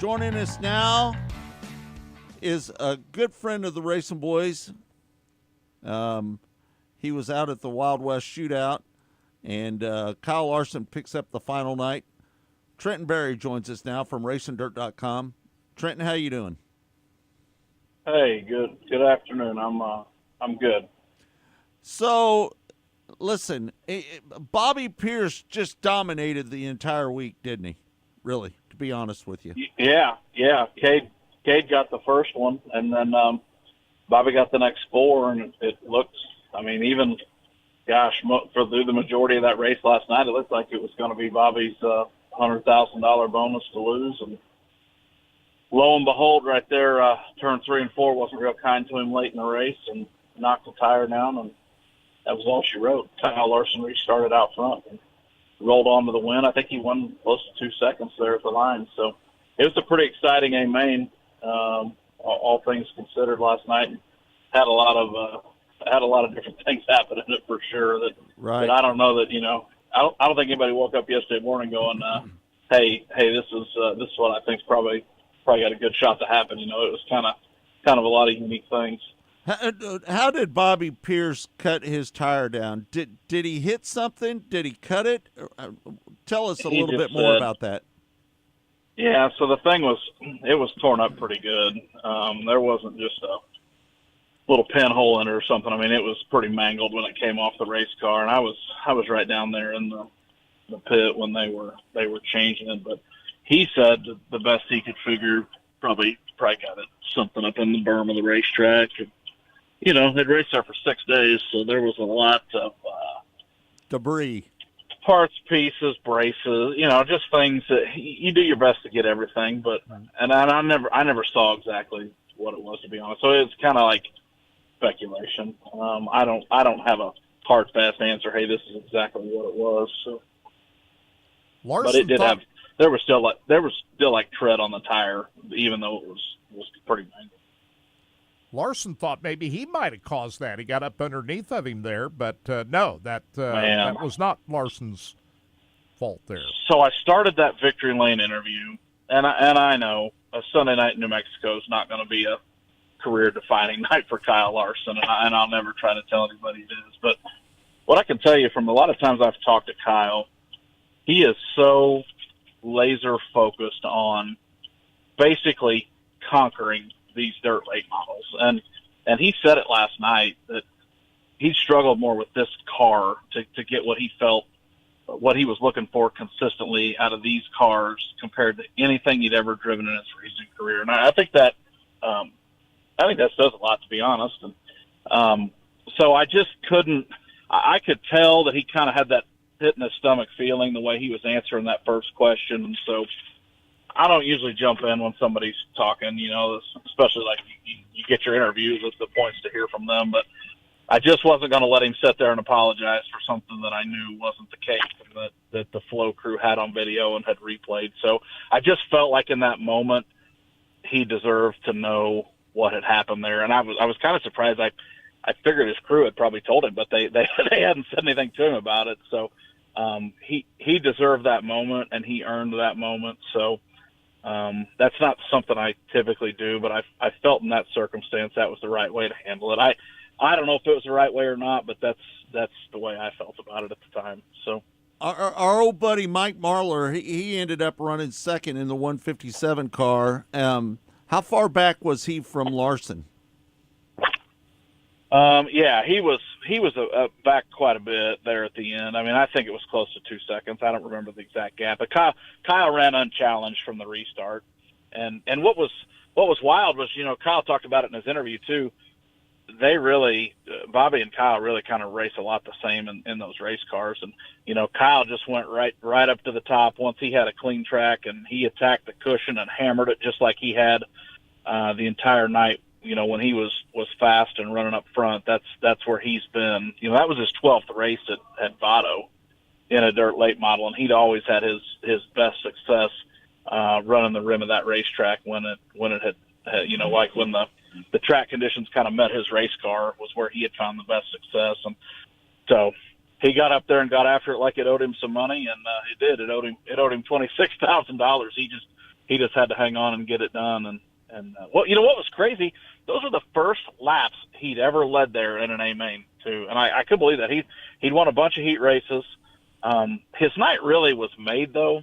Joining us now is a good friend of the Racing Boys. He was out at the Wild West Shootout, and Kyle Larson picks up the final night. Trenton Berry joins us now from RacingDirt.com. Trenton, how you doing? Hey, good afternoon. I'm good. So, listen, Bobby Pierce just dominated the entire week, didn't he? Really, to be honest with you. Yeah. Cade got the first one, and then Bobby got the next four, and it looked, even, for the majority of that race last night, it looked like it was going to be Bobby's $100,000 bonus to lose. And lo and behold, right there, turn 3 and 4 wasn't real kind to him late in the race and knocked the tire down, and that was all she wrote. Kyle Larson restarted out front and rolled on to the win. I think he won close to 2 seconds there at the line. So it was a pretty exciting A-Main, all things considered last night. Had a lot of different things happen in it for sure. That I don't know that I don't think anybody woke up yesterday morning going, hey, this is what I think's probably got a good shot to happen. It was kind of a lot of unique things. How did Bobby Pierce cut his tire down? Did he hit something? Did he cut it? Tell us a He little just bit more said- about that. Yeah, so the thing was, it was torn up pretty good. There wasn't just a little pinhole in it or something. I mean, it was pretty mangled when it came off the race car, and I was right down there in the pit when they were changing it. But he said that the best he could figure probably got it something up in the berm of the racetrack. And, you know, they'd raced there for 6 days, so there was a lot of debris. Parts, pieces, braces, you know, just things that you do your best to get everything, but and I never saw exactly what it was, to be honest. So it's kind of like speculation. I don't have a hard fast answer. Hey, this is exactly what it was. So, Larson but it did thought- have. There was still like tread on the tire, even though it was pretty mangled. Larson thought maybe he might have caused that. He got up underneath of him there, but no, that was not Larson's fault there. So I started that Victory Lane interview, and I know a Sunday night in New Mexico is not going to be a career-defining night for Kyle Larson, and I'll never try to tell anybody it is. But what I can tell you from a lot of times I've talked to Kyle, he is so laser-focused on basically conquering these dirt late models. And he said it last night that he struggled more with this car to get what he felt, what he was looking for consistently out of these cars compared to anything he'd ever driven in his racing career. And I think that says a lot, to be honest. And so I just couldn't. I could tell that he kind of had that pit in his stomach feeling the way he was answering that first question. And so I don't usually jump in when somebody's talking, you know, especially like you get your interviews with the points to hear from them. But I just wasn't going to let him sit there and apologize for something that I knew wasn't the case and that the Flow crew had on video and had replayed. So I just felt like in that moment he deserved to know what had happened there. And I was kind of surprised. I figured his crew had probably told him, but they hadn't said anything to him about it. So he deserved that moment, and he earned that moment. So that's not something I typically do, but I felt in that circumstance that was the right way to handle it. I don't know if it was the right way or not, but that's the way I felt about it at the time. So Our old buddy Mike Marlar, he ended up running second in the 157 car. How far back was he from Larson? Yeah, he was back quite a bit there at the end. I mean, I think it was close to 2 seconds. I don't remember the exact gap, but Kyle ran unchallenged from the restart. And what was wild was, you know, Kyle talked about it in his interview too. They really, Bobby and Kyle really kind of race a lot the same in those race cars. And, you know, Kyle just went right up to the top once he had a clean track, and he attacked the cushion and hammered it just like he had the entire night. You know, when he was fast and running up front, that's where he's been. You know, that was his 12th race at Vado in a dirt late model, and he'd always had his best success running the rim of that racetrack when it had you know, like when the track conditions kind of met his race car was where he had found the best success. And so he got up there and got after it like it owed him some money, and it did. It owed him $26,000. He just had to hang on and get it done. And well, you know what was crazy? Those were the first laps he'd ever led there in an A main too, and I couldn't believe that. He'd won a bunch of heat races. His night really was made though.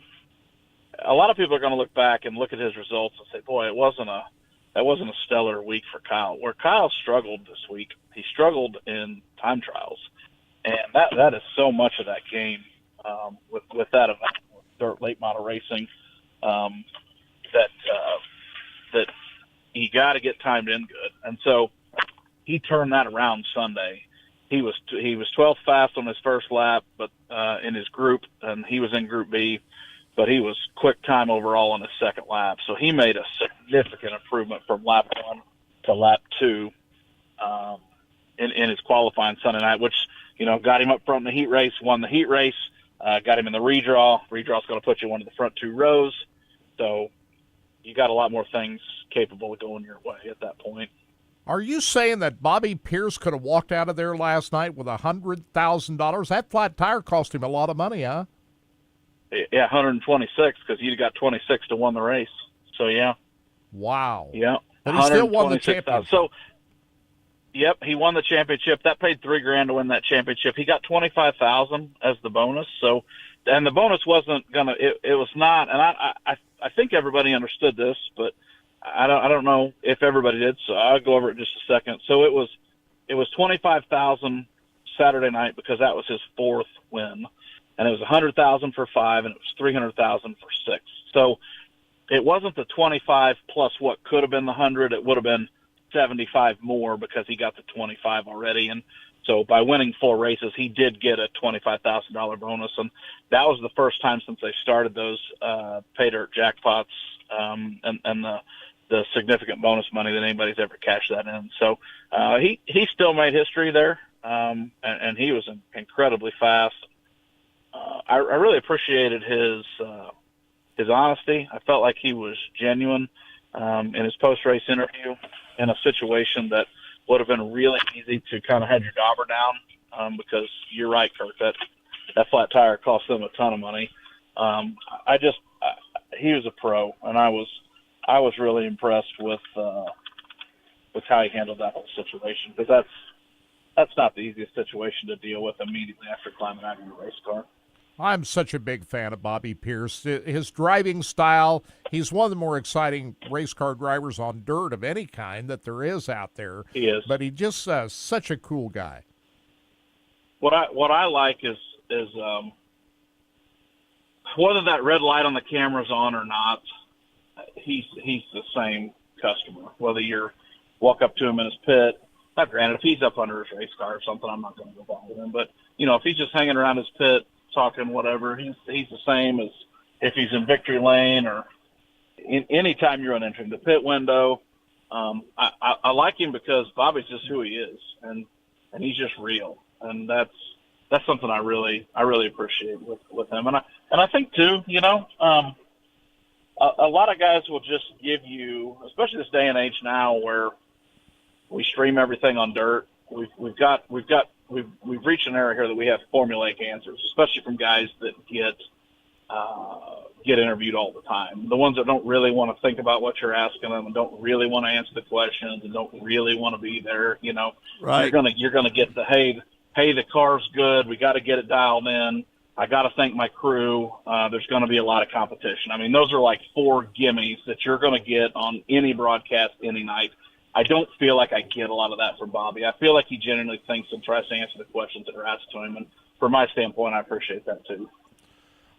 A lot of people are going to look back and look at his results and say, "Boy, that wasn't a stellar week for Kyle." Where Kyle struggled this week, he struggled in time trials, and that is so much of that game with that event, with dirt late model racing, that you got to get timed in good. And so he turned that around Sunday. He was 12th fast on his first lap, but in his group, and he was in Group B, but he was quick time overall on his second lap. So he made a significant improvement from lap 1 to lap 2 in his qualifying Sunday night, which, you know, got him up front in the heat race, won the heat race, got him in the redraw. Redraw's going to put you one of the front 2 rows. So you got a lot more things capable of going your way at that point. Are you saying that Bobby Pierce could have walked out of there last night with $100,000? That flat tire cost him a lot of money, huh? Yeah, 126, because you'd got 26 to win the race. So, yeah. Wow. Yeah. But he still won the championship. So, Yep, he won the championship. That paid $3,000 to win that championship. He got $25,000 as the bonus. So, and the bonus wasn't gonna. It was not. And I think everybody understood this, but I don't know if everybody did. So I'll go over it in just a second. So it was $25,000 Saturday night because that was his 4th win, and it was $100,000 for 5, and it was $300,000 for 6. So it wasn't the 25 plus what could have been the 100. It would have been 75 more because he got the 25 already. And so by winning 4 races, he did get a $25,000 bonus. And that was the first time since they started those pay dirt jackpots and the significant bonus money that anybody's ever cashed that in. So he still made history there. And he was incredibly fast. I really appreciated his honesty. I felt like he was genuine in his post-race interview in a situation that would have been really easy to kind of have your dauber down because you're right, Kirk, that flat tire cost them a ton of money. He was a pro, and I was really impressed with how he handled that whole situation because that's not the easiest situation to deal with immediately after climbing out of your race car. I'm such a big fan of Bobby Pierce. His driving style, he's one of the more exciting race car drivers on dirt of any kind that there is out there. He is. But he just such a cool guy. What I like is whether that red light on the camera's on or not, he's the same customer. Whether you walk up to him in his pit, not granted, if he's up under his race car or something, I'm not going to go bother him. But, if he's just hanging around his pit, talking whatever, he's the same as if he's in victory lane or any time you're entering the pit window. I like him because Bobby's just who he is, and he's just real, and that's something I really appreciate with him. And I think too, a lot of guys will just give you, especially this day and age now where we stream everything on dirt. We've reached an era here that we have formulaic answers, especially from guys that get interviewed all the time. The ones that don't really want to think about what you're asking them and don't really want to answer the questions and don't really want to be there. Right. You're gonna get the hey, the car's good. We got to get it dialed in. I got to thank my crew. There's going to be a lot of competition. I mean, those are like 4 gimmies that you're going to get on any broadcast any night. I don't feel like I get a lot of that from Bobby. I feel like he genuinely thinks and tries to answer the questions that are asked to him. And from my standpoint, I appreciate that too.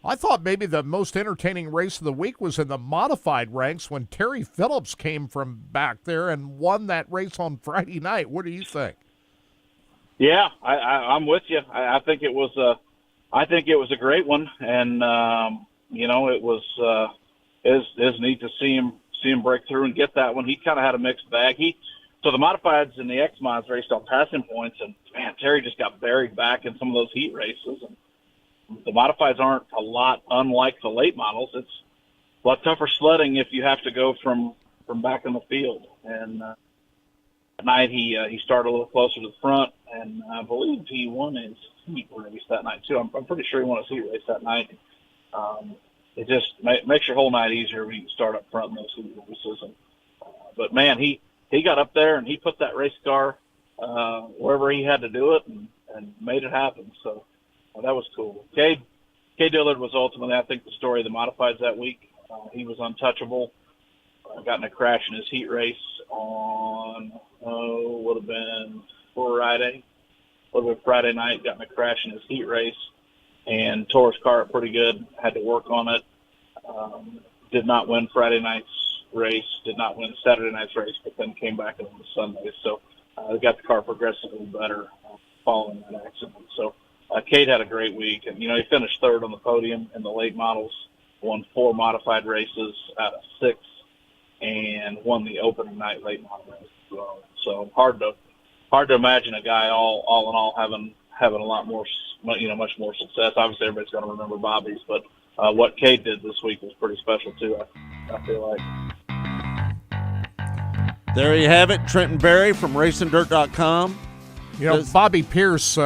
I thought maybe the most entertaining race of the week was in the modified ranks when Terry Phillips came from back there and won that race on Friday night. What do you think? Yeah, I'm with you. I think it was a great one, and it was neat to see him break through and get that one. He kind of had a mixed bag. So the modifieds and the X mods raced on passing points, and man, Terry just got buried back in some of those heat races. And the modifieds aren't a lot unlike the late models. It's a lot tougher sledding if you have to go from back in the field. And at night he started a little closer to the front, and I believe he won his heat race that night too. I'm pretty sure he won his heat race that night. It just makes your whole night easier when you can start up front in those heat races. But man, he got up there and he put that race car wherever he had to do it and made it happen. So that was cool. Cade Dillard was ultimately, I think, the story of the modifieds that week. He was untouchable. Got in a crash in his heat race on would have been Friday night. Got in a crash in his heat race and tore his car up pretty good. Had to work on it. Did not win Friday night's race. Did not win Saturday night's race, but then came back on the Sunday. So they got the car progressively better following that accident. So Cade had a great week, and he finished 3rd on the podium in the late models. Won 4 modified races out of 6, and won the opening night late model race as well. So hard to imagine a guy all in all having a lot more, much more success. Obviously, everybody's going to remember Bobby's, but what Cade did this week was pretty special too. I feel like. There you have it, Trenton Berry from RacingDirt.com. Bobby Pierce,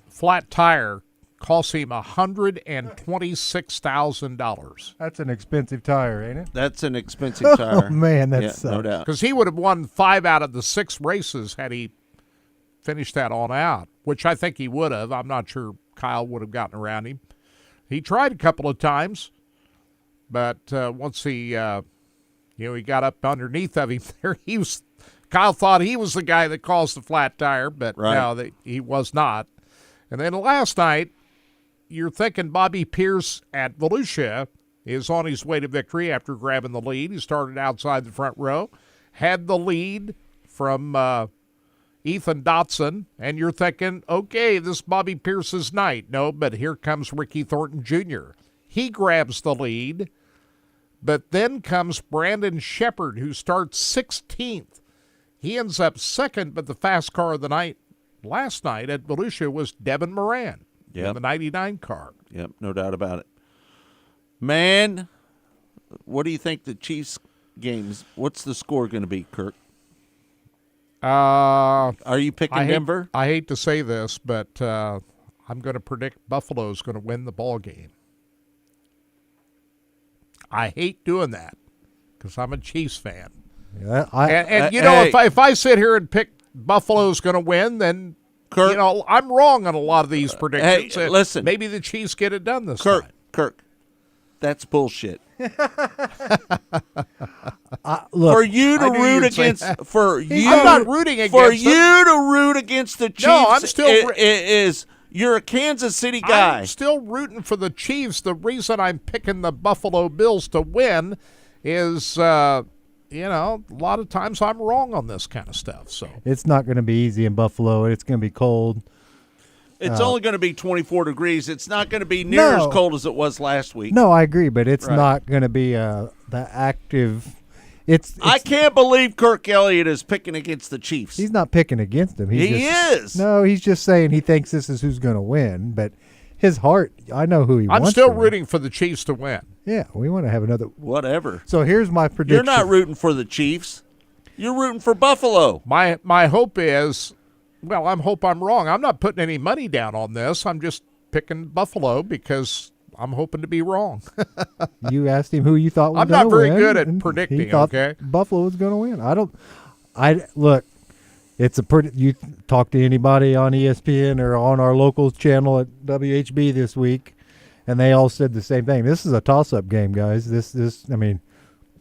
flat tire cost him $126,000. That's an expensive tire, ain't it? That's an expensive tire. Oh, man, that yeah, sucks. no doubt. Because he would have won 5 out of the 6 races had he finished that on out, which I think he would have. I'm not sure Kyle would have gotten around him. He tried a couple of times, but once he got up underneath of him there, Kyle thought he was the guy that caused the flat tire, but no, he was not. And then last night, you're thinking Bobby Pierce at Volusia is on his way to victory after grabbing the lead. He started outside the front row, had the lead from Ethan Dotson, and you're thinking, okay, this is Bobby Pierce's night. No, but here comes Ricky Thornton Jr. He grabs the lead, but then comes Brandon Shepard, who starts 16th. He ends up second, but the fast car of the night last night at Volusia was Devin Moran in the 99 car. Yep, no doubt about it. Man, what do you think the Chiefs games, what's the score going to be, Kirk? Are you picking Denver? I hate to say this, but I'm going to predict Buffalo's going to win the ball game. I hate doing that because I'm a Chiefs fan. Yeah, if I sit here and pick Buffalo's going to win, then Kirk, I'm wrong on a lot of these predictions. Hey, listen, maybe the Chiefs get it done this time. Kirk, that's bullshit. Look, for you to root against, I'm not rooting against for them. you to root against the Chiefs. No, I'm still you're a Kansas City guy. I'm still rooting for the Chiefs. The reason I'm picking the Buffalo Bills to win is, a lot of times I'm wrong on this kind of stuff. So it's not going to be easy in Buffalo. It's going to be cold. It's only going to be 24 degrees. It's not going to be near as cold as it was last week. No, I agree, but it's not going to be the active. It's I can't believe Kirk Elliott is picking against the Chiefs. He's not picking against them. He is. No, he's just saying he thinks this is who's going to win. But his heart, I know who he wants. I'm still to win. rooting for the Chiefs to win. Yeah, we want to have another. Whatever. So here's my prediction. You're not rooting for the Chiefs. You're rooting for Buffalo. My hope is, I hope I'm wrong. I'm not putting any money down on this. I'm just picking Buffalo because I'm hoping to be wrong. You asked him who you thought was I'm going to not win. very good at and predicting, he thought okay? Buffalo was going to win. Look, it's a pretty. You talk to anybody on ESPN or on our local channel at WHB this week, and they all said the same thing. This is a toss-up game, guys.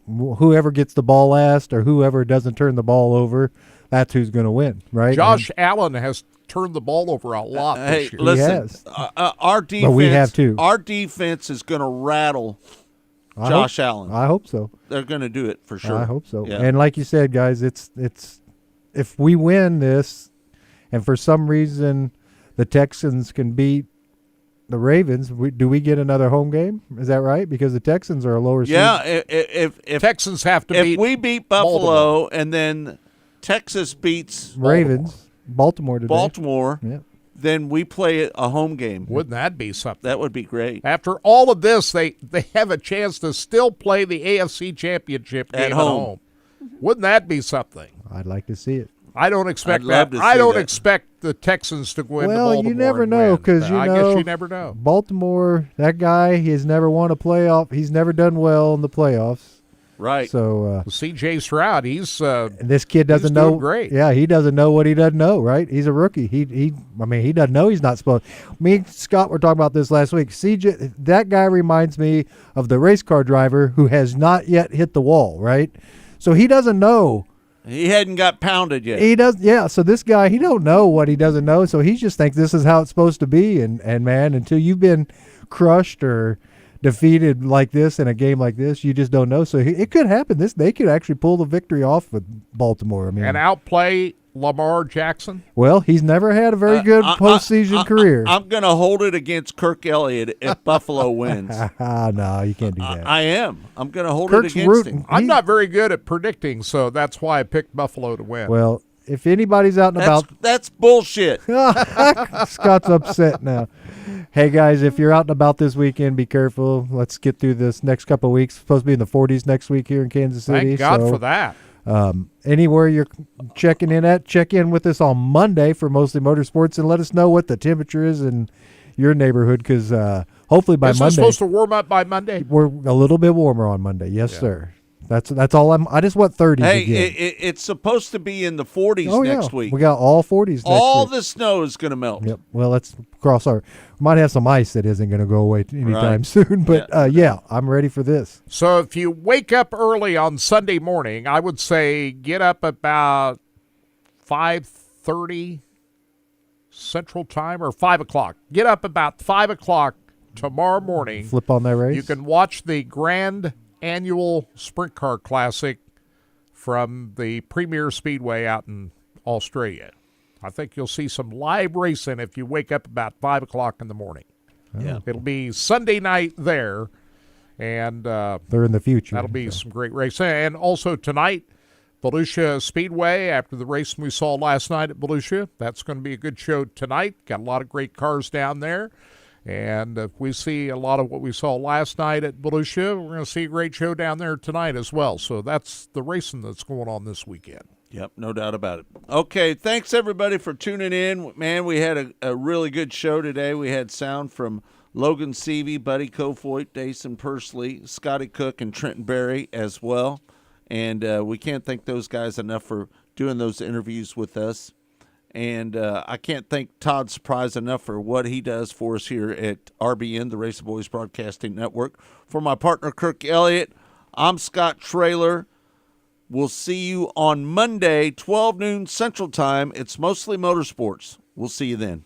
Whoever gets the ball last or whoever doesn't turn the ball over, that's who's going to win, right? Josh Allen has turned the ball over a lot this year. Listen, our defense. But we have too. Our defense is going to rattle Josh Allen. I hope so. They're going to do it for sure. I hope so. Yeah. And like you said, guys, it's if we win this, and for some reason the Texans can beat the Ravens, do we get another home game? Is that right? Because the Texans are a lower seed. Yeah, if Texans have to beat. If we beat Buffalo and then Texas beats Ravens, Baltimore today. Yeah. Then we play a home game. Wouldn't that be something? That would be great. After all of this, they have a chance to still play the AFC Championship game At home. Wouldn't that be something? I'd like to see it. I don't expect I'd love that. to I see don't that. expect the Texans to win. Well, to Baltimore you never and know win. because I guess you never know. Baltimore, that guy, he has never won a playoff. He's never done well in the playoffs. Right. So C.J. Stroud, he's this kid doesn't know. Doing great. Yeah, he doesn't know what he doesn't know. Right? He's a rookie. He doesn't know he's not supposed. Me and Scott were talking about this last week. CJ, that guy reminds me of the race car driver who has not yet hit the wall. Right? So he doesn't know. He hadn't got pounded yet. He does, yeah. So this guy, he don't know what he doesn't know. So he just thinks this is how it's supposed to be. And man, until you've been crushed or defeated like this in a game like this, you just don't know. So it could happen. They could actually pull the victory off with Baltimore. I mean, and outplay Lamar Jackson. Well, he's never had a very good postseason career. I'm going to hold it against Kirk Elliott if Buffalo wins. No, you can't do that. I am. I'm going to hold Kirk's it against rooting. him. I'm not very good at predicting, so that's why I picked Buffalo to win. Well, if anybody's out and about, that's bullshit. Scott's upset now. Hey guys, if you're out and about this weekend, be careful. Let's get through this next couple of weeks. It's supposed to be in the 40s next week here in Kansas City. Thank God for that. Anywhere you're checking in at, check in with us on Monday for Mostly Motorsports and let us know what the temperature is in your neighborhood because hopefully by Isn't it Monday supposed to warm up by Monday? we're a little bit warmer on Monday. Yes, sir. That's all I just want 30s Hey, again. it's supposed to be in the 40s next week. We got all 40s next All week. the snow is going to melt. Yep. Well, let's cross our. Might have some ice that isn't going to go away anytime Right. soon, but I'm ready for this. So if you wake up early on Sunday morning, I would say get up about 5:30 Central Time or 5 o'clock. Get up about 5 o'clock tomorrow morning. Flip on that race. You can watch the Grand Annual Sprint Car Classic from the Premier Speedway out in Australia. I think you'll see some live racing if you wake up about 5 o'clock in the morning. Yeah. It'll be Sunday night there, and They're in the future. that'll be some great racing. And also tonight, Volusia Speedway, after the racing we saw last night at Volusia, that's going to be a good show tonight. Got a lot of great cars down there. And if we see a lot of what we saw last night at Volusia, we're going to see a great show down there tonight as well. So that's the racing that's going on this weekend. Yep, no doubt about it. Okay, thanks everybody for tuning in. Man, we had a really good show today. We had sound from Logan Seavey, Buddy Kofoid, Dason Pursley, Scotty Cook, and Trenton Berry as well. And we can't thank those guys enough for doing those interviews with us. And I can't thank Todd Surprise enough for what he does for us here at RBN, the Racing Boys Broadcasting Network. For my partner, Kirk Elliott, I'm Scott Traylor. We'll see you on Monday, 12 noon Central Time. It's Mostly Motorsports. We'll see you then.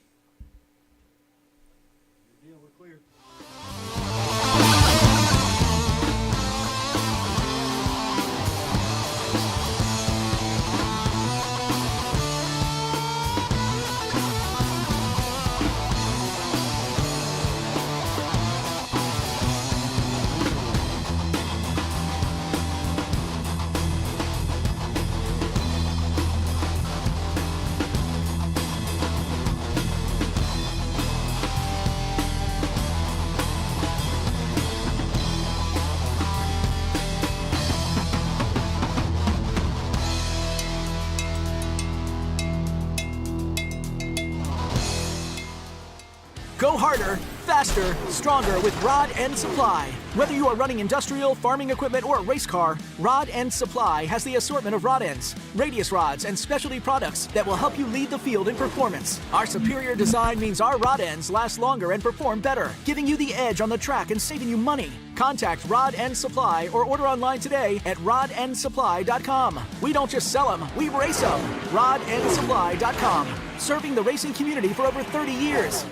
Go harder, faster, stronger with Rod End Supply. Whether you are running industrial, farming equipment, or a race car, Rod End Supply has the assortment of rod ends, radius rods, and specialty products that will help you lead the field in performance. Our superior design means our rod ends last longer and perform better, giving you the edge on the track and saving you money. Contact Rod End Supply or order online today at rodendsupply.com. We don't just sell them, we race them. rodendsupply.com. Serving the racing community for over 30 years.